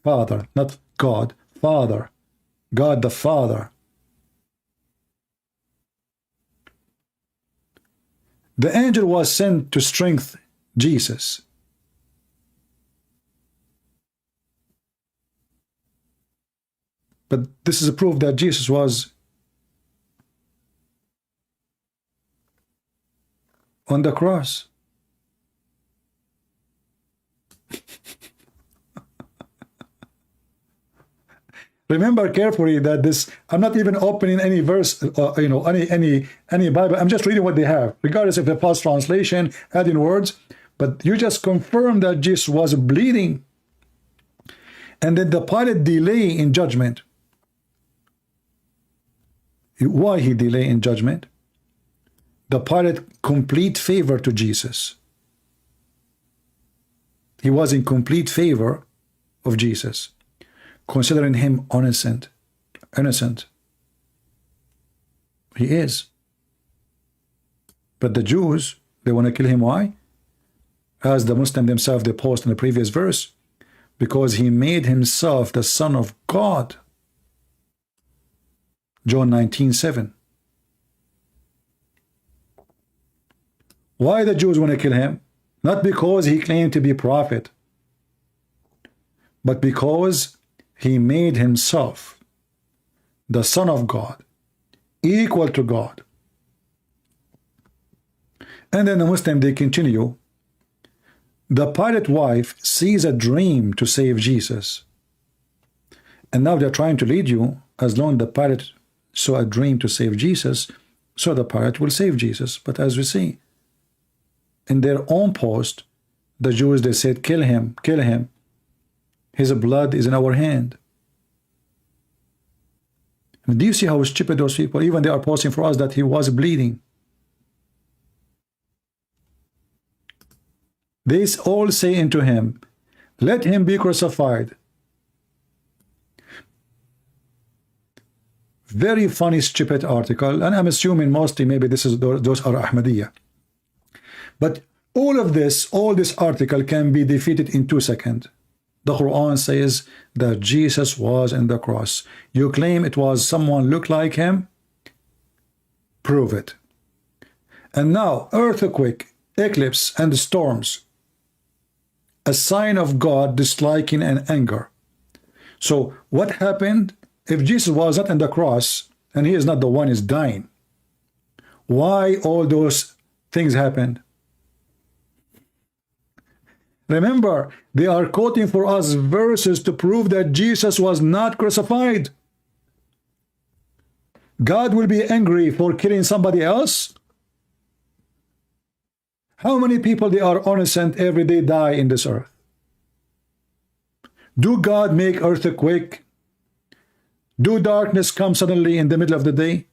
Father, not God, Father, God the Father. The angel was sent to strengthen Jesus. But this is a proof that Jesus was on the cross. Remember carefully that this, I'm not even opening any verse, any Bible. I'm just reading what they have, regardless of the false translation, adding words. But you just confirm that Jesus was bleeding. And then the Pilate delay in judgment. Why he delay in judgment? The Pilate complete favor to Jesus. He was in complete favor of Jesus, considering him innocent. He is. But the Jews, they want to kill him. Why? As the Muslims themselves, they post in the previous verse, because he made himself the Son of God. John 19:7. Why the Jews want to kill him? Not because he claimed to be prophet. but because he made himself the Son of God, equal to God. And then the Muslim, they continue. The pilot wife sees a dream to save Jesus. And now they're trying to lead you, as long as the pilot saw a dream to save Jesus, so the pilot will save Jesus. But as we see, in their own post, the Jews, they said, kill him, kill him. His blood is in our hand. I mean, do you see how stupid those people, even they are posting for us that he was bleeding. They all say unto him, let him be crucified. Very funny, stupid article, and I'm assuming mostly maybe those are Ahmadiyya. But all this article can be defeated in 2 seconds. The Quran says that Jesus was on the cross. You claim it was someone look like him? Prove it. And now, earthquake, eclipse, and storms, a sign of God disliking and anger. So what happened if Jesus was not on the cross and he is not the one is dying? Why all those things happened? Remember, they are quoting for us verses to prove that Jesus was not crucified. God will be angry for killing somebody else? How many people they are innocent every day die in this earth? Do God make earthquake? Do darkness come suddenly in the middle of the day?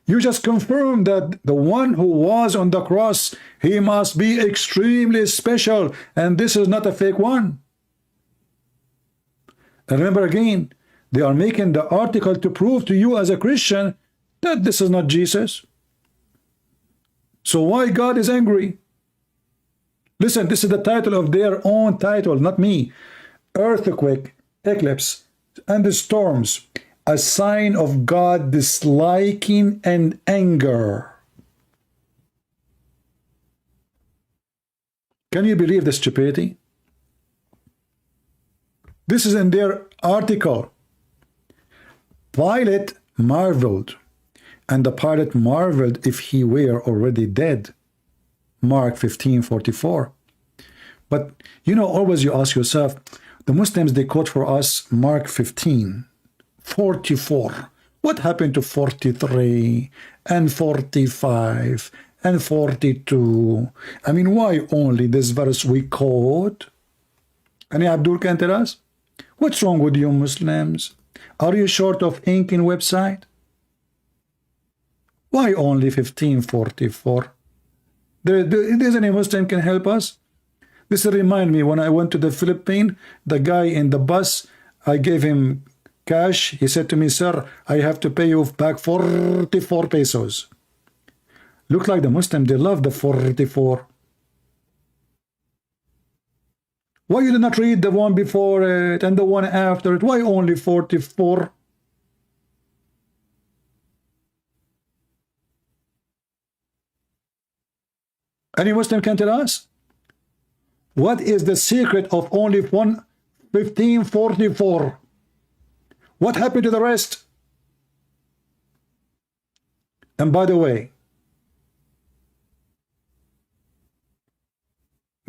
You just confirm that the one who was on the cross, he must be extremely special, and this is not a fake one. And remember again, they are making the article to prove to you as a Christian that this is not Jesus. So why God is angry? Listen, this is the title of their own title, not me. Earthquake, eclipse, and the storms, a sign of God disliking and anger. Can you believe the stupidity? This is in their article. Pilate marveled, and the pilot marveled if he were already dead. Mark 15:44. But you know, always you ask yourself, the Muslims, they quote for us Mark 15:44. What happened to 43 and 45 and 42? I mean, why only this verse we quote? Any Abdul can tell us? What's wrong with you Muslims? Are you short of ink in website? Why only 1544? There's any Muslim can help us? This remind me when I went to the Philippines, the guy in the bus, I gave him cash. He said to me, sir, I have to pay you back 44 pesos. Look like the Muslim, they love the 44. Why you did not read the one before it and the one after it? Why only 44? Any Muslim can tell us? What is the secret of only 1544? What happened to the rest? And by the way,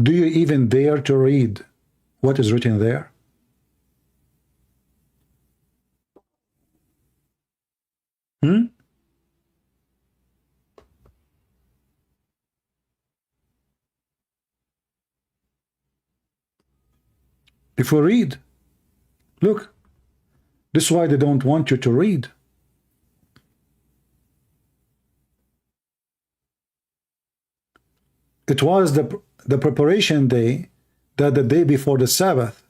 do you even dare to read what is written there? If we read, look, this is why they don't want you to read. It was the preparation day, that the day before the Sabbath.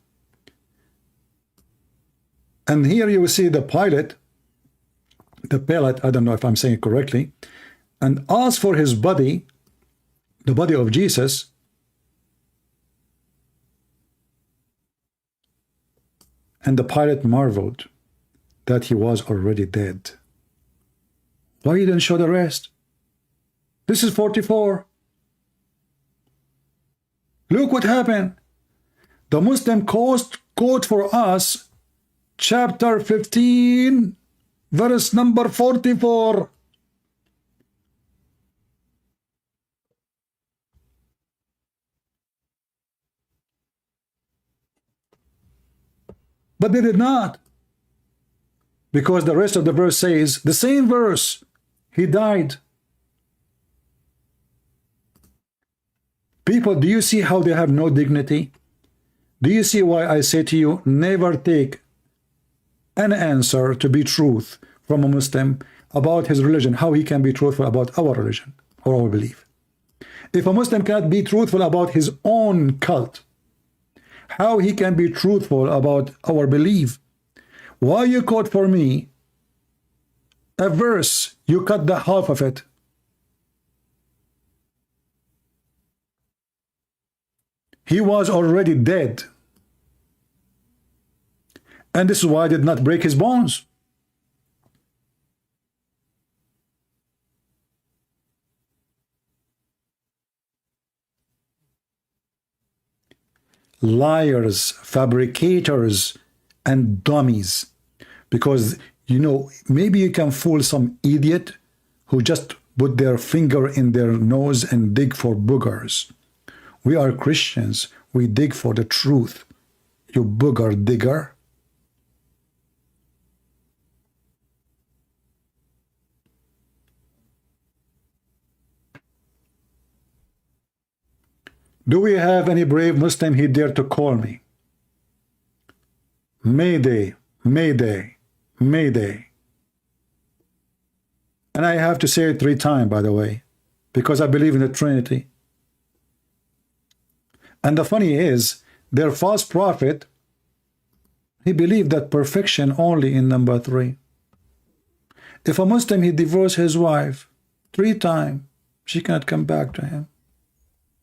And here you will see the pilot, I don't know if I'm saying it correctly, and asked for his body, the body of Jesus, and the pilot marveled that he was already dead. Why you didn't show the rest? This is 44. Look what happened. The Muslim quote for us chapter 15, verse number 44. But they did not. Because the rest of the verse says, the same verse, he died. People, do you see how they have no dignity? Do you see why I say to you, never take an answer to be truth from a Muslim about his religion, how he can be truthful about our religion or our belief. If a Muslim cannot be truthful about his own cult, how he can be truthful about our belief? Why you quote for me a verse, you cut the half of it. He was already dead. And this is why I did not break his bones. Liars, fabricators, and dummies. Because, you know, maybe you can fool some idiot who just put their finger in their nose and dig for boogers. We are Christians. We dig for the truth. You booger digger. Do we have any brave Muslim he dared to call me? Mayday, Mayday, Mayday. And I have to say it 3 times, by the way, because I believe in the Trinity. And the funny is, their false prophet, he believed that perfection only in number 3. If a Muslim, he divorced his wife 3 times, she cannot come back to him.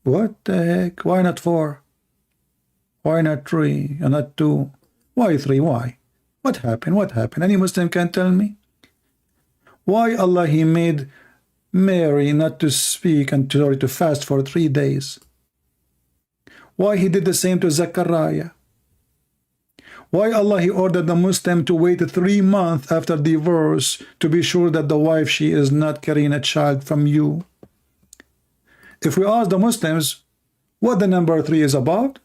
What the heck? Why not 4? Why not 3 and not 2? Why 3? Why? What happened? What happened? Any Muslim can tell me? Why Allah he made Mary not to speak and to fast for 3 days? Why he did the same to Zachariah? Why Allah he ordered the Muslim to wait 3 months after divorce to be sure that the wife she is not carrying a child from you? If we ask the Muslims what the number 3 is about,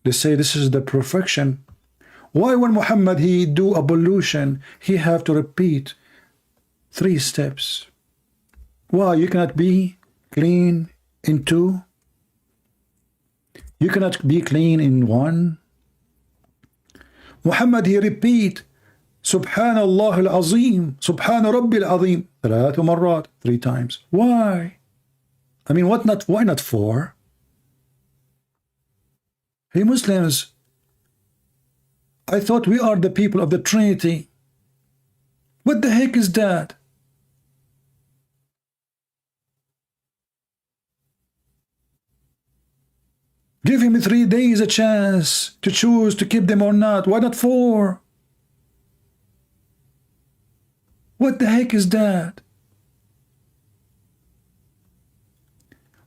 they say this is the perfection. Why when Muhammad he do ablution, he have to repeat 3 steps? Why you cannot be clean in 2? You cannot be clean in 1? Muhammad he repeat Subhanallah al-Azim, Subhan Rabbi al-Azim 3 مرات, 3 times. Why? I mean, what not? Why not 4? Hey Muslims, I thought we are the people of the Trinity. What the heck is that? Give him 3 days a chance to choose to keep them or not. Why not 4? What the heck is that?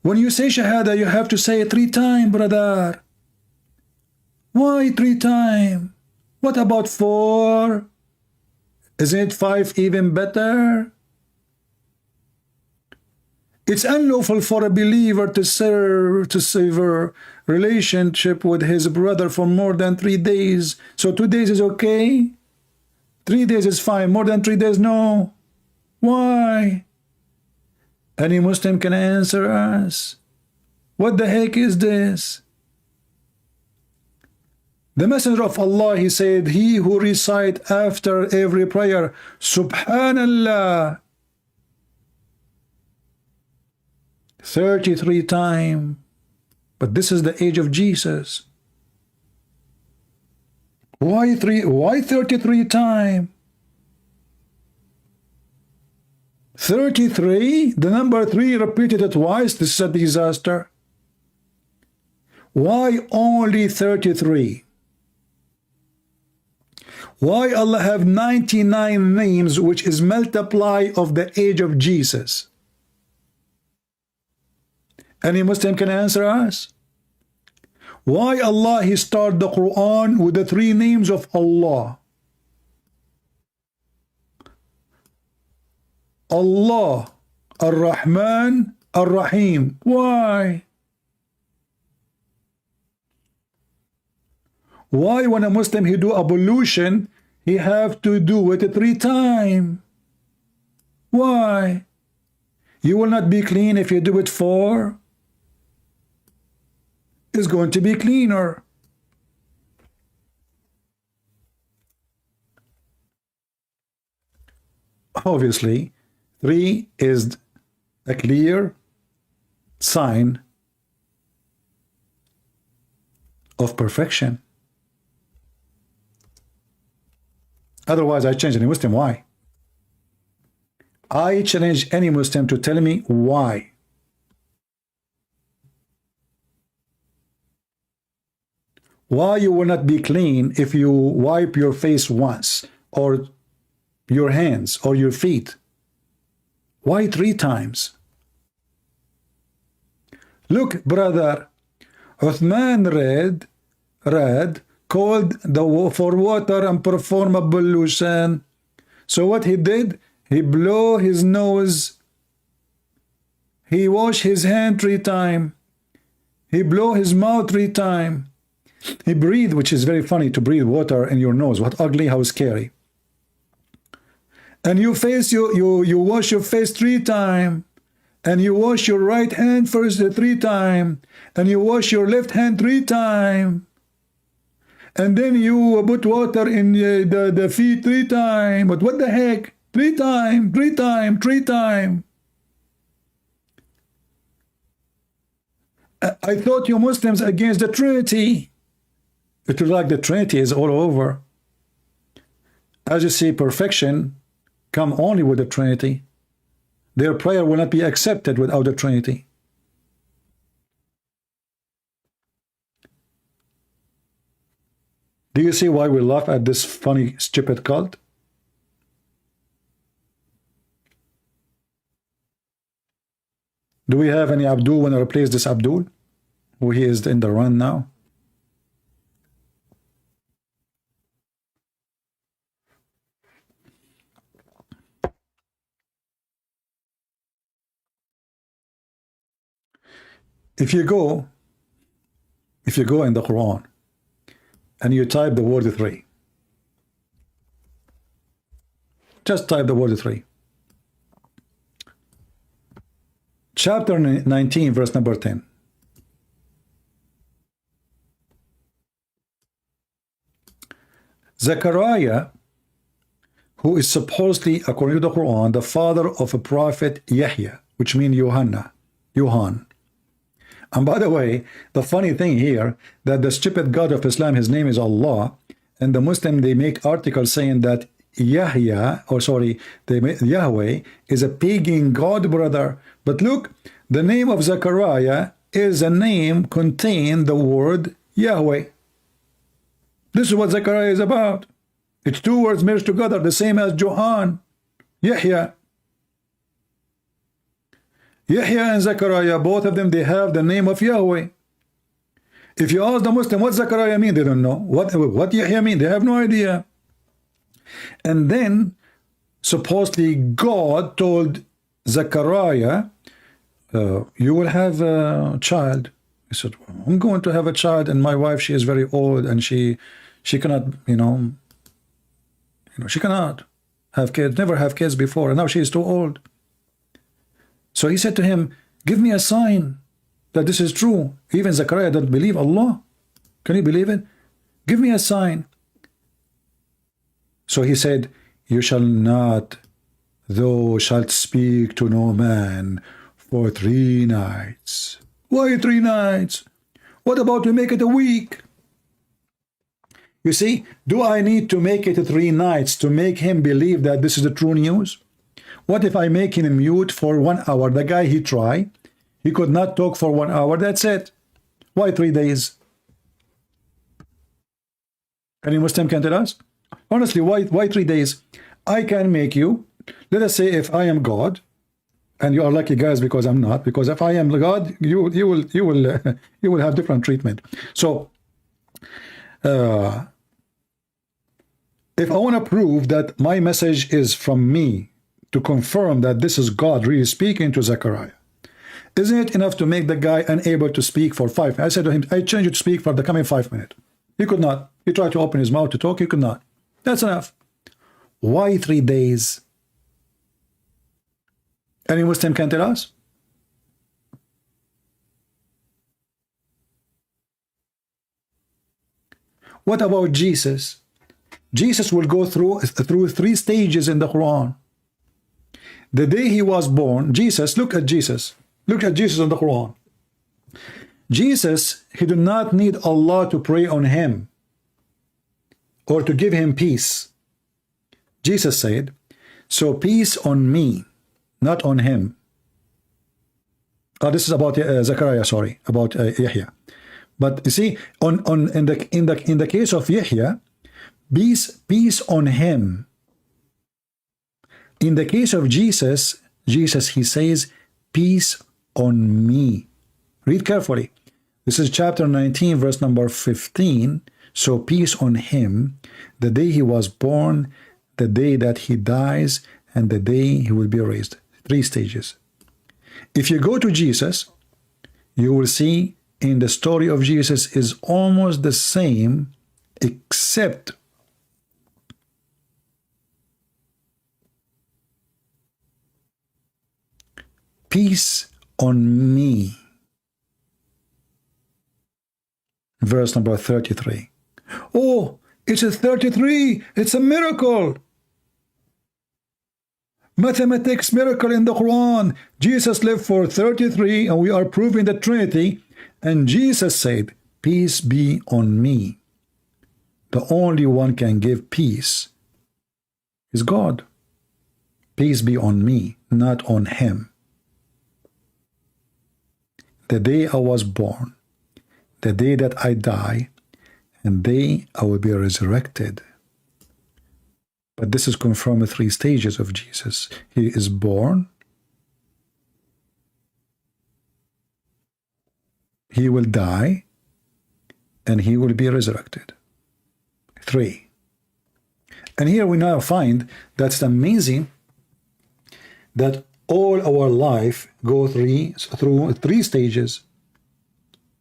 When you say Shahada, you have to say it 3 times, brother. Why 3 times? What about 4? Isn't it 5 even better? It's unlawful for a believer to sever relationship with his brother for more than 3 days. So 2 days is okay? 3 days is fine. More than 3 days, no. Why? Any Muslim can answer us. What the heck is this? The Messenger of Allah, he said, he who recite after every prayer, Subhanallah, 33 times. But this is the age of Jesus. Why 33 times? 33? The number 3 repeated it twice. This is a disaster. Why only 33? Why Allah have 99 names which is multiply of the age of Jesus? Any Muslim can answer us? Why Allah He start the Quran with the 3 names of Allah? Allah, Ar-Rahman, Ar-Rahim. Why? Why when a Muslim he do ablution, he have to do it 3 times? Why? You will not be clean if you do it 4. It's going to be cleaner. Obviously, 3 is a clear sign of perfection. Otherwise, I change any Muslim. Why? I challenge any Muslim to tell me why. Why you will not be clean if you wipe your face once, or your hands, or your feet? Why 3 times? Look, brother, Uthman read, called for water and perform ablution. So what he did? He blow his nose. He wash his hand 3 times. He blow his mouth 3 times. He breathe, which is very funny to breathe water in your nose. What ugly, how scary. And you wash your face 3 times. And you wash your right hand first 3 times. And you wash your left hand 3 times. And then you put water in the feet 3 times. But what the heck? 3 times, 3 times, 3 times. I thought you Muslims against the Trinity. It looks like the Trinity is all over. As you see, perfection come only with the Trinity. Their prayer will not be accepted without the Trinity. Do you see why we laugh at this funny, stupid cult? Do we have any Abdul want to replace this Abdul, who he is in the run now? If you go in the Quran and you type the word 3, just type the word 3. Chapter 19, verse number 10. Zechariah, who is supposedly, according to the Quran, the father of a prophet Yahya, which means Yohan. And by the way, the funny thing here, that the stupid God of Islam, his name is Allah, and the Muslim, they make articles saying that Yahweh is a pagan god, brother. But look, the name of Zechariah is a name contain the word Yahweh. This is what Zechariah is about. It's 2 words merged together, the same as Johan, Yahya. Yahya and Zechariah, both of them, they have the name of Yahweh. If you ask the Muslim what Zechariah mean, they don't know. What Yahya mean? They have no idea. And then, supposedly, God told Zechariah, you will have a child. He said, well, I'm going to have a child, and my wife, she is very old, and she cannot, she cannot have kids, never have kids before, and now she is too old. So he said to him, give me a sign that this is true. Even Zechariah doesn't believe Allah. Can you believe it? Give me a sign. So he said, you shall not, thou shalt speak to no man for 3 nights. Why 3 nights? What about we make it a week? You see, do I need to make it 3 nights to make him believe that this is the true news? What if I make him mute for 1 hour? The guy, he tried. He could not talk for 1 hour. That's it. Why 3 days? Any Muslim can tell us? Honestly, why 3 days? I can make you, let us say if I am God, And you are lucky, guys, because I'm not. Because if I am God, you will have different treatment. So, if I want to prove that my message is from me to confirm that this is God really speaking to Zechariah, isn't it enough to make the guy unable to speak for 5 minutes? I said to him, I change you to speak for the coming 5 minutes. He could not. He tried to open his mouth to talk. He could not. That's enough. Why 3 days? Any Muslim can tell us? What about Jesus? Jesus will go through 3 stages in the Quran. The day he was born, Jesus, look at Jesus. Look at Jesus in the Quran. Jesus, he did not need Allah to pray on him or to give him peace. Jesus said, so peace on me, not on him. Oh, this is about Zechariah, sorry, about Yahya. But you see, in the case of Yahya, peace on him. In the case of Jesus, he says, peace on me. Read carefully. This is chapter 19, verse number 15. So peace on him, the day he was born, the day that he dies, and the day he will be raised. 3 stages. If you go to Jesus, you will see in the story of Jesus is almost the same, except peace on me. Verse number 33. Oh, it's a 33. It's a miracle. Mathematics miracle in the Quran. Jesus lived for 33 and we are proving the Trinity. And Jesus said, peace be on me. The only one can give peace is God. Peace be on me, not on him. The day I was born, the day that I die, and the day I will be resurrected. But this is confirmed with 3 stages of Jesus. He is born, he will die, and he will be resurrected. 3. And here we now find that's amazing that all our life go through 3 stages.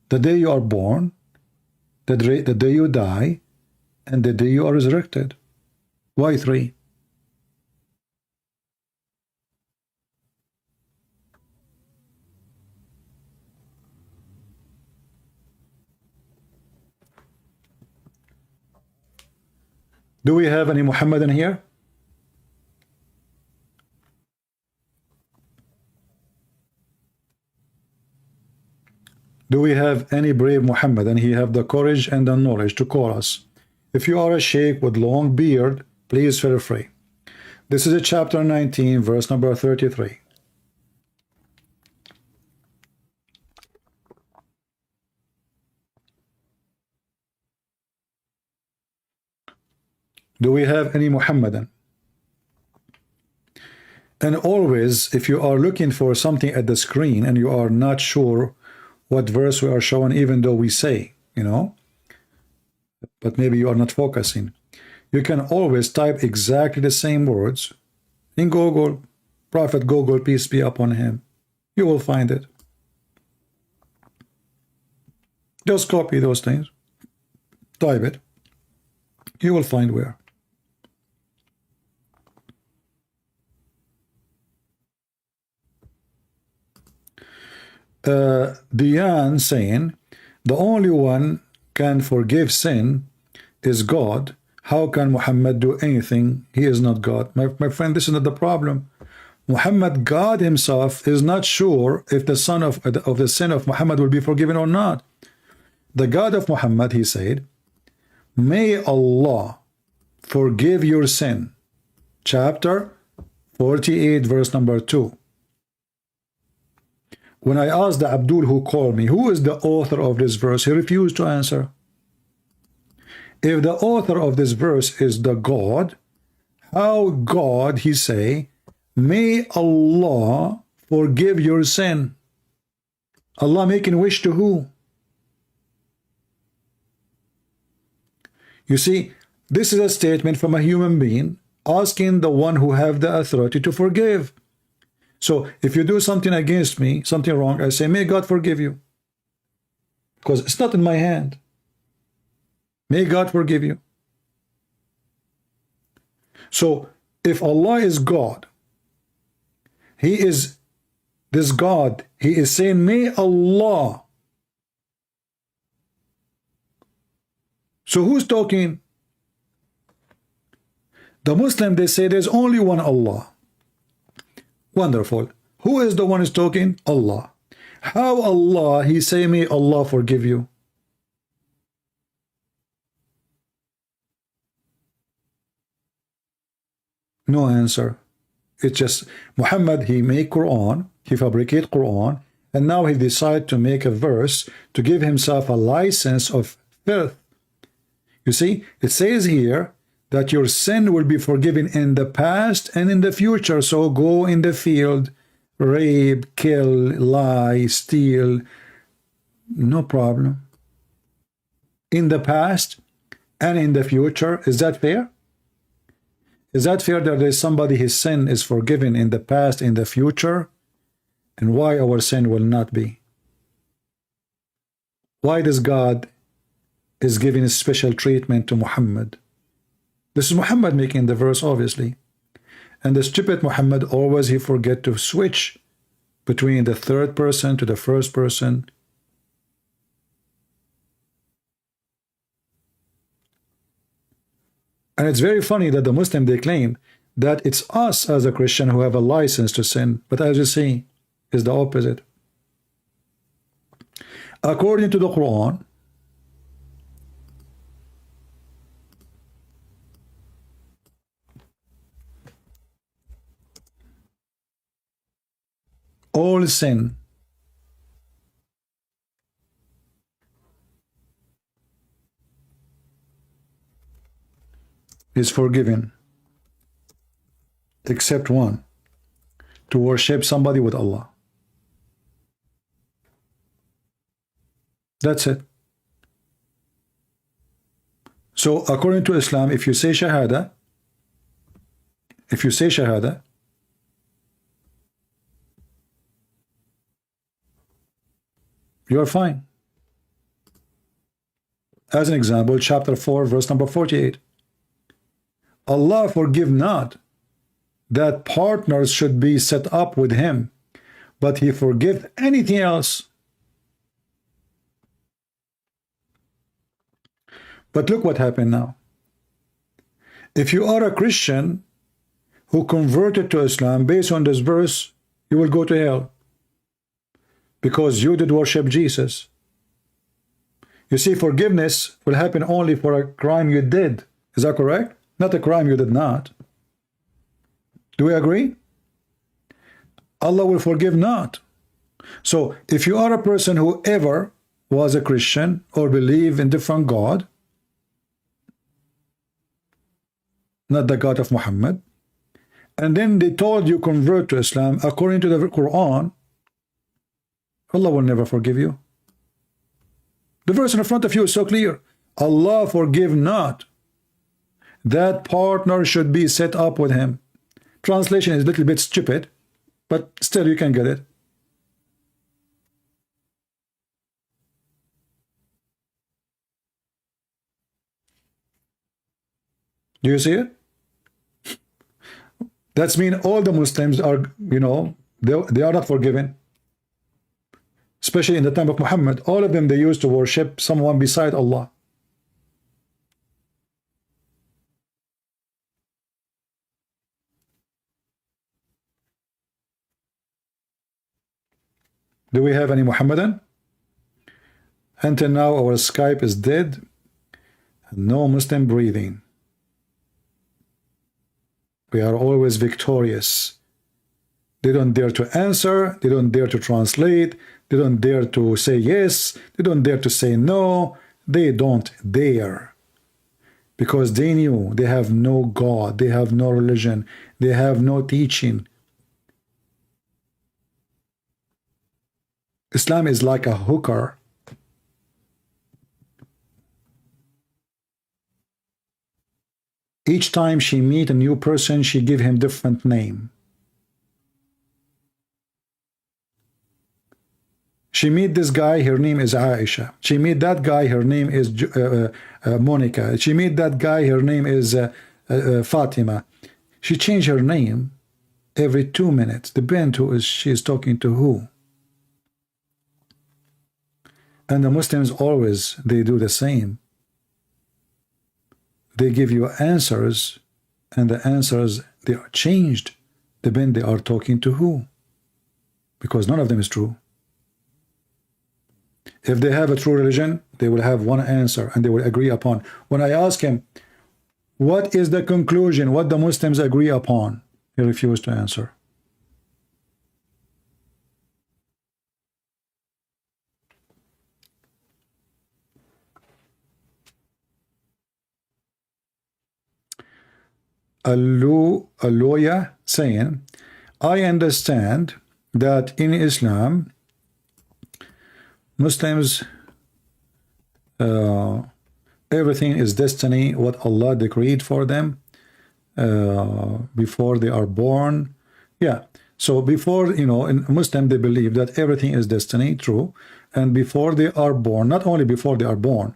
The day you are born, the day you die, and the day you are resurrected. Why 3? Do we have any Muhammadan here? Do we have any brave Muhammad and he have the courage and the knowledge to call us? If you are a sheikh with long beard, please feel free. This is a chapter 19, verse number 33. Do we have any Muhammadan? And always, if you are looking for something at the screen and you are not sure what verse we are showing, even though we say, you know, but maybe you are not focusing, you can always type exactly the same words in Google, Prophet Google, peace be upon him. You will find it. Just copy those things, type it, you will find where. Diane saying, the only one can forgive sin is God. How can Muhammad do anything? He is not God. My friend, this is not the problem. Muhammad, God himself, is not sure if the son of the sin of Muhammad will be forgiven or not. The God of Muhammad, he said, may Allah forgive your sin. Chapter 48, verse number 2. When I asked the Abdul who called me, who is the author of this verse, he refused to answer. If the author of this verse is the God, how God, he say, may Allah forgive your sin. Allah making wish to who? You see, this is a statement from a human being asking the one who have the authority to forgive. So if you do something against me, something wrong, I say, may God forgive you. Because it's not in my hand. May God forgive you. So if Allah is God, He is this God, He is saying, may Allah. So who's talking? The Muslim, they say there's only one Allah. Wonderful. Who is the one who's talking? Allah. How Allah, He say, may Allah forgive you? No answer. It's just Muhammad, he make Quran, he fabricate Quran, and now he decide to make a verse to give himself a license of filth. You see, it says here that your sin will be forgiven in the past and in the future. So go in the field, rape, kill, lie, steal, no problem. In the past and in the future, is that fair? Is that fair that there's somebody his sin is forgiven in the past, in the future, and why our sin will not be? Why does God is giving a special treatment to Muhammad? This is Muhammad making the verse, obviously. And the stupid Muhammad, always he forget to switch between the third person to the first person. And it's very funny that the Muslim, they claim that it's us as a Christian who have a license to sin. But as you see, it's the opposite. According to the Quran, all sin is forgiven except one, to worship somebody with Allah. That's it. So according to Islam, if you say Shahada, you're fine. As an example, chapter 4, verse number 48. Allah forgive not that partners should be set up with Him, but He forgive anything else. But look what happened now. If you are a Christian who converted to Islam based on this verse, you will go to hell because you did worship Jesus. You see, forgiveness will happen only for a crime you did. Is that correct? Not a crime you did not. Do we agree? Allah will forgive not. So if you are a person who ever was a Christian or believe in different God, not the God of Muhammad, and then they told you convert to Islam according to the Quran, Allah will never forgive you. The verse in front of you is so clear. Allah forgive not that partner should be set up with Him. Translation is a little bit stupid, but still you can get it. Do you see it? That's mean all the Muslims are, you know, they are not forgiven. Especially in the time of Muhammad, all of them, they used to worship someone beside Allah. Do we have any Muhammadan? Until now, our Skype is dead. No Muslim breathing. We are always victorious. They don't dare to answer. They don't dare to translate. They don't dare to say yes. They don't dare to say no. They don't dare. Because they knew they have no God. They have no religion. They have no teaching. Islam is like a hooker. Each time she meet a new person, she give him different name. She meet this guy, her name is Aisha. She meet that guy, her name is Monica. She meet that guy, her name is Fatima. She changed her name every 2 minutes. Depends who is she is talking to who. And the Muslims always, they do the same. They give you answers, and the answers, they are changed depending they are talking to who. Because none of them is true. If they have a true religion, they will have one answer and they will agree upon. When I ask him, what is the conclusion, what the Muslims agree upon? He refused to answer. A lawyer saying, I understand that in Islam, Muslims, everything is destiny, what Allah decreed for them before they are born. Yeah, so before, you know, in Muslim they believe that everything is destiny, true, and before they are born, not only before they are born,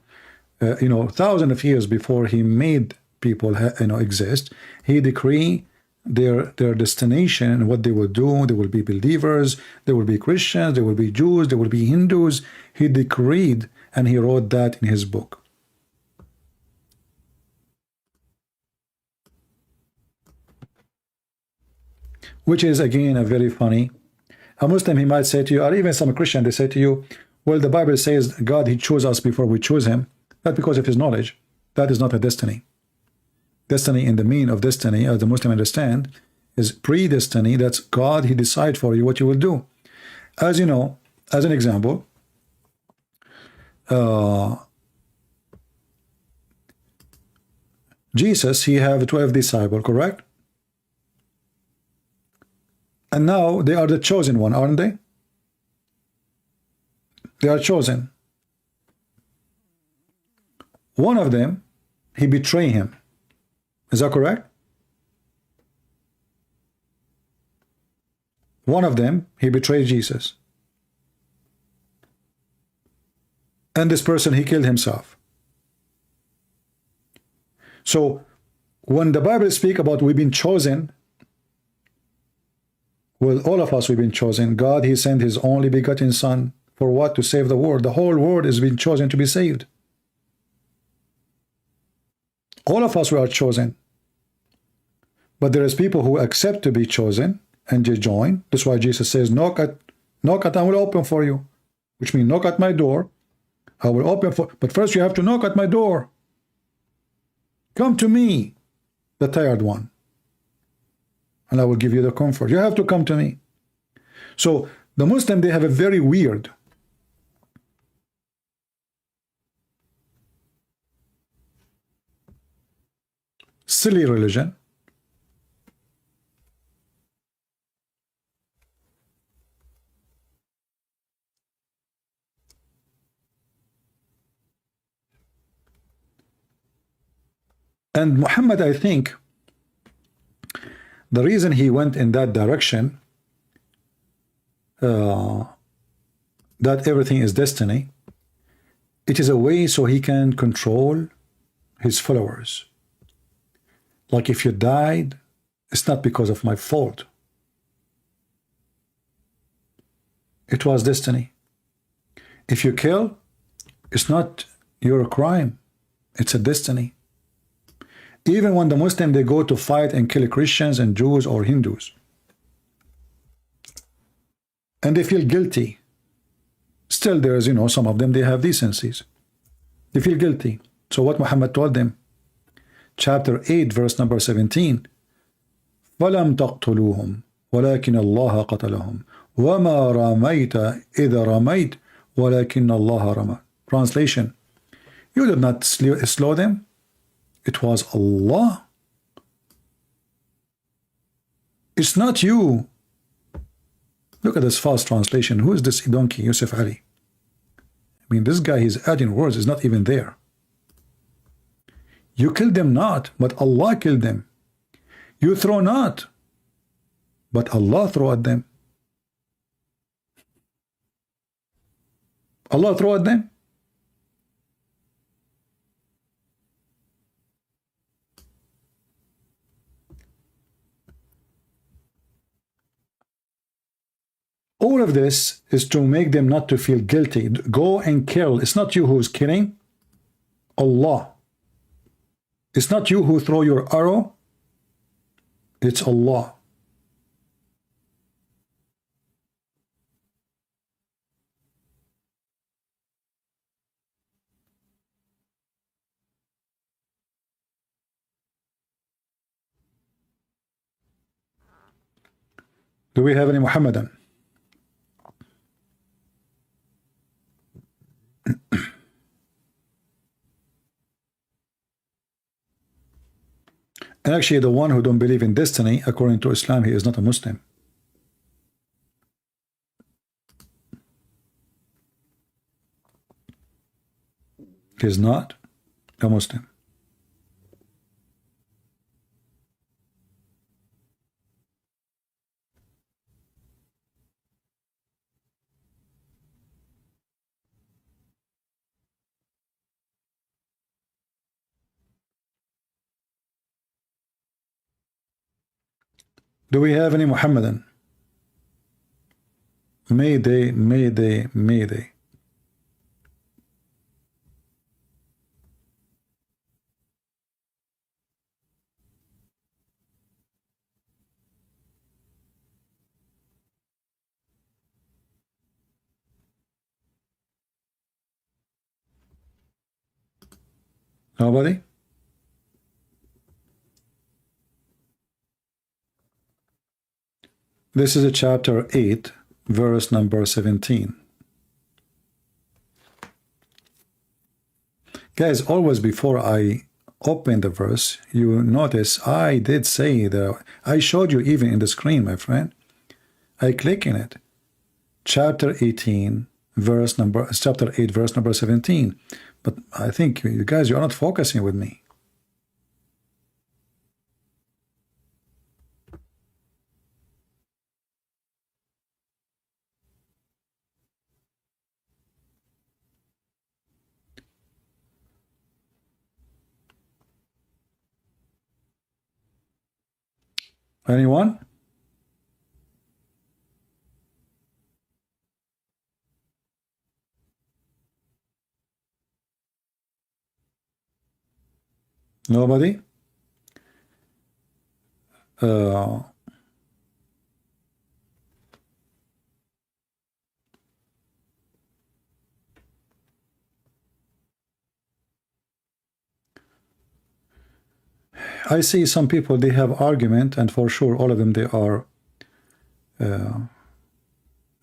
you know, thousands of years before he made people, you know, exist, he decreed their destination and what they will do. They will be believers, they will be Christians, they will be Jews, they will be Hindus. He decreed, and he wrote that in his book. Which is again a very funny. A Muslim, he might say to you, or even some Christian, they say to you, well, the Bible says God, he chose us before we choose him. Not because of his knowledge. That is not a destiny. Destiny in the meaning of destiny, as the Muslim understand, is predestiny. That's God, he decide for you what you will do. As you know, as an example, Jesus, he have 12 disciples, correct? And now they are the chosen one, aren't they? They are chosen. One of them, he betrayed him. Is that correct? One of them, he betrayed Jesus. And this person, he killed himself. So, when the Bible speaks about we've been chosen, well, all of us, we've been chosen. God, he sent his only begotten son. For what? To save the world. The whole world has been chosen to be saved. All of us, we are chosen. But there is people who accept to be chosen and they join. That's why Jesus says, knock at, I will open for you. Which means knock at my door. I will open for, but first you have to knock at my door. Come to me, the tired one, and I will give you the comfort. You have to come to me. So the Muslim, they have a very weird silly religion. And Muhammad, I think, the reason he went in that direction, that everything is destiny, it is a way so he can control his followers. Like if you died, it's not because of my fault. It was destiny. If you kill, it's not your crime. It's a destiny. Even when the Muslim, they go to fight and kill Christians and Jews or Hindus, and they feel guilty, still there is, you know, some of them, they have decencies. They feel guilty. So what Muhammad told them, chapter 8, verse number 17, فَلَمْ تَقْتُلُوهُمْ وَلَكِنَّ اللَّهَ قَتَلَهُمْ وَمَا رَمَيْتَ إِذَا رَمَيْتَ وَلَكِنَّ اللَّهَ رَمَى. Translation, you did not slow them. It was Allah. It's not you. Look at this false translation. Who is this donkey, Yusuf Ali? I mean, this guy, he's adding words, is not even there. You killed them not, but Allah killed them. You throw not, but Allah throw at them. Allah throw at them. All of this is to make them not to feel guilty. Go and kill. It's not you who's killing. Allah. It's not you who throw your arrow. It's Allah. Do we have any Muhammadan? And actually, the one who don't believe in destiny, according to Islam, he is not a Muslim. He is not a Muslim. Do we have any Muhammadan? Mayday, Mayday, Mayday. Nobody? This is a chapter 8, verse number 17. Guys, always before I open the verse, you notice I did say that I showed you even in the screen, my friend. I click in it. Chapter 18, chapter 8, verse number 17. But I think you guys, you're not focusing with me. Anyone? Nobody? I see some people, they have argument, and for sure all of them, they are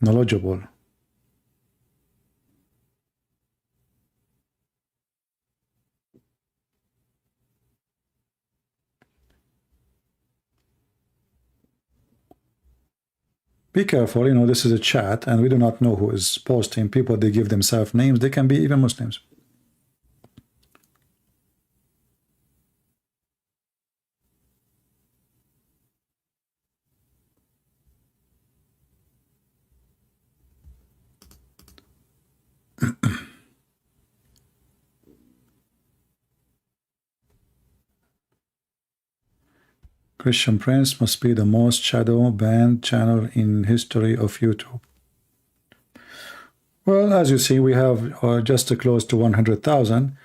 knowledgeable. Be careful, you know, this is a chat, and we do not know who is posting. People, they give themselves names. They can be even Muslims. Christian Prince must be the most shadow banned channel in history of YouTube. Well, as you see, we have just close to 100,000.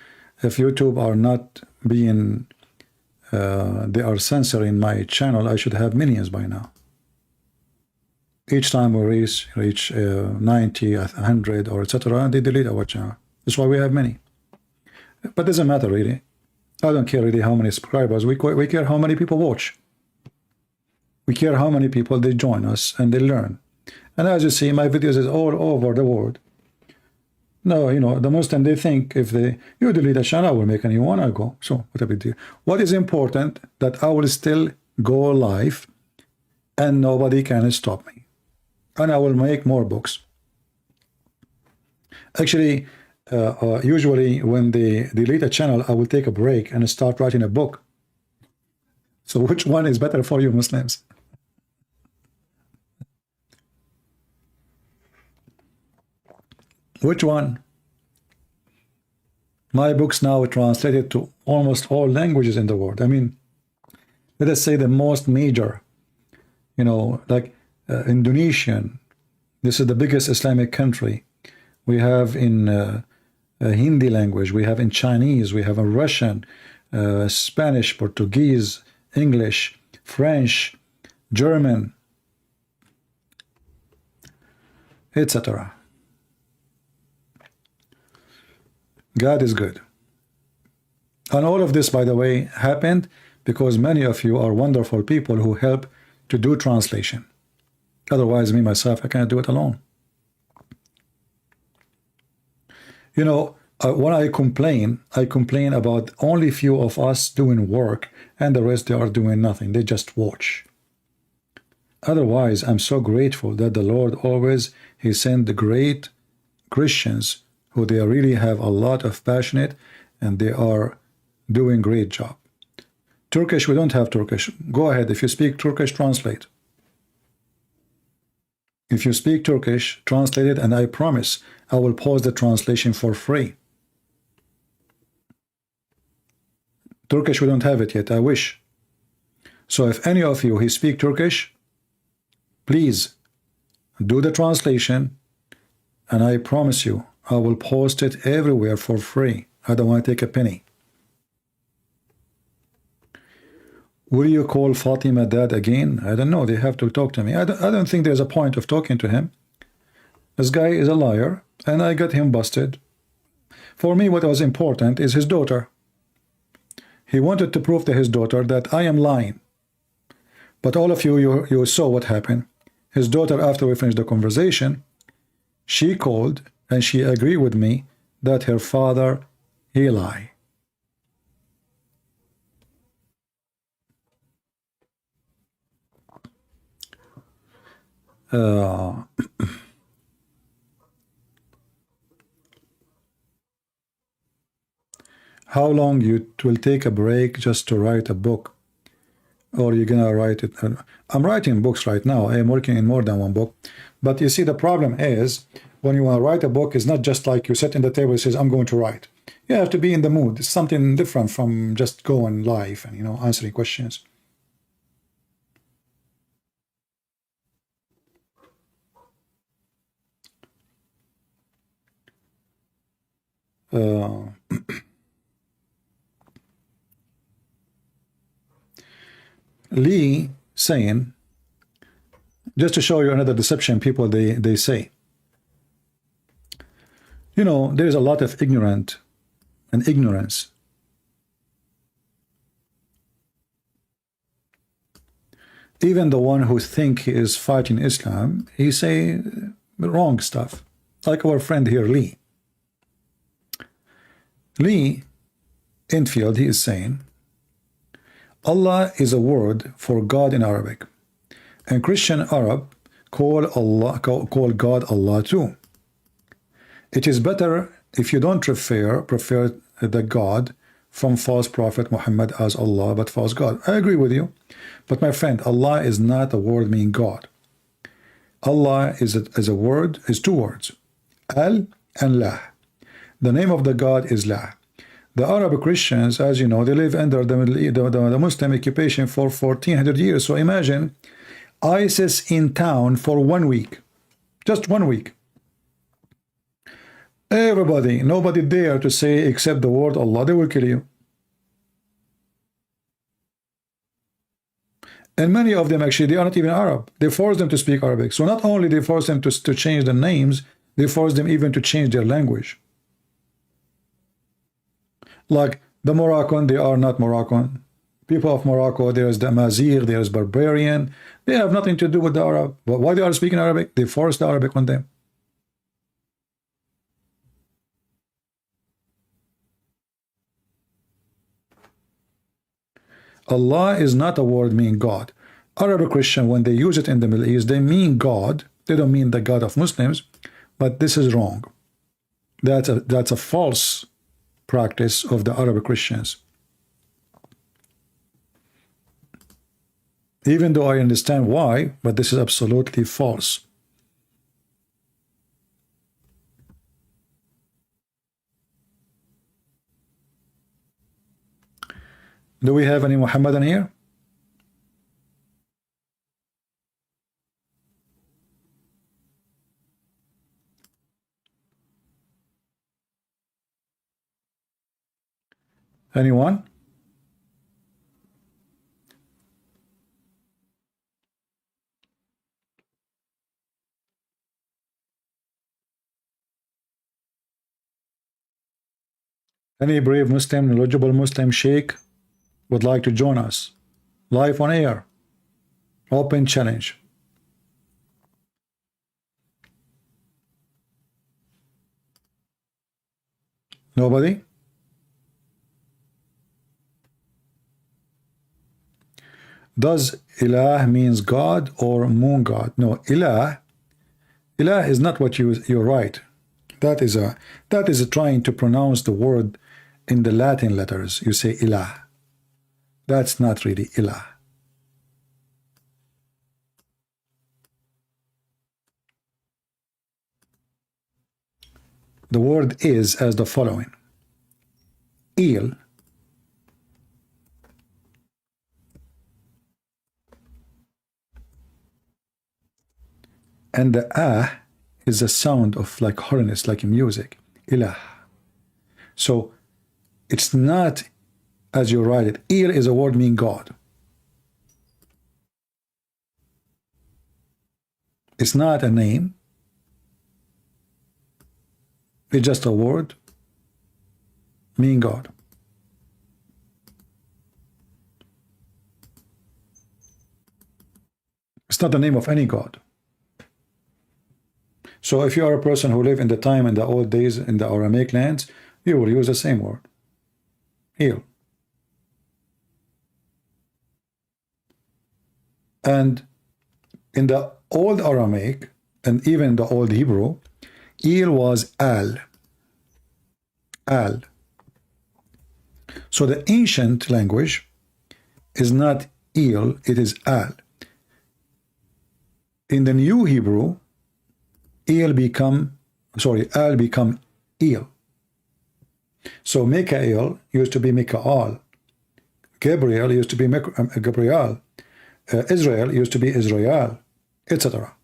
If YouTube are not being, they are censoring my channel, I should have millions by now. Each time we reach 90, 100, or etc., they delete our channel. That's why we have many. But it doesn't matter really. I don't care really how many subscribers. We care how many people watch. We care how many people they join us and they learn. And as you see, my videos is all over the world. No, you know, the Muslim, they think if you delete a channel, I will make a new one, I'll go. So, what a big deal. What is important, that I will still go live and nobody can stop me. and I will make more books. Actually, usually when they delete a channel, I will take a break and start writing a book. So which one is better for you Muslims? Which one? My books now are translated to almost all languages in the world. I mean, let us say the most major, you know, like Indonesian. This is the biggest Islamic country. We have in Hindi language, we have in Chinese, we have in Russian, Spanish, Portuguese, English, French, German, etc. God is good. And all of this, by the way, happened because many of you are wonderful people who help to do translation. Otherwise, me, myself, I can't do it alone. You know, when I complain about only few of us doing work and the rest, they are doing nothing. They just watch. Otherwise, I'm so grateful that the Lord always, He sent the great Christians who they really have a lot of passionate and they are doing great job. Turkish, we don't have Turkish. Go ahead. If you speak Turkish, translate. If you speak Turkish, translate it, and I promise I will post the translation for free. Turkish, we don't have it yet. I wish. So if any of you who speak Turkish, please do the translation, and I promise you, I will post it everywhere for free. I don't want to take a penny. Will you call Fatima dad again? I don't know. They have to talk to me. I don't think there's a point of talking to him. This guy is a liar, and I got him busted. For me, what was important is his daughter. He wanted to prove to his daughter that I am lying. But all of you saw what happened. His daughter, after we finished the conversation, she called and she agreed with me that her father, he lied. How long you will take a break just to write a book, or you're gonna write it? I'm writing books right now. I am working in more than one book, but you see the problem is when you want to write a book, it's not just like you sit in the table and says I'm going to write. You have to be in the mood. It's something different from just going live and answering questions. Lee saying, just to show you another deception people they say, there is a lot of ignorance. Even the one who think he is fighting Islam, he say wrong stuff, like our friend here, Lee Infield. He is saying Allah is a word for God in Arabic, and Christian Arab call God Allah too. It is better if you don't prefer the God from false prophet Muhammad as Allah, but false God. I agree with you, but my friend, Allah is not a word meaning God. Allah is a word, is two words, Al and La. The name of the God is La. The Arab Christians, as you know, they live under the Muslim occupation for 1400 years. So imagine ISIS in town for 1 week, just 1 week. Everybody, nobody dare to say except the word Allah, they will kill you. And many of them actually, they are not even Arab. They force them to speak Arabic. So not only they force them to change the names, they force them even to change their language. Like the Moroccan, they are not Moroccan. People of Morocco, there is the Amazigh, there is barbarian. They have nothing to do with the Arab. But why they are speaking Arabic? They force the Arabic on them. Allah is not a word meaning God. Arab Christian, when they use it in the Middle East, they mean God, They don't mean the God of Muslims, but this is wrong. That's a false practice of the Arab Christians. Even though I understand why, but this is absolutely false. Do we have any Muhammadan here? Anyone? Any brave Muslim, knowledgeable Muslim sheikh would like to join us? Live on air. Open challenge. Nobody? Does ilah means God or moon god? No, ilah is not what you're right. That is trying to pronounce the word in the Latin letters. You say ilah. That's not really ilah. The word is as the following: il, and the is a sound of like holiness, like music, ilah. So it's not as you write it. Il is a word meaning God. It's not a name. It's just a word meaning God. It's not the name of any God. So if you are a person who lived in the time in the old days in the Aramaic lands, you will use the same word, il. And in the old Aramaic and even the old Hebrew, il was al. Al. So the ancient language is not il, it is al. In the new Hebrew, al become il. So Mikael used to be Mikaal. Gabriel used to be Gabriel. Israel used to be Israel, etc.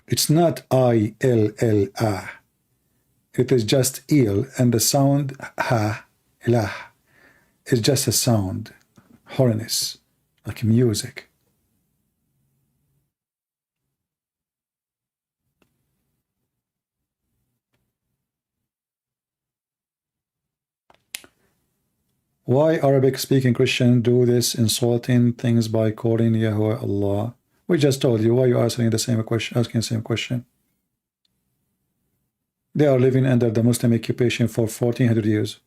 It's not I-L-L-A. It is just il, and the sound ha, ilah, is just a sound, holiness, like music. Why Arabic-speaking Christians do this insulting things by calling Yahweh Allah? We just told you. Why are you asking the same question? They are living under the Muslim occupation for 1400 years.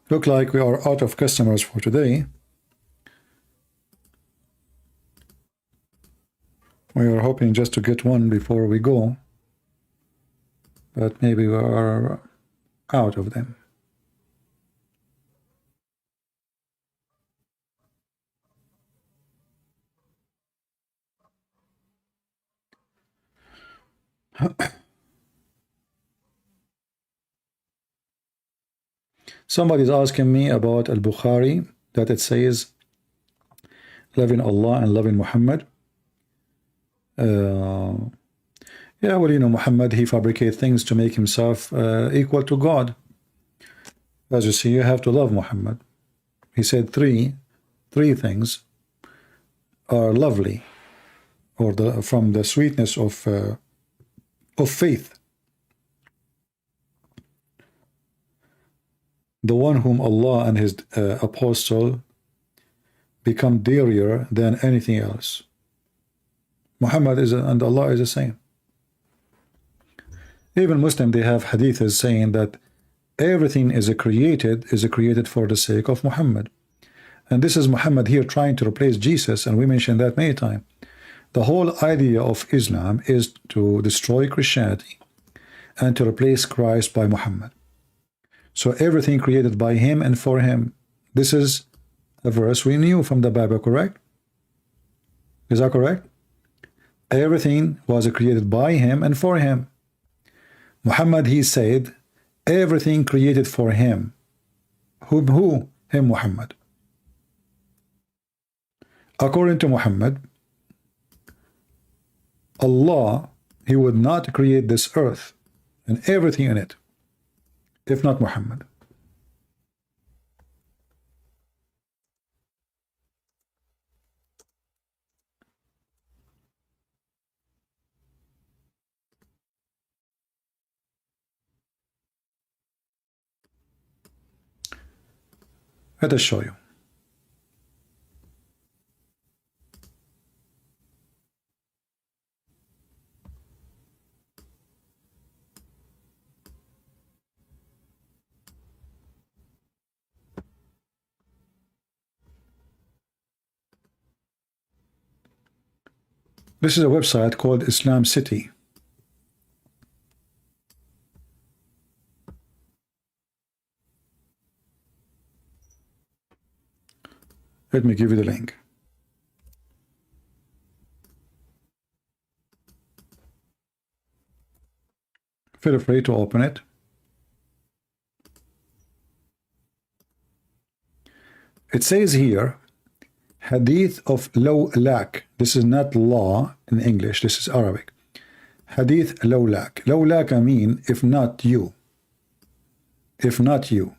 Look like we are out of customers for today. We are hoping just to get one before we go, but maybe we are out of them. Somebody's asking me about Al-Bukhari, that it says loving Allah and loving Muhammad. Yeah, well, you know, Muhammad, he fabricates things to make himself equal to God. As you see, you have to love Muhammad. He said three things are lovely. or from the sweetness of faith. The one whom Allah and his apostle become dearer than anything else. Muhammad and Allah is the same. Even Muslim, they have hadiths saying that everything is created for the sake of Muhammad. And this is Muhammad here trying to replace Jesus, and we mentioned that many times. The whole idea of Islam is to destroy Christianity and to replace Christ by Muhammad. So everything created by him and for him. This is a verse we knew from the Bible, correct? Is that correct? Everything was created by him and for him. Muhammad, he said, everything created for him. Who? Him, Muhammad. According to Muhammad, Allah, he would not create this earth and everything in it if not Muhammad. Let us show you. This is a website called Islam City. Let me give you the link. Feel free to open it. It says here, Hadith of low lack. This is not law in English, this is Arabic. Hadith low lack. Low lack, I mean, if not you. If not you.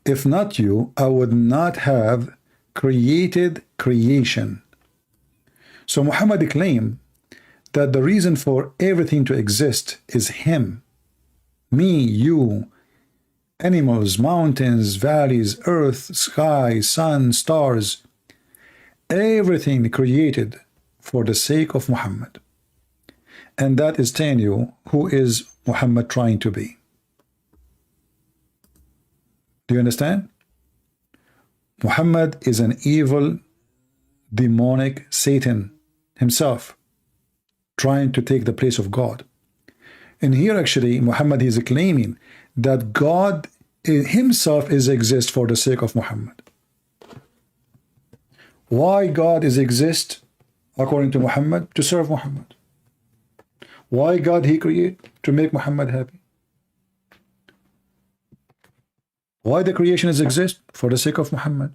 If not you, I would not have created creation. So Muhammad claimed that the reason for everything to exist is him. Me, you, animals, mountains, valleys, earth, sky, sun, stars, everything created for the sake of Muhammad. And that is telling you who is Muhammad trying to be. Do you understand? Muhammad is an evil, demonic Satan himself, trying to take the place of God. And here actually Muhammad is claiming that God himself exists for the sake of Muhammad. Why God exists according to Muhammad? To serve Muhammad. Why God he create? To make Muhammad happy. Why the creation exist? For the sake of Muhammad.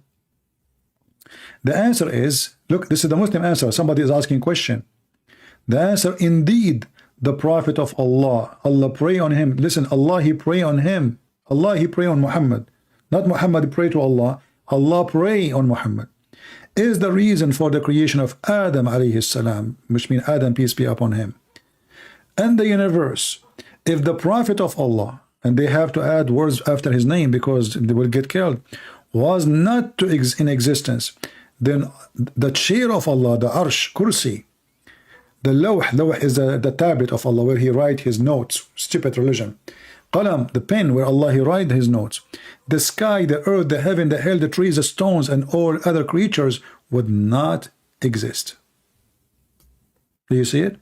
The answer is, look, this is the Muslim answer. Somebody is asking a question. The answer, indeed, the Prophet of Allah, Allah pray on him. Listen, Allah he pray on him. Allah he pray on Muhammad. Not Muhammad pray to Allah. Allah pray on Muhammad. Is the reason for the creation of Adam alayhi salam, which means Adam, peace be upon him, and the universe. If the Prophet of Allah, and they have to add words after his name because they will get killed, was not in existence, then the chair of Allah, the arsh, kursi, the lawh is the tablet of Allah where he write his notes, stupid religion. Qalam, the pen where Allah he write his notes. The sky, the earth, the heaven, the hell, the trees, the stones, and all other creatures would not exist. Do you see it?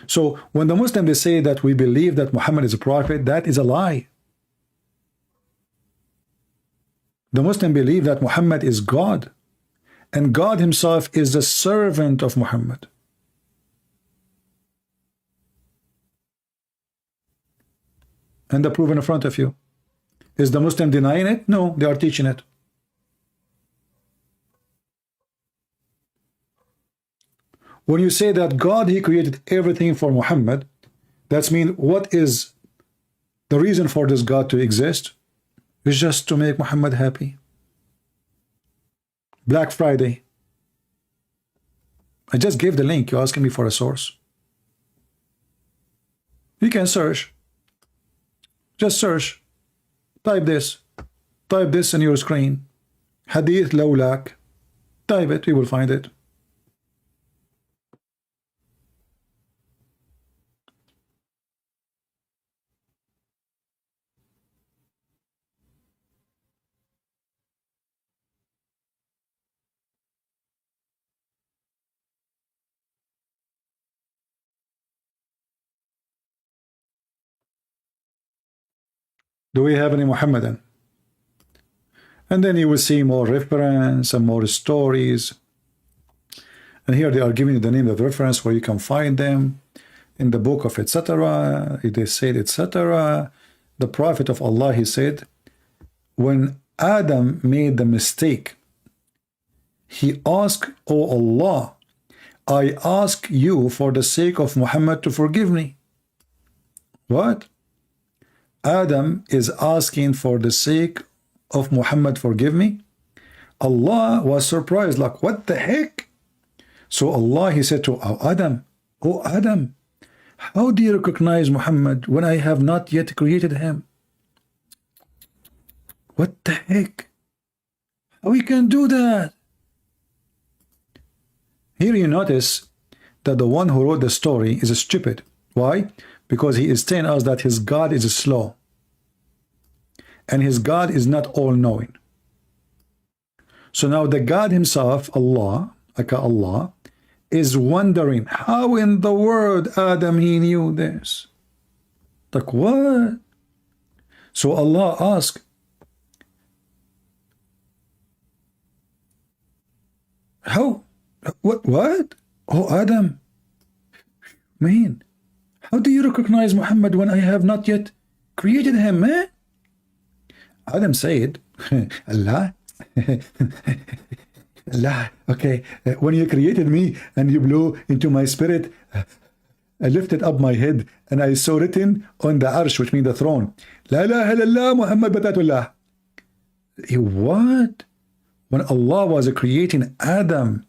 So when the Muslims they say that we believe that Muhammad is a prophet, that is a lie. The Muslims believe that Muhammad is God, and God himself is the servant of Muhammad. And the proof in front of you. Is the Muslim denying it? No, they are teaching it. When you say that God he created everything for Muhammad, that's mean what is the reason for this God to exist? It's just to make Muhammad happy. Black Friday. I just gave the link. You're asking me for a source. You can search. Just search. Type this. Type this in your screen. Hadith lawlak. Type it. You will find it. Do we have any Muhammadan? And then you will see more reference and more stories. And here they are giving you the name of the reference where you can find them in the book of etc. They said etc. The Prophet of Allah, he said, when Adam made the mistake, he asked, "Oh Allah, I ask you for the sake of Muhammad to forgive me." What? Adam is asking for the sake of Muhammad forgive me? Allah was surprised, like, what the heck? So Allah, he said to Adam, "Oh Adam, how do you recognize Muhammad when I have not yet created him?" What the heck? How we can do that? Here you notice that the one who wrote the story is stupid. Why? Because he is telling us that his God is slow. And his God is not all-knowing. So now the God himself, Allah, Allah, is wondering, how in the world Adam, he knew this? Like, what? So Allah asked, how? What? Oh, Adam, man, how do you recognize Muhammad when I have not yet created him, man? Adam said, Allah, Allah, okay, when you created me and you blew into my spirit, I lifted up my head and I saw written on the arsh, which means the throne, La ilaha illallah Muhammad batatullah. What? When Allah was creating Adam,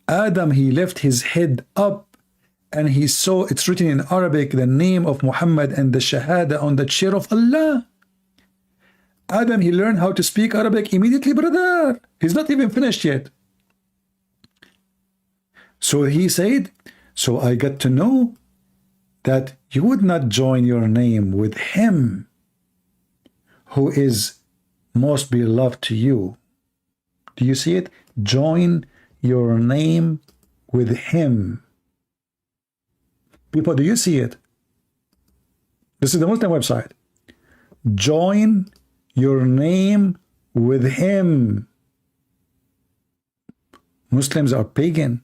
he left his head up and he saw it's written in Arabic, the name of Muhammad and the Shahada on the chair of Allah. Adam, he learned how to speak Arabic immediately, brother. He's not even finished yet. So he said, so I got to know that you would not join your name with him who is most beloved to you. Do you see it? Join your name with him. People, do you see it? This is the Muslim website. Join your name with him. Muslims are pagan.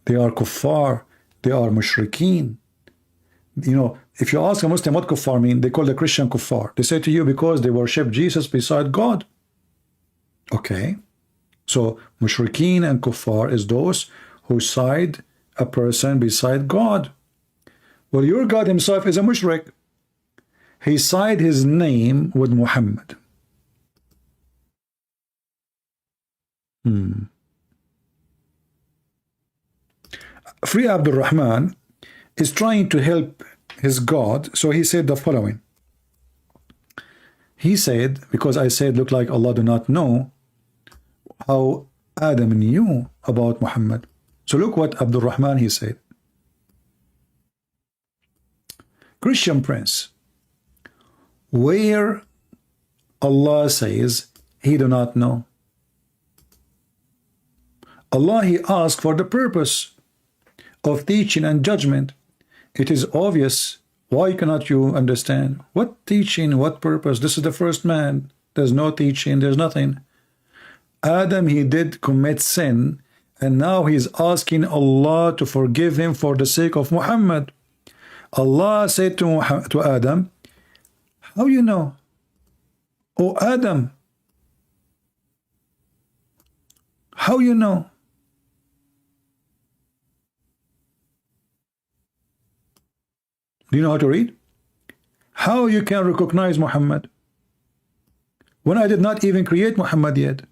They are kuffar. They are mushrikeen. You know, if you ask a Muslim what kuffar mean, they call the Christian kuffar. They say to you because they worship Jesus beside God. Okay. So mushrikeen and kuffar is those who side a person beside God. Well, your God himself is a mushrik. He signed his name with Muhammad. Free Abdul Rahman is trying to help his God, so he said the following. He said, because I said, look like Allah do not know how Adam knew about Muhammad. So look what Abdul Rahman he said. Christian Prince, where Allah says he do not know. Allah, he asked for the purpose of teaching and judgment. It is obvious. Why cannot you understand? What teaching, what purpose? This is the first man. There's no teaching, there's nothing. Adam, he did commit sin, and now he's asking Allah to forgive him for the sake of Muhammad. Allah said to Adam, how you know? Oh Adam, how you know? Do you know how to read? How you can recognize Muhammad when I did not even create Muhammad yet?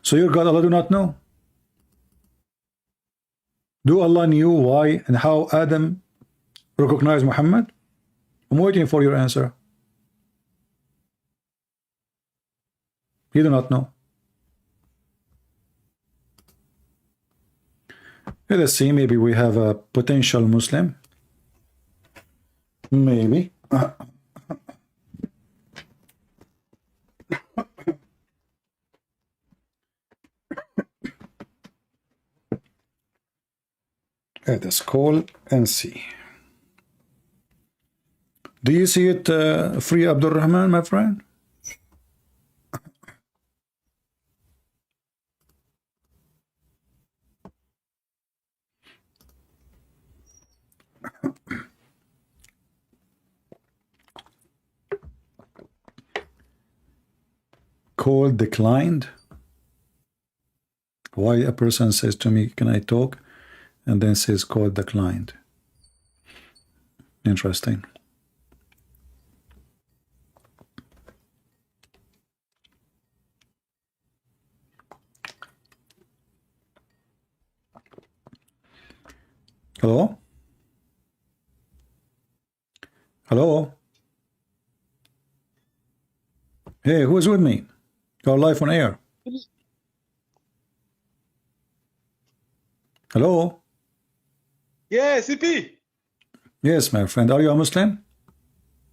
So your God Allah do not know? Do Allah knew why and how Adam recognized Muhammad? I'm waiting for your answer. You do not know. Let us see, maybe we have a potential Muslim. Maybe. Let us call and see. Do you see it free, Abdul Rahman, my friend? Call declined. Why a person says to me, can I talk? And then says call declined. Interesting. Hello? Hello? Hey, who's with me? You're live on air. Hello? Yeah, CP. Yes, my friend. Are you a Muslim?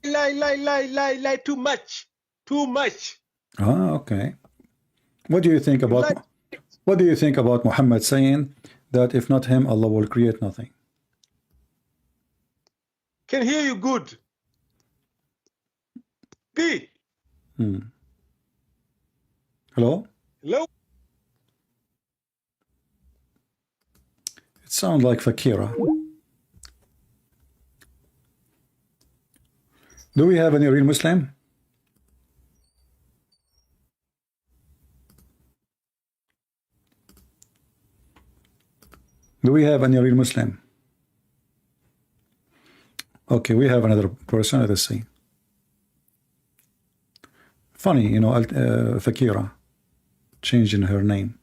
Lie. Too much. Too much. Ah, okay. What do you think about Muhammad saying that if not him, Allah will create nothing? Can hear you good. P. Hello? Hello. It sounds like Fakira. Do we have any real Muslim? Do we have any real Muslim? Okay, we have another person. Let us see. Funny, you know, Fakira changing her name.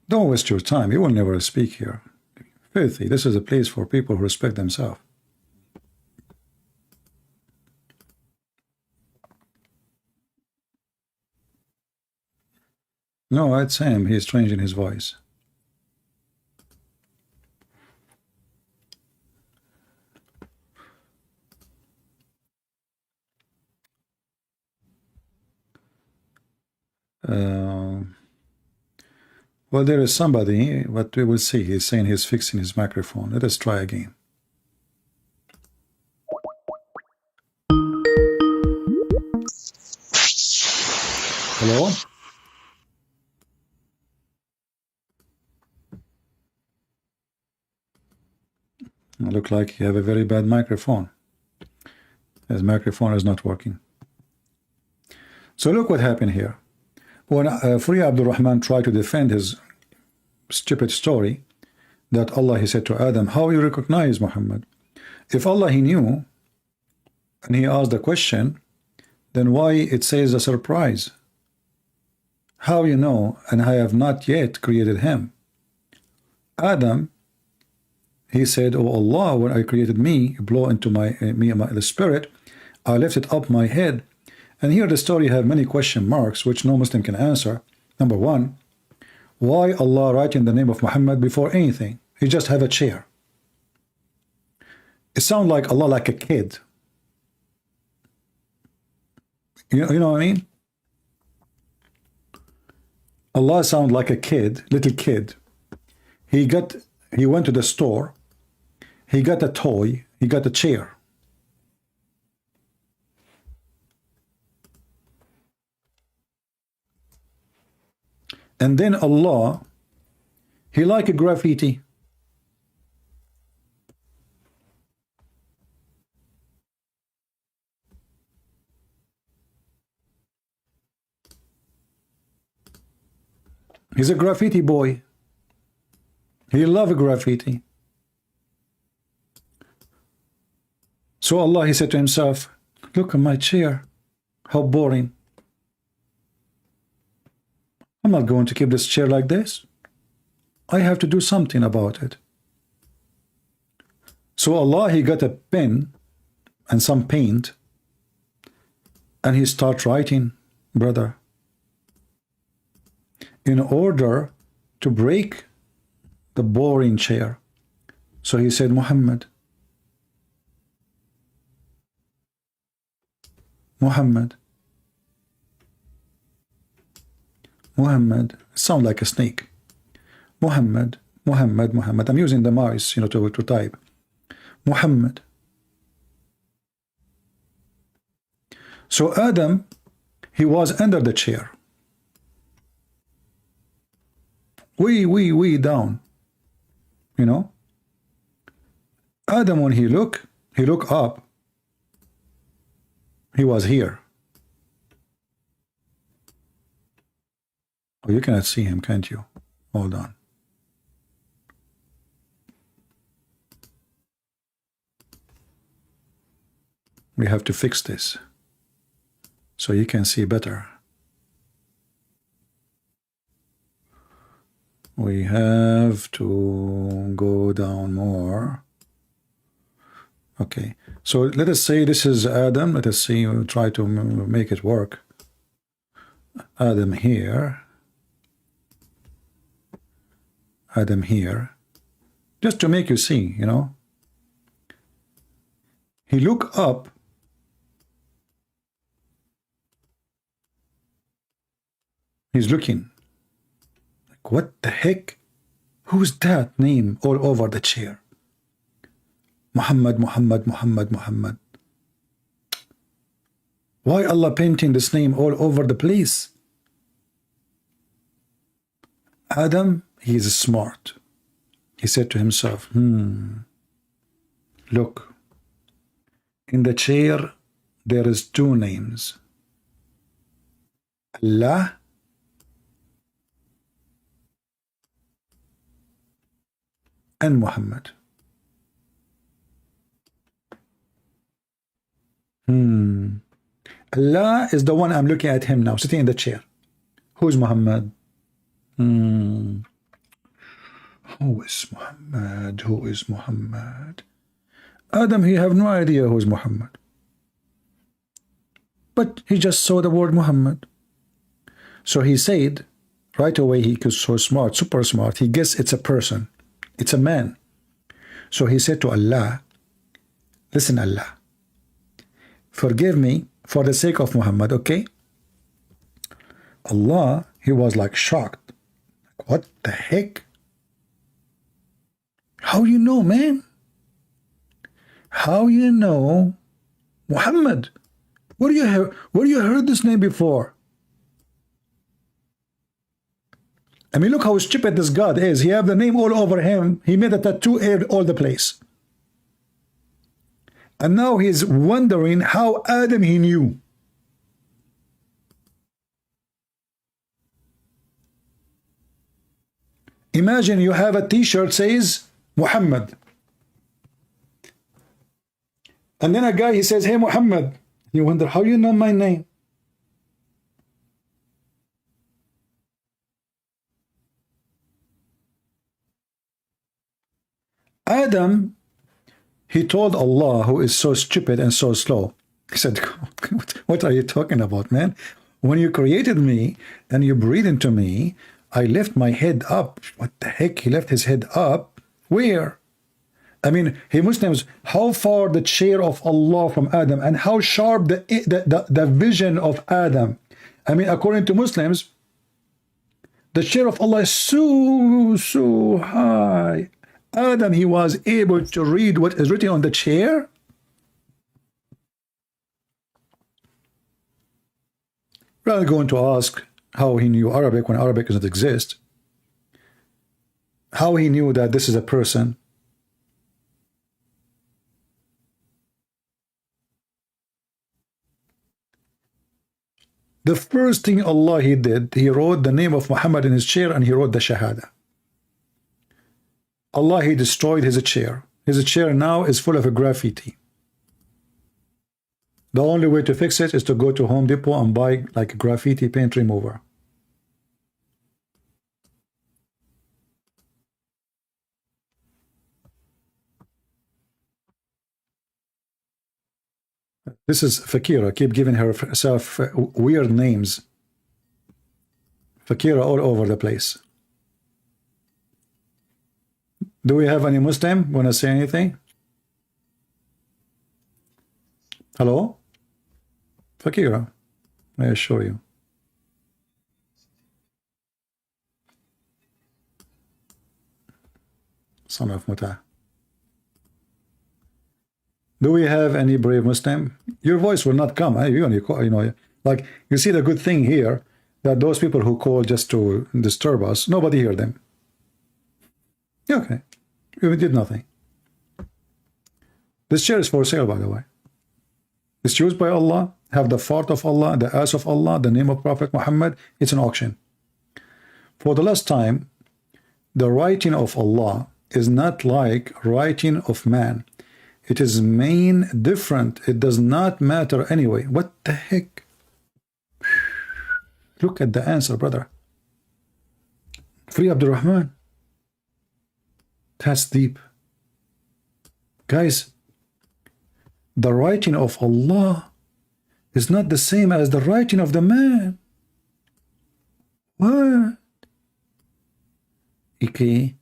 Don't waste your time. You will never speak here. Filthy. This is a place for people who respect themselves. No, it's him. He's changing his voice. Well, there is somebody, but we will see. He's saying he's fixing his microphone. Let us try again. Hello? Look like you have a very bad microphone. His microphone is not working. So look what happened here. When Free Abdul Rahman tried to defend his stupid story that Allah, he said to Adam, how you recognize Muhammad? If Allah he knew and he asked the question, then why it says a surprise? How you know and I have not yet created him? Adam, he said, oh Allah, when I created me, blow into the spirit, I lifted up my head. And here the story have many question marks which no Muslim can answer. Number one, why Allah writing the name of Muhammad before anything? He just have a chair. It sounds like Allah like a kid. You know what I mean? Allah sounds like a kid, little kid. He went to the store. He got a toy. He got a chair. And then Allah, he like a graffiti. He's a graffiti boy. He love graffiti. So Allah, he said to himself, look at my chair, how boring. I'm not going to keep this chair like this. I have to do something about it. So Allah, he got a pen and some paint, and he start writing, brother, in order to break the boring chair. So he said, Muhammad, Muhammad, Muhammad, sound like a snake. Muhammad, Muhammad, Muhammad. I'm using the mouse, to type. Muhammad. So Adam, he was under the chair. Way down. Adam, when he look up, he was here. Oh, you cannot see him, can't you? Hold on. We have to fix this so you can see better. We have to go down more. Okay, so let us say this is Adam. Let us see, we'll try to make it work. Adam here. Adam here. Just to make you see, He look up. He's looking. Like, what the heck? Who's that name all over the chair? Muhammad, Muhammad, Muhammad, Muhammad. Why Allah painting this name all over the place? Adam, he is smart. He said to himself, look, in the chair there is two names. Allah and Muhammad. Allah is the one I'm looking at him now, sitting in the chair. Who is Muhammad? Who is Muhammad? Who is Muhammad? Adam, he have no idea who is Muhammad. But he just saw the word Muhammad. So he said, right away, he was so smart, super smart, he guessed it's a person. It's a man. So he said to Allah, listen, Allah, forgive me for the sake of Muhammad, okay? Allah, he was like shocked. What the heck? How you know, man? How you know Muhammad? Where do you heard this name before? I mean, look how stupid this God is. He have the name all over him. He made a tattoo all the place. And now he's wondering how Adam he knew. Imagine you have a t-shirt says Muhammad. And then a guy, he says, hey, Muhammad. You wonder, how you know my name? Adam, he told Allah, who is so stupid and so slow, he said, what are you talking about, man? When you created me and you breathed into me, I left my head up. What the heck? He left his head up? Where? I mean, hey Muslims, how far the chair of Allah from Adam, and how sharp the vision of Adam. I mean, according to Muslims, the chair of Allah is so high. Adam, he was able to read what is written on the chair. We're not going to ask how he knew Arabic when Arabic doesn't exist. How he knew that this is a person. The first thing Allah he did, he wrote the name of Muhammad in his chair, and he wrote the Shahada. Allah, he destroyed his chair. His chair now is full of graffiti. The only way to fix it is to go to Home Depot and buy like a graffiti paint remover. This is Fakira. Keep giving herself weird names. Fakira all over the place. Do we have any Muslim want to say anything? Hello? Fakira. I assure you. Son of Muta. Do we have any brave Muslim? Your voice will not come. You only call, you know, like you see the good thing here that those people who call just to disturb us, nobody hear them. Okay, we did nothing. This chair is for sale, by the way. It's used by Allah, have the fart of Allah, the ass of Allah, the name of Prophet Muhammad. It's an auction. For the last time, the writing of Allah is not like writing of man. It is main different. It does not matter anyway. What the heck? Look at the answer, brother. Free Abdul Rahman. That's deep. Guys, the writing of Allah is not the same as the writing of the man. What? Okay.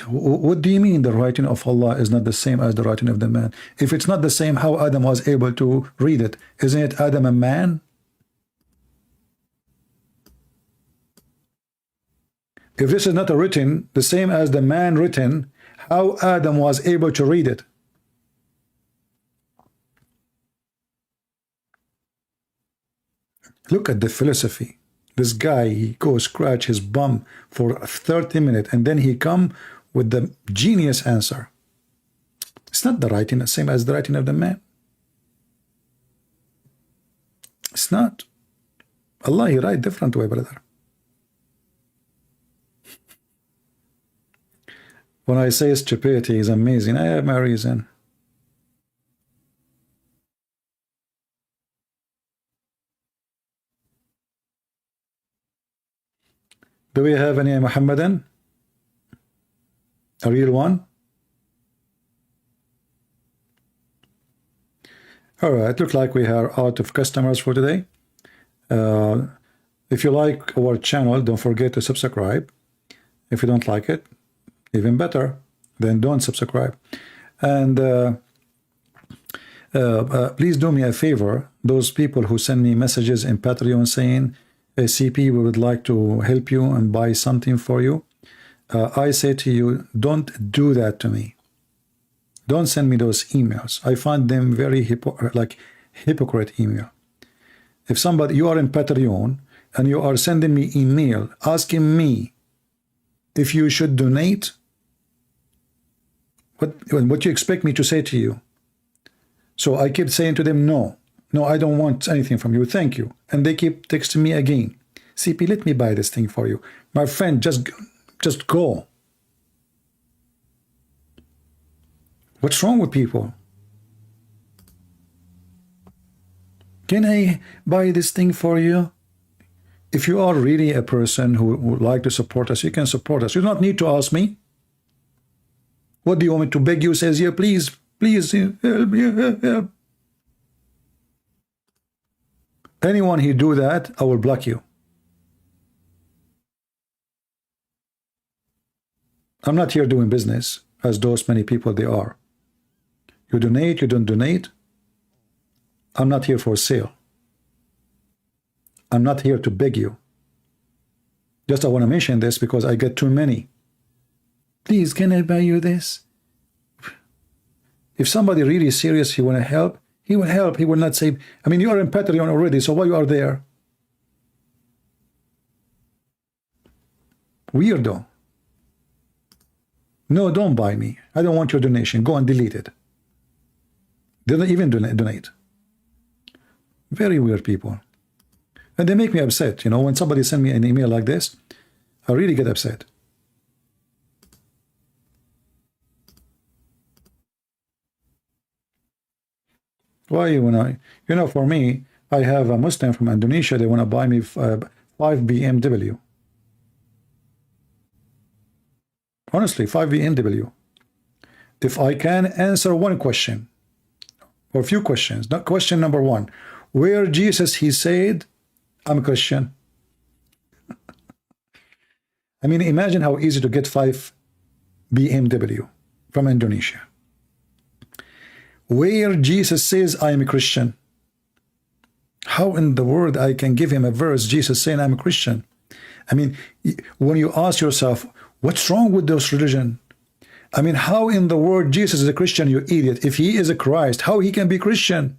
What do you mean the writing of Allah is not the same as the writing of the man? If it's not the same, how Adam was able to read it? Isn't it Adam a man? If this is not a written, the same as the man written, how Adam was able to read it? Look at the philosophy. This guy, he goes scratch his bum for 30 minutes and then he come with the genius answer. It's not the writing the same as the writing of the man. It's not. Allah, he write different way, brother. When I say stupidity is amazing, I have my reason. Do we have any Muhammadan? A real one? All right, look like we are out of customers for today. If you like our channel, don't forget to subscribe. If you don't like it, even better, then don't subscribe. And please do me a favor, those people who send me messages in Patreon saying, CP, we would like to help you and buy something for you. I say to you, don't do that to me. Don't send me those emails. I find them very hypocrite email. If somebody, you are in Patreon and you are sending me email asking me if you should donate, what you expect me to say to you? So I keep saying to them, no, I don't want anything from you. Thank you. And they keep texting me again. CP, let me buy this thing for you. My friend, just go. What's wrong with people? Can I buy this thing for you? If you are really a person who would like to support us, you can support us. You do not need to ask me. What do you want me to beg you? Says, yeah, please, help me, help. Anyone who do that, I will block you. I'm not here doing business as those many people they are. You donate, you don't donate. I'm not here for sale. I'm not here to beg you. Just I want to mention this because I get too many. Please, can I buy you this? If somebody really serious, he want to help, he will help. He will not say, I mean, you are in Patreon already, so why you are there? Weirdo. No, don't buy me. I don't want your donation. Go and delete it. They don't even donate. Very weird people. And they make me upset. You know, when somebody send me an email like this, I really get upset. Why you wanna, you know, for me, I have a Muslim from Indonesia, they wanna buy me 5 BMW. Honestly, 5 BMW. If I can answer one question, or a few questions, not question number one, where Jesus, he said, I'm a Christian. I mean, imagine how easy to get 5 BMW from Indonesia. Where Jesus says, I am a Christian. How in the world I can give him a verse, Jesus saying I'm a Christian? I mean, when you ask yourself, what's wrong with those religion? I mean, how in the world Jesus is a Christian, you idiot? If he is a Christ, how he can be Christian?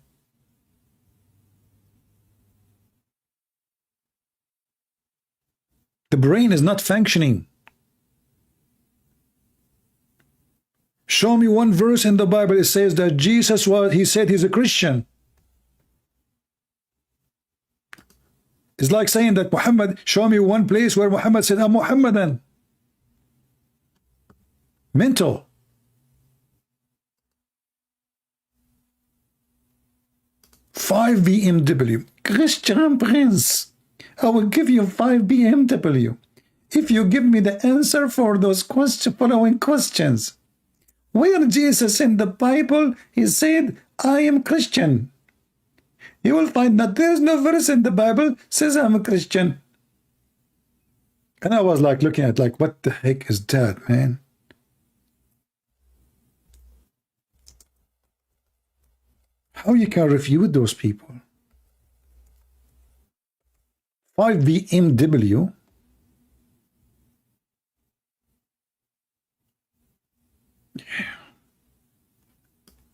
The brain is not functioning. Show me one verse in the Bible that says that Jesus was, he said he's a Christian. It's like saying that Muhammad, show me one place where Muhammad said, I'm Muhammadan. Mental. Five BMW. Christian Prince, I will give you 5 BMW if you give me the answer for those following questions. Where Jesus in the Bible, he said, I am Christian. You will find that there's no verse in the Bible says I'm a Christian. And I was like looking at like, what the heck is that, man? How you can refute those people? 5 BMW.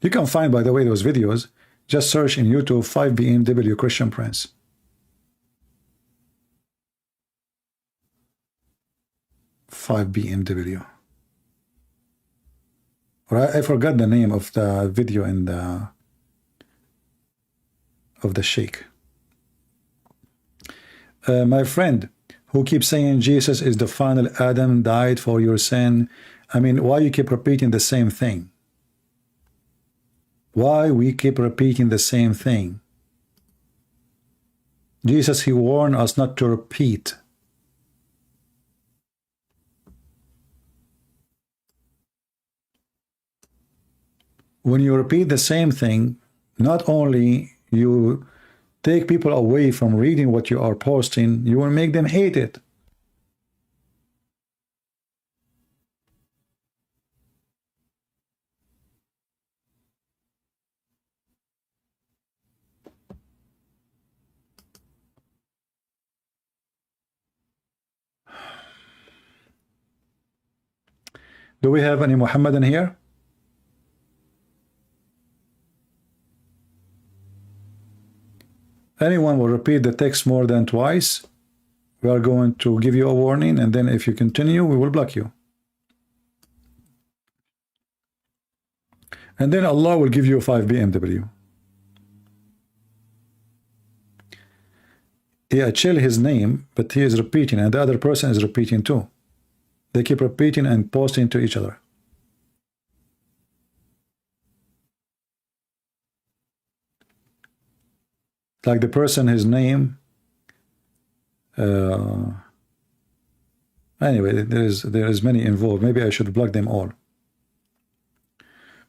You can find, by the way, those videos. Just search in YouTube 5 BMW Christian Prince. Five BMW. Or I forgot the name of the video in the of the sheikh. My friend who keeps saying Jesus is the final Adam, died for your sin. I mean, why you keep repeating the same thing? Why we keep repeating the same thing? Jesus, he warned us not to repeat. When you repeat the same thing, not only you take people away from reading what you are posting, you will make them hate it. Do we have any Muhammadan here? Anyone will repeat the text more than twice, we are going to give you a warning, and then if you continue, we will block you. And then Allah will give you 5 BMW. Yeah, chill his name, but he is repeating, and the other person is repeating too. They keep repeating and posting to each other. Like the person, his name. Anyway, there is many involved. Maybe I should block them all.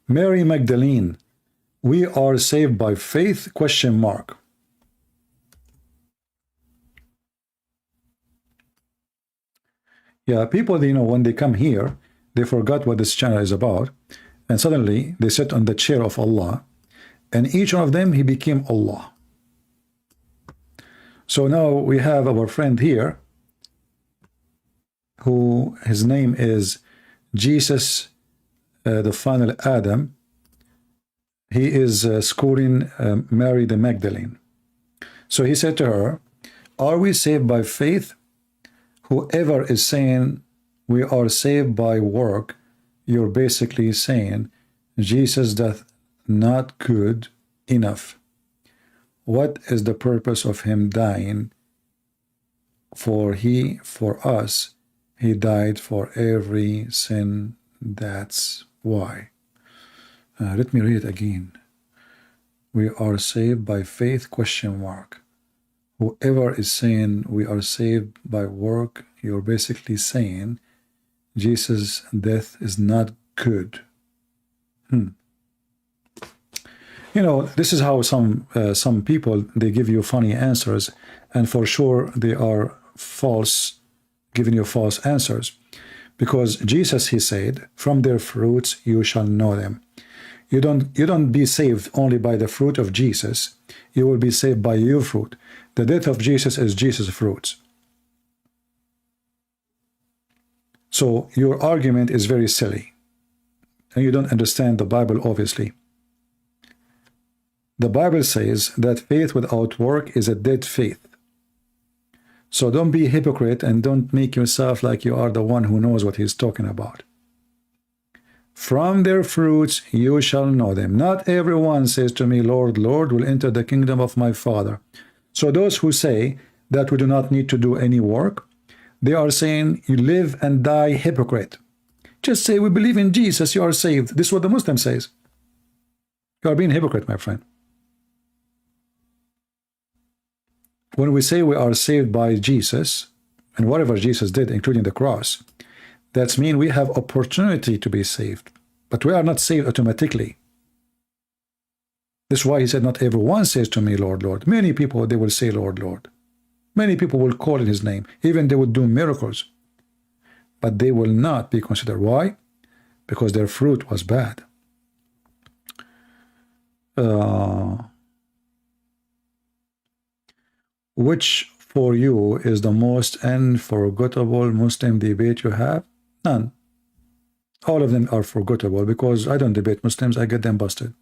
Mary Magdalene, we are saved by faith? Question mark. Yeah, people, you know, when they come here, they forgot what this channel is about, and suddenly they sit on the chair of Allah, and each one of them, he became Allah. So now we have our friend here, who his name is Jesus, the final Adam. He is schooling Mary the Magdalene. So he said to her, are we saved by faith? Whoever is saying we are saved by work, you're basically saying Jesus doth not good enough. What is the purpose of him dying? For us, he died for every sin. That's why. Let me read it again. We are saved by faith, question mark. Whoever is saying we are saved by work, you're basically saying Jesus' death is not good. You know, this is how some people, they give you funny answers, and for sure they are false, giving you false answers. Because Jesus, he said, from their fruits you shall know them. You don't be saved only by the fruit of Jesus. You will be saved by your fruit. The death of Jesus is Jesus' fruits. So your argument is very silly. And you don't understand the Bible, obviously. The Bible says that faith without work is a dead faith. So don't be a hypocrite and don't make yourself like you are the one who knows what he's talking about. From their fruits you shall know them. Not everyone says to me, Lord, Lord, will enter the kingdom of my Father. So those who say that we do not need to do any work, they are saying, you live and die hypocrite. Just say, we believe in Jesus, you are saved. This is what the Muslim says. You are being a hypocrite, my friend. When we say we are saved by Jesus, and whatever Jesus did, including the cross, that means we have opportunity to be saved. But we are not saved automatically. This is why he said, not everyone says to me, Lord, Lord. Many people, they will say, Lord, Lord. Many people will call in his name. Even they will do miracles. But they will not be considered. Why? Because their fruit was bad. Which for you is the most unforgettable Muslim debate you have? None. All of them are forgettable because I don't debate Muslims, I get them busted.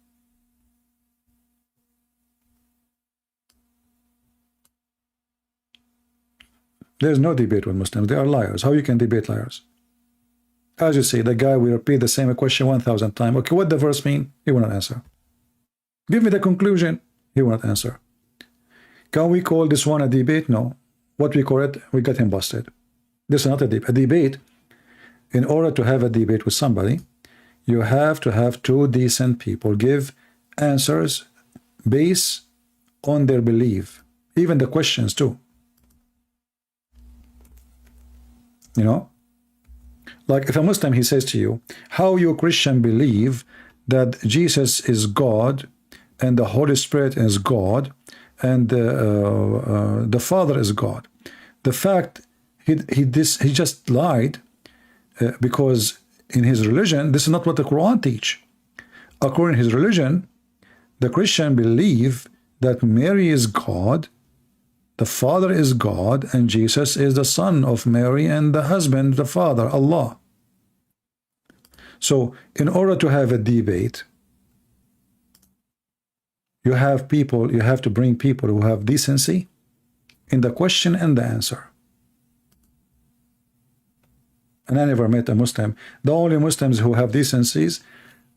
There's no debate with Muslims. They are liars. How you can debate liars? As you say, the guy will repeat the same question 1,000 times. Okay, what the verse mean? He will not answer. Give me the conclusion. He will not answer. Can we call this one a debate? No. What we call it, we got him busted. This is not a debate. A debate, in order to have a debate with somebody, you have to have two decent people give answers based on their belief. Even the questions too. You know? Like if a Muslim, he says to you, how you Christian believe that Jesus is God and the Holy Spirit is God and the Father is God. The fact he just lied because in his religion, this is not what the Quran teach. According to his religion, the Christian believe that Mary is God, the Father is God, and Jesus is the son of Mary and the husband, the Father, Allah. So in order to have a debate, you have to bring people who have decency in the question and the answer. And I never met a Muslim. The only Muslims who have decencies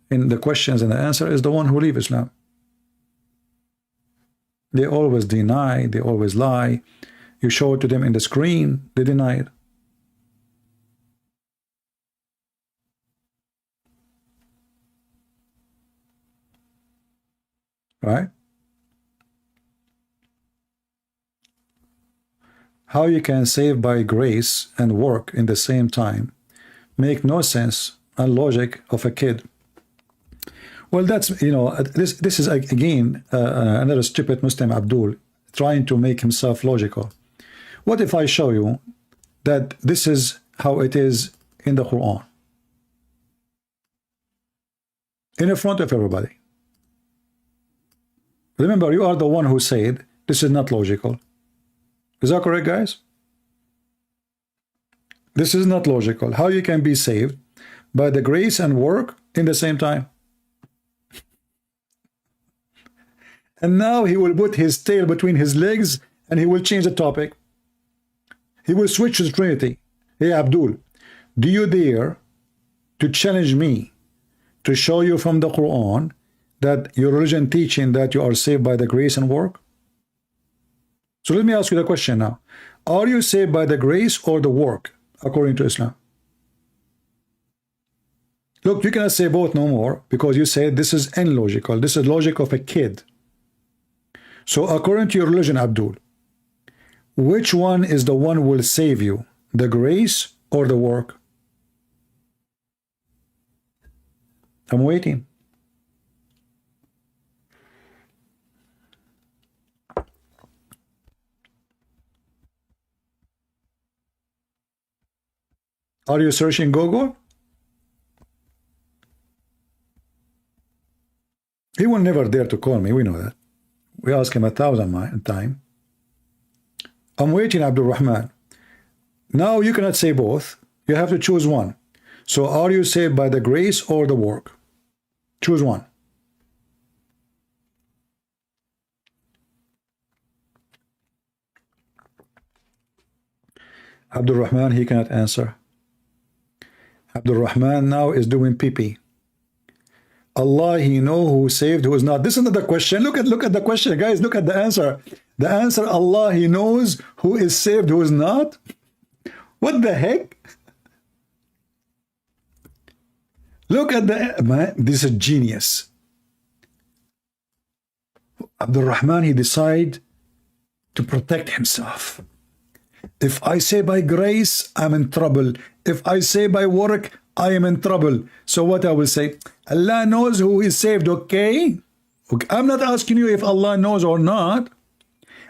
in the questions and the answer is the one who leave Islam. They always deny, they always lie. You show it to them in the screen, they deny it. Right? How you can save by grace and work in the same time make no sense and logic of a kid. Well, that's, you know, this is again another stupid Muslim, Abdul, trying to make himself logical. What if I show you that this is how it is in the Quran? In front of everybody. Remember, you are the one who said this is not logical. Is that correct, guys? This is not logical. How you can be saved by the grace and work in the same time? And now he will put his tail between his legs and he will change the topic. He will switch to Trinity. Hey, Abdul, do you dare to challenge me to show you from the Quran that your religion teaching that you are saved by the grace and work? So let me ask you the question now. Are you saved by the grace or the work according to Islam? Look, you cannot say both no more because you said this is illogical. This is logic of a kid. So according to your religion, Abdul, which one is the one will save you? The grace or the work? I'm waiting. Are you searching Google? He will never dare to call me. We know that. We ask him 1,000 times. I'm waiting, Abdul Rahman. Now you cannot say both. You have to choose one. So are you saved by the grace or the work? Choose one. Abdul Rahman, he cannot answer. Abdul Rahman now is doing pee-pee. Allah, he know who saved, who is not. This is not the question. Look at the question, guys. Look at the answer. The answer, Allah, he knows who is saved, who is not. What the heck? Look at the man. This is genius. Abdul Rahman, he decide to protect himself. If I say by grace, I'm in trouble. If I say by work, I am in trouble. So what I will say? Allah knows who is saved, okay? I'm not asking you if Allah knows or not.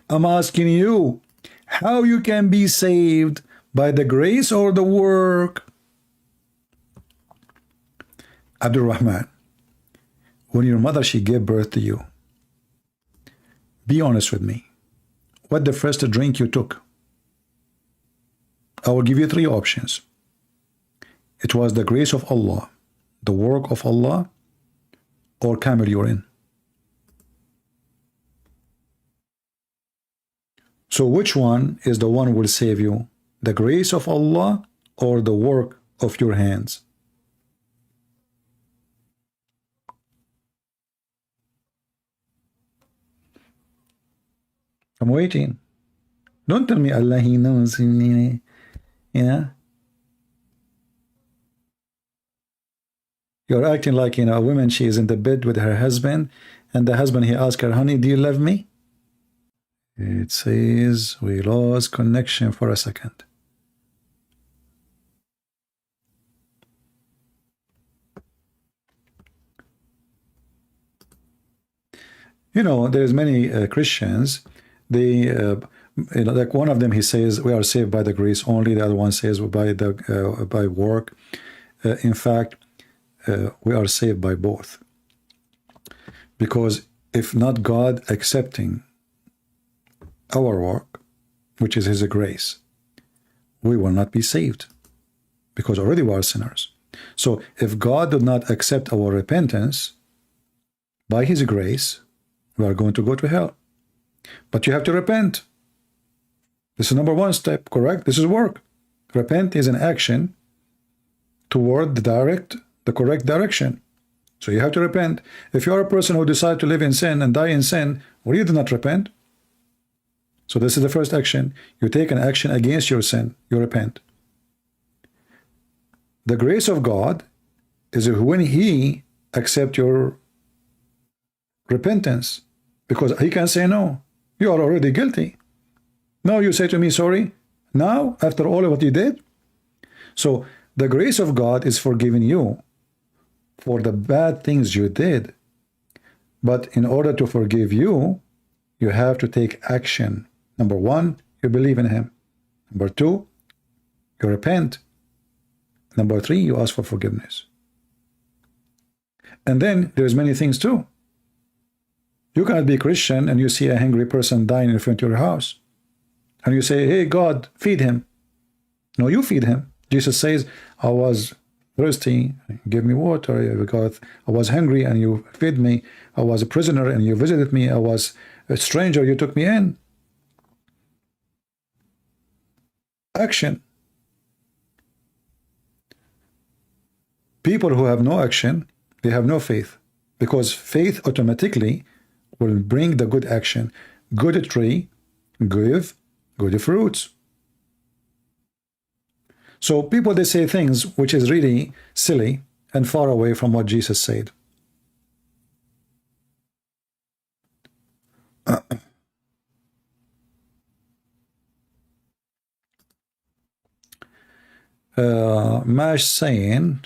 I'm asking you how you can be saved by the grace or the work. Abdul Rahman, when your mother, she gave birth to you, be honest with me. What the first drink you took? I will give you three options. It was the grace of Allah, the work of Allah, or camel urine. So which one is the one who will save you? The grace of Allah or the work of your hands? I'm waiting. Don't tell me Allah, he knows. You know? You're acting like, a woman, she is in the bed with her husband, and the husband, he asks her, honey, do you love me? It says we lost connection for a second. There's many Christians, they, like one of them, he says, we are saved by the grace only. The other one says by work. In fact, we are saved by both. Because if not God accepting our work, which is his grace, we will not be saved, because already we are sinners. So if God did not accept our repentance by his grace, we are going to go to hell. But you have to repent. This is number one step, correct? This is work. Repent is an action toward the correct direction. So you have to repent. If you are a person who decides to live in sin and die in sin, well, you do not repent. So this is the first action. You take an action against your sin. You repent. The grace of God is when he accepts your repentance, because he can say, no, you are already guilty. No, you say to me, sorry, now, after all of what you did. So the grace of God is forgiving you for the bad things you did. But in order to forgive you, you have to take action. Number one, you believe in him. Number two, you repent. Number three, you ask for forgiveness. And then there's many things too. You cannot be Christian and you see a hungry person dying in front of your house, and you say, hey, God, feed him. No, you feed him. Jesus says, I was thirsty, give me water. Because I was hungry and you fed me. I was a prisoner and you visited me. I was a stranger, you took me in. Action. People who have no action, they have no faith, because faith automatically will bring the good action. Good tree give good fruits. So people, they say things which is really silly and far away from what Jesus said. Mash saying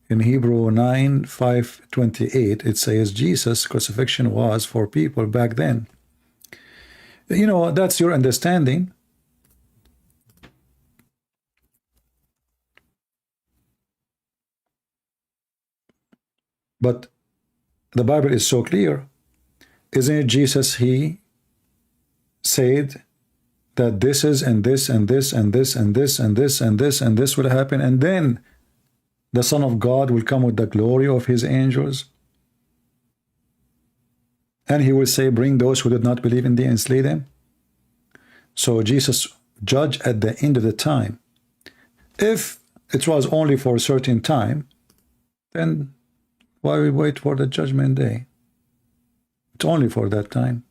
in Hebrew 9:5-28, it says Jesus' crucifixion was for people back then. You know, that's your understanding. But the Bible is so clear. Isn't it Jesus? He said that this is and this and this and this and this and this and this and this will happen, and then the Son of God will come with the glory of his angels, and he will say, bring those who did not believe in thee and slay them. So Jesus judged at the end of the time. If it was only for a certain time, then why we wait for the judgment day? It's only for that time.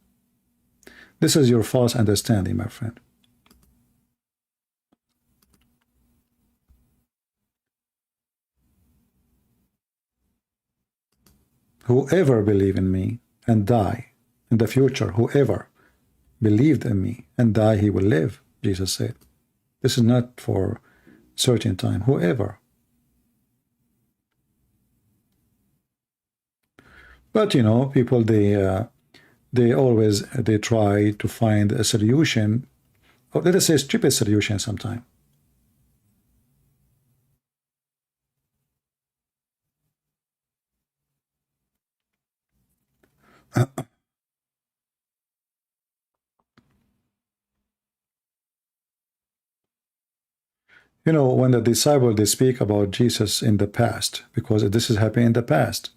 This is your false understanding, my friend. Whoever believe in me and die in the future, whoever believed in me and die, he will live, Jesus said. This is not for certain time. Whoever. But you know, people, they always try to find a solution, or let us say stupid solution sometime. You know, when the disciples, they speak about Jesus in the past, because this is happening in the past.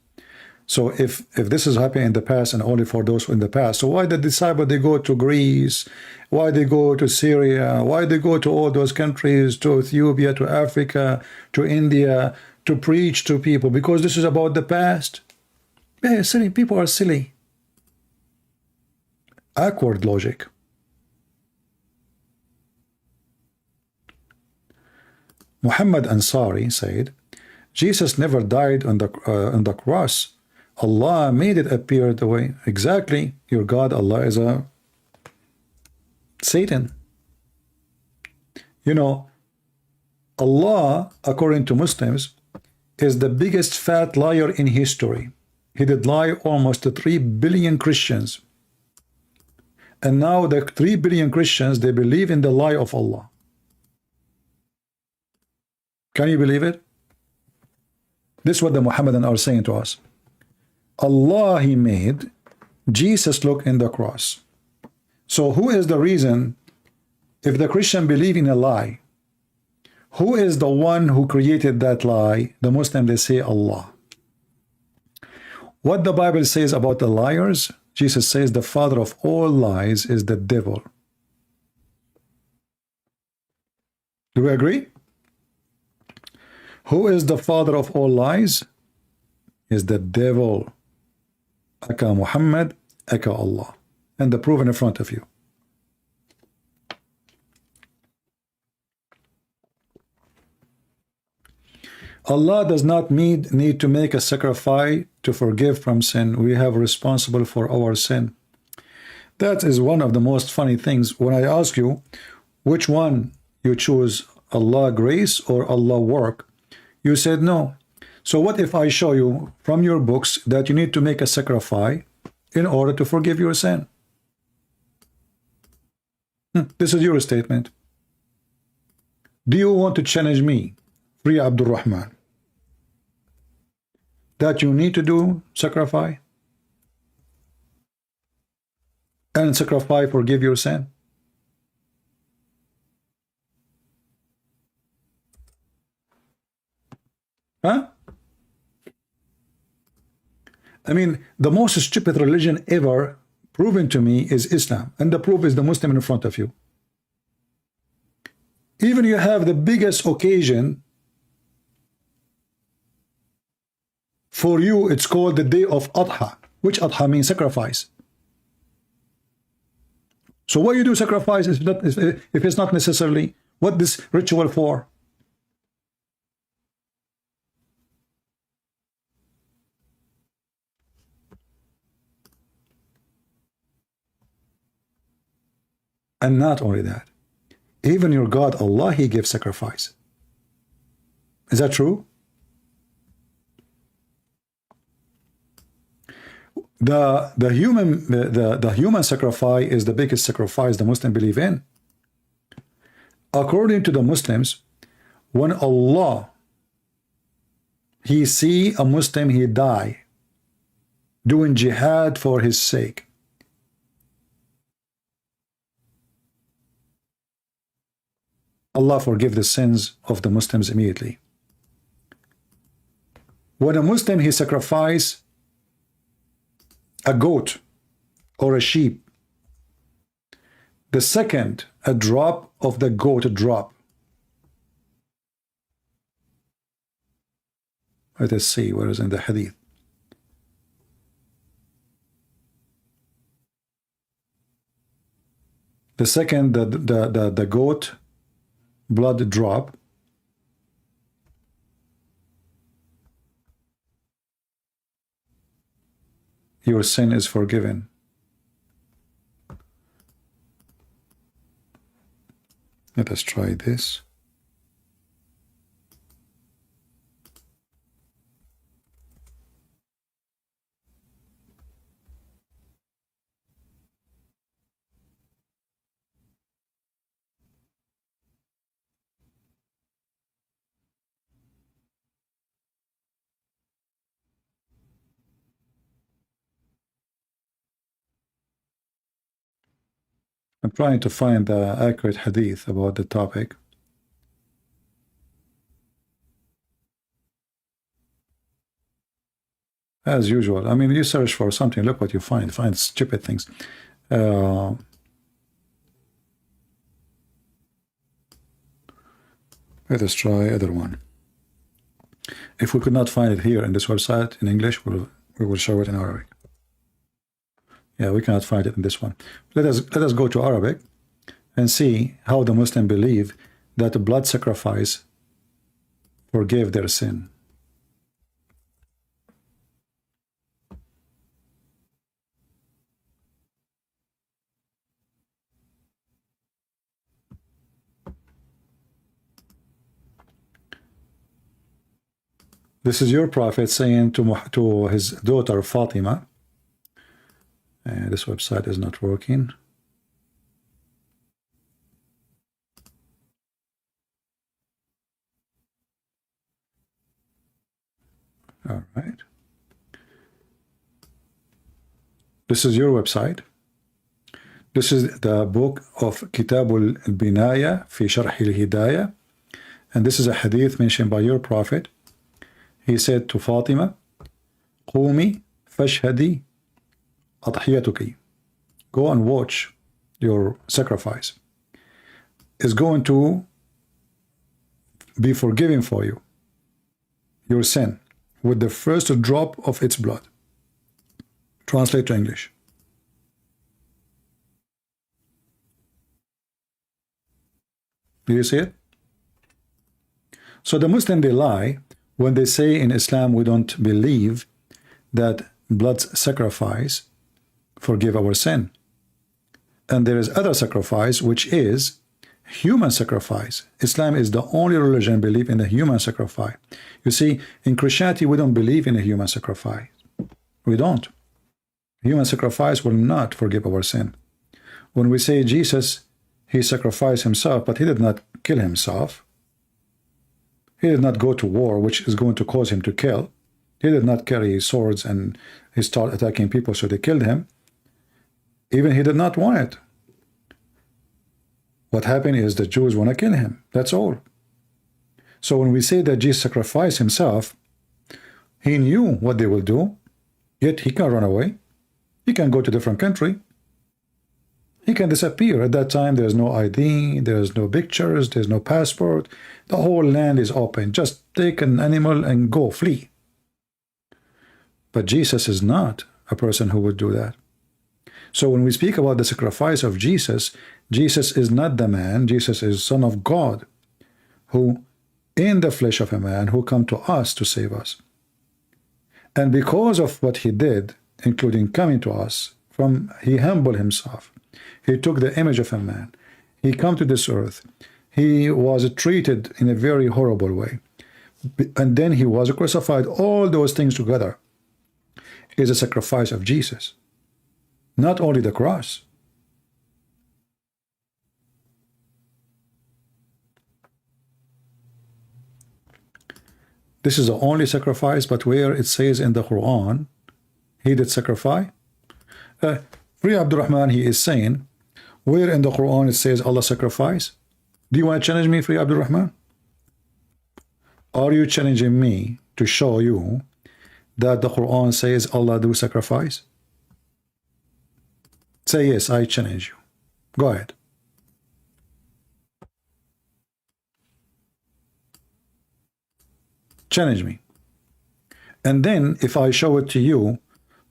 So if this is happening in the past and only for those in the past, so why the disciples, they go to Greece? Why they go to Syria? Why they go to all those countries, to Ethiopia, to Africa, to India, to preach to people? Because this is about the past. Yeah, silly people are silly. Awkward logic. Muhammad Ansari said, Jesus never died on the cross. Allah made it appear the way. Exactly. Your God, Allah, is a Satan. You know, Allah, according to Muslims, is the biggest fat liar in history. He did lie almost to 3 billion Christians. And now the 3 billion Christians, they believe in the lie of Allah. Can you believe it? This is what the Mohammedans are saying to us. Allah, he made Jesus look in the cross. So who is the reason, if the Christian believe in a lie, who is the one who created that lie? The Muslim, they say Allah. What the Bible says about the liars, Jesus says the father of all lies is the devil. Do we agree? Who is the father of all lies? Is the devil. Aka Muhammad, aka Allah. And the proof in front of you. Allah does not need to make a sacrifice to forgive from sin. We have responsible for our sin. That is one of the most funny things. When I ask you, which one you choose, Allah grace or Allah work, you said no. So what if I show you from your books that you need to make a sacrifice in order to forgive your sin? This is your statement. Do you want to challenge me, free Abdul Rahman, that you need to do sacrifice and sacrifice forgive your sin? Huh? I mean, the most stupid religion ever proven to me is Islam, and the proof is the Muslim in front of you. Even you have the biggest occasion, for you it's called the day of Adha, which Adha means sacrifice. So why you do sacrifice if it's not necessarily what this ritual for? And not only that, Even your God, Allah, He gives sacrifice. Is that true? The human sacrifice is the biggest sacrifice the Muslims believe in. According to the Muslims, when Allah He see a Muslim, he die doing jihad for his sake, Allah forgive the sins of the Muslims immediately. When a Muslim he sacrifice a goat or a sheep, the second a drop of the goat drop, let us see where is in the hadith. The second the goat blood drop, your sin is forgiven. Let us try this. I'm trying to find the accurate hadith about the topic. As usual, I mean, you search for something, look what you find. Find stupid things. Let us try other one. If we could not find it here in this website in English, we will show it in Arabic. Yeah, we cannot find it in this one. Let us go to Arabic and see how the Muslim believe that the blood sacrifice forgave their sin. This is your prophet saying to his daughter Fatima. This website is not working. All right. This is your website. This is the book of Kitab al-Binaya fi Sharh al-Hidayah. And this is a hadith mentioned by your prophet. He said to Fatima, Qumi fashhadi adhiyatuki. Go and watch your sacrifice. Is going to be forgiven for you, your sin, with the first drop of its blood. Translate to English. Do you see it? So the Muslim, they lie when they say in Islam we don't believe that blood sacrifice forgive our sin. And there is other sacrifice, which is human sacrifice. Islam is the only religion believe in the human sacrifice. You see, in Christianity, we don't believe in a human sacrifice. We don't. Human sacrifice will not forgive our sin. When we say Jesus, he sacrificed himself, but he did not kill himself. He did not go to war, which is going to cause him to kill. He did not carry swords and he started attacking people, so they killed him. Even he did not want it. What happened is the Jews want to kill him. That's all. So when we say that Jesus sacrificed himself, he knew what they will do, yet he can run away. He can go to a different country. He can disappear. At that time, there's no ID, there's no pictures, there's no passport. The whole land is open. Just take an animal and go, flee. But Jesus is not a person who would do that. So when we speak about the sacrifice of Jesus, Jesus is not the man. Jesus is Son of God, who in the flesh of a man, who come to us to save us. And because of what he did, including coming to us, he humbled himself. He took the image of a man. He come to this earth. He was treated in a very horrible way. And then he was crucified. All those things together is a sacrifice of Jesus. Not only the cross. This is the only sacrifice, but where it says in the Quran, he did sacrifice. Free Abdurrahman, he is saying, where in the Quran it says Allah sacrifice? Do you want to challenge me, Free Abdurrahman? Are you challenging me to show you that the Quran says Allah do sacrifice? Say yes, I challenge you. Go ahead. Challenge me. And then if I show it to you,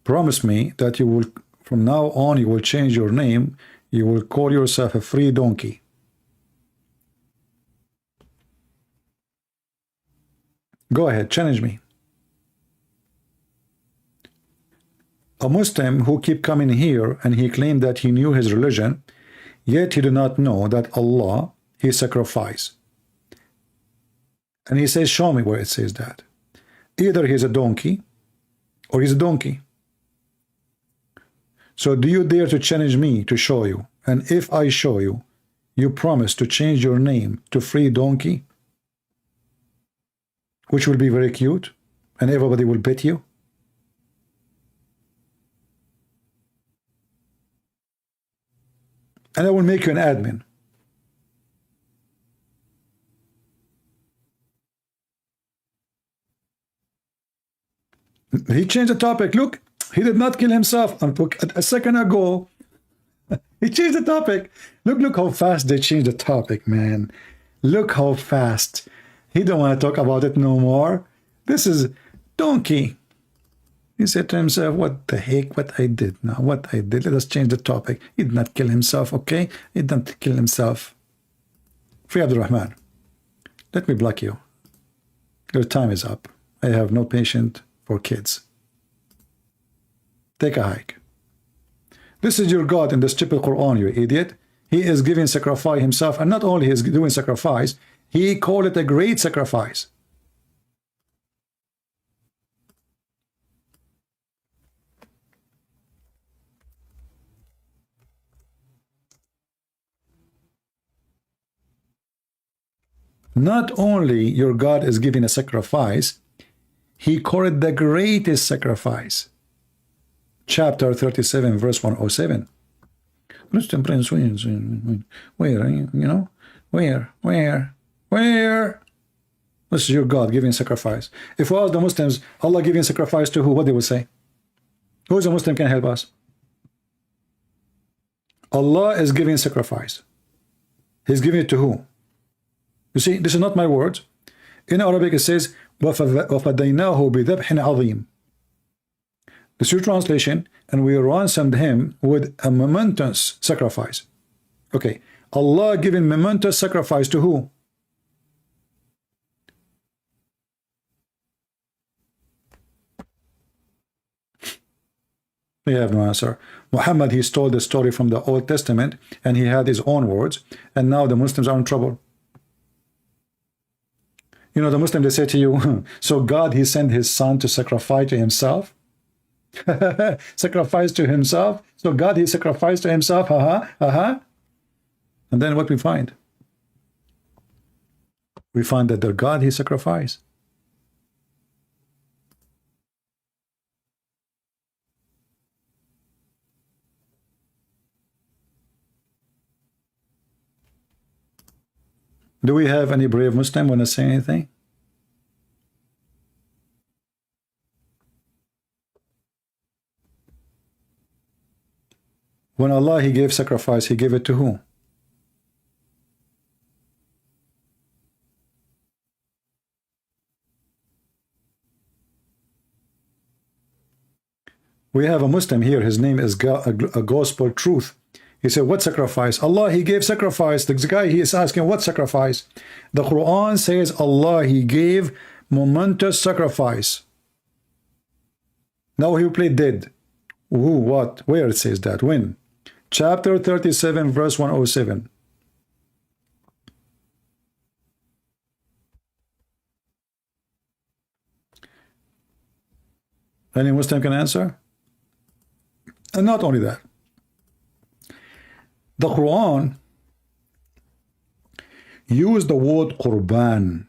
promise me that you will, from now on, you will change your name. You will call yourself a free donkey. Go ahead, challenge me. A Muslim who keep coming here and he claimed that he knew his religion, yet he do not know that Allah, he sacrificed. And he says, show me where it says that. Either he's a donkey or he's a donkey. So do you dare to challenge me to show you? And if I show you, you promise to change your name to free donkey, which will be very cute, and everybody will bet you? And I will make you an admin. He changed the topic. Look, he did not kill himself. A second ago, he changed the topic. Look how fast they changed the topic, man. Look how fast. He don't want to talk about it no more. This is donkey. He said to himself, what the heck, what I did now, what I did. Let us change the topic. He did not kill himself, okay? He didn't kill himself. Free Abdurrahman, let me block you. Your time is up. I have no patience for kids. Take a hike. This is your God in the stupid Quran, you idiot. He is giving sacrifice himself, and not only he is doing sacrifice, he called it a great sacrifice. Not only your God is giving a sacrifice, he called it the greatest sacrifice. Chapter 37, verse 107. Where, you know? Where? This is your God giving sacrifice. If we ask the Muslims, Allah giving sacrifice to who? What they would say? Who is a Muslim can help us? Allah is giving sacrifice. He's giving it to who? You see, this is not my words. In Arabic it says, وَفَدَيْنَاهُ بِذَبْحٍ عَظِيمٍ. This is your translation, and we ransomed him with a momentous sacrifice. Okay, Allah giving momentous sacrifice to who? We have no answer. Muhammad, he stole the story from the Old Testament, and he had his own words, and now the Muslims are in trouble. You know, the Muslim, they say to you, so God, he sent his son to sacrifice to himself? Sacrifice to himself? So God, he sacrificed to himself? And then what we find? We find that the God, he sacrificed. Do we have any brave Muslim want to say anything? When Allah, he gave sacrifice, he gave it to who? We have a Muslim here, his name is a Gospel Truth. He said, what sacrifice? Allah, he gave sacrifice. The guy, he is asking, what sacrifice? The Quran says, Allah, he gave momentous sacrifice. Now he played dead. Who, what, where it says that? When? Chapter 37, verse 107. Any Muslim can answer? And not only that, the Quran used the word Qurban,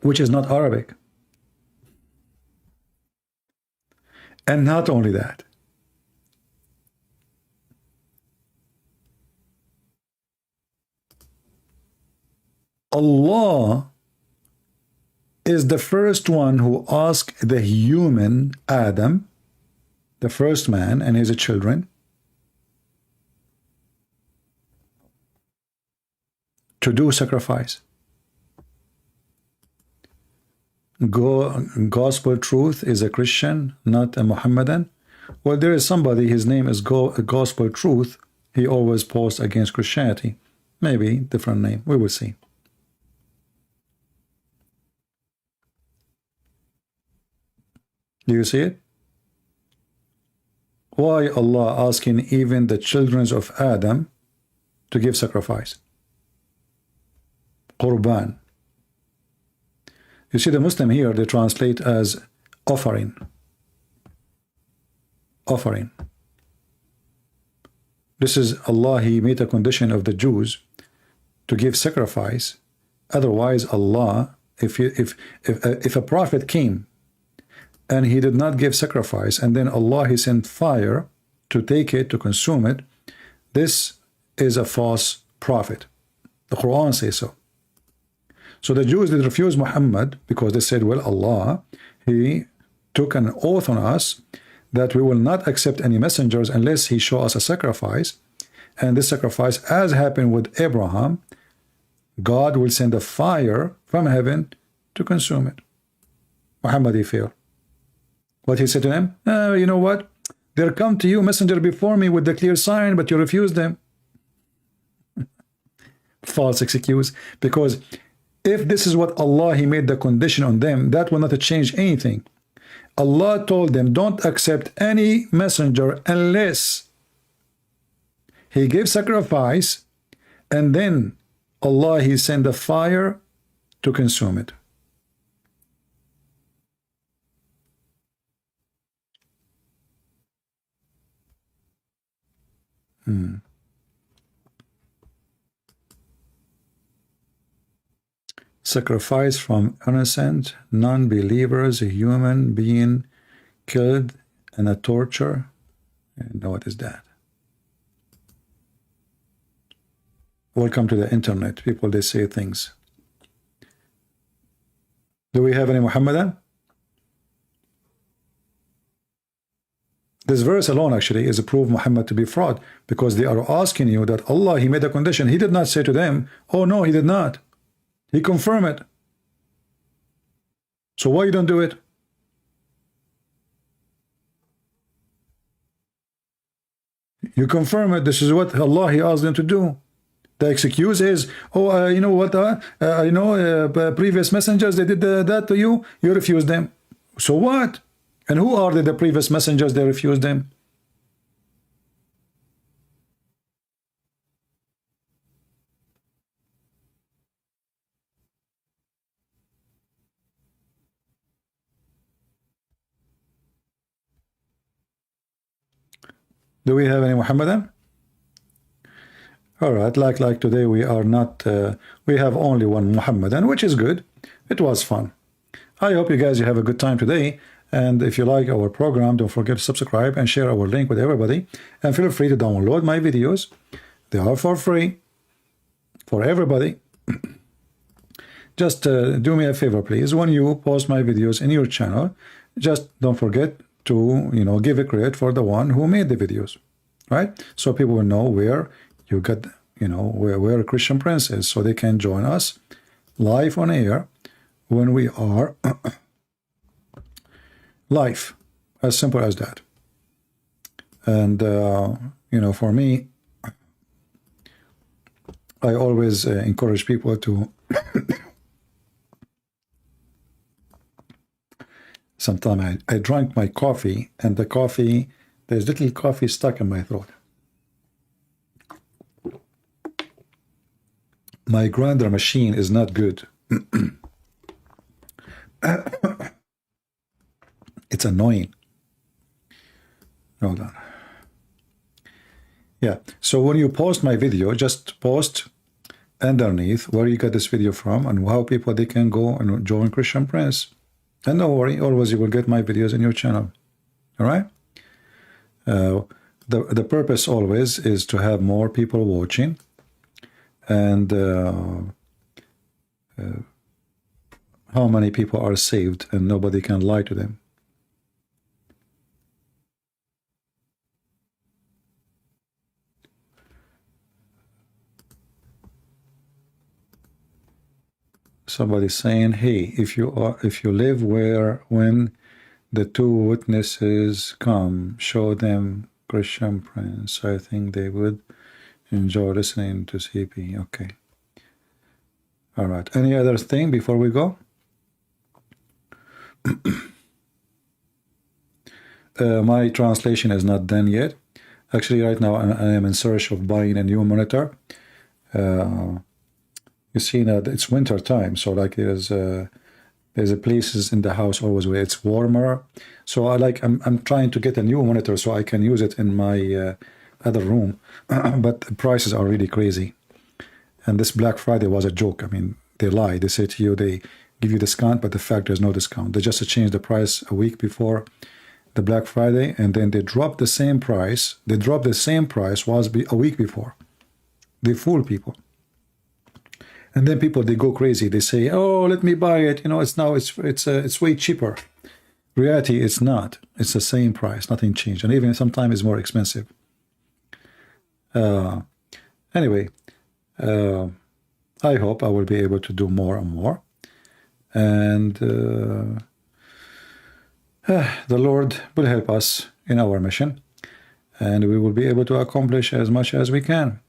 which is not Arabic. And not only that, Allah is the first one who asked the human Adam, the first man and his children, to do sacrifice. Gospel truth is a Christian, not a Mohammedan. Well, there is somebody, his name is Gospel Truth. He always posts against Christianity. Maybe different name. We will see. Do you see it? Why Allah asking even the children of Adam to give sacrifice? Qurban. You see the Muslim here, they translate as offering. Offering. This is Allah, He made a condition of the Jews to give sacrifice. Otherwise, Allah, if a prophet came and he did not give sacrifice, and then Allah, He sent fire to take it, to consume it, this is a false prophet. The Quran says so. So the Jews did refuse Muhammad because they said, well, Allah, He took an oath on us that we will not accept any messengers unless He show us a sacrifice. And this sacrifice, as happened with Abraham, God will send a fire from heaven to consume it. Muhammad, he failed. What he said to them? You know what? There come to you messenger before me with the clear sign, but you refuse them. False excuse. Because if this is what Allah, He made the condition on them, that will not change anything. Allah told them, don't accept any messenger unless he gave sacrifice, and then Allah, He sent a fire to consume it. Sacrifice from innocent non-believers, a human being killed in a torture. And what is that? Welcome to the internet. People, they say things. Do we have any Muhammadan? This verse alone actually is a proof Muhammad to be fraud, because they are asking you that Allah, He made a condition. He did not say to them, oh no, He did not. He confirmed it. So why you don't do it? You confirm it. This is what Allah, He asked them to do. The excuse is, oh, you know what? Previous messengers, they did that to you. You refused them. So what? And who are the previous messengers? They refused them. Do we have any Muhammadan? All right, like today we are not, we have only one Muhammadan, which is good. It was fun. I hope you guys have a good time today. And if you like our program, don't forget to subscribe and share our link with everybody. And feel free to download my videos. They are for free for everybody. Just do me a favor, please. When you post my videos in your channel, just don't forget to, give a credit for the one who made the videos, right? So people will know where you got, where Christian Prince is, so they can join us live on air when we are live. As simple as that. And, for me, I always encourage people to sometimes I drank my coffee, and the coffee, there's little coffee stuck in my throat. My grinder machine is not good. That's annoying. Hold on. Yeah, so when you post my video, just post underneath where you got this video from and how people they can go and join Christian Prince. And don't worry, always you will get my videos in your channel. All right? The purpose always is to have more people watching, and how many people are saved and nobody can lie to them. Somebody saying, hey, if you live when the two witnesses come, show them Christian Prince. I think they would enjoy listening to CP. Okay. All right. Any other thing before we go? My translation is not done yet. Actually, right now I am in search of buying a new monitor. You see that it's winter time, so like there's a places in the house always where it's warmer. So I'm trying to get a new monitor so I can use it in my other room, but the prices are really crazy. And this Black Friday was a joke. I mean, they lie. They say to you they give you discount, but the fact there's no discount. They just changed the price a week before the Black Friday, and then they dropped the same price. They dropped the same price was a week before. They fool people. And then people, they go crazy. They say, oh, let me buy it. You know, it's way cheaper. Reality, it's not. It's the same price. Nothing changed. And even sometimes it's more expensive. Anyway, I hope I will be able to do more and more. And the Lord will help us in our mission. And we will be able to accomplish as much as we can.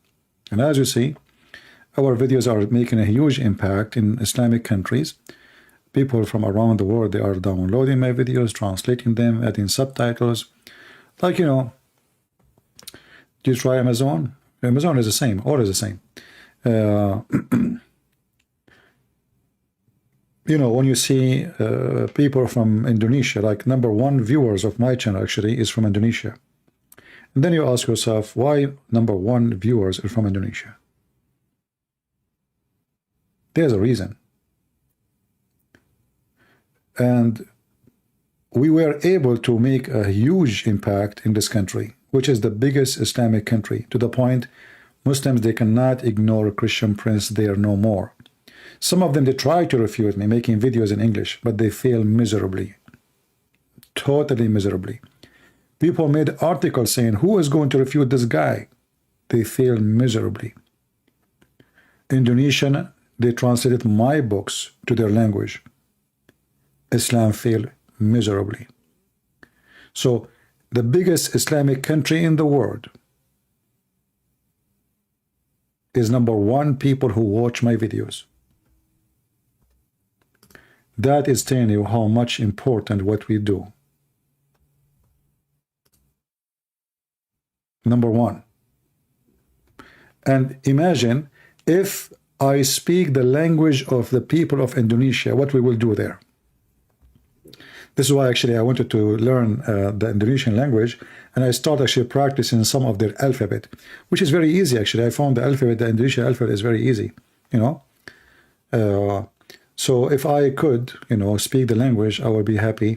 And as you see, our videos are making a huge impact in Islamic countries. People from around the world, they are downloading my videos, translating them, adding subtitles. Like, you know, do you try Amazon? Amazon is the same, all is the same. You know, when you see people from Indonesia, like #1 viewers of my channel actually is from Indonesia. And then you ask yourself, why #1 viewers are from Indonesia? There's a reason. And we were able to make a huge impact in this country, which is the biggest Islamic country, to the point Muslims, they cannot ignore Christian Prince there no more. Some of them, they try to refute me, making videos in English, but they fail miserably. Totally miserably. People made articles saying, who is going to refute this guy? They fail miserably. Indonesian, they translated my books to their language. Islam failed miserably. So the biggest Islamic country in the world is #1 people who watch my videos. That is telling you how much important what we do. #1. And imagine if I speak the language of the people of Indonesia, what we will do there. This is why actually I wanted to learn the Indonesian language, and I started actually practicing some of their alphabet, which is very easy actually. I found the alphabet, the Indonesian alphabet is very easy, you know. So if I could, you know, speak the language, I would be happy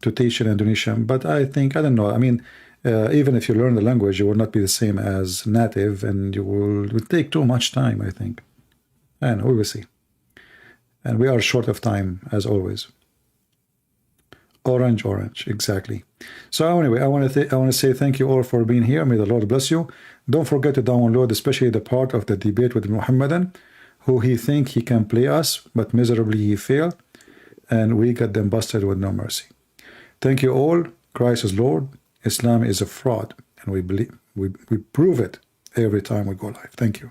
to teach in Indonesian. But I think, I don't know, I mean, even if you learn the language, you will not be the same as native, and you will take too much time, I think. And we will see. And we are short of time, as always. Orange, orange, exactly. So anyway, I want to say thank you all for being here. May the Lord bless you. Don't forget to download, especially the part of the debate with Mohammedan, who he think he can play us, but miserably he failed, and we got them busted with no mercy. Thank you all. Christ is Lord. Islam is a fraud, and we believe we prove it every time we go live. Thank you.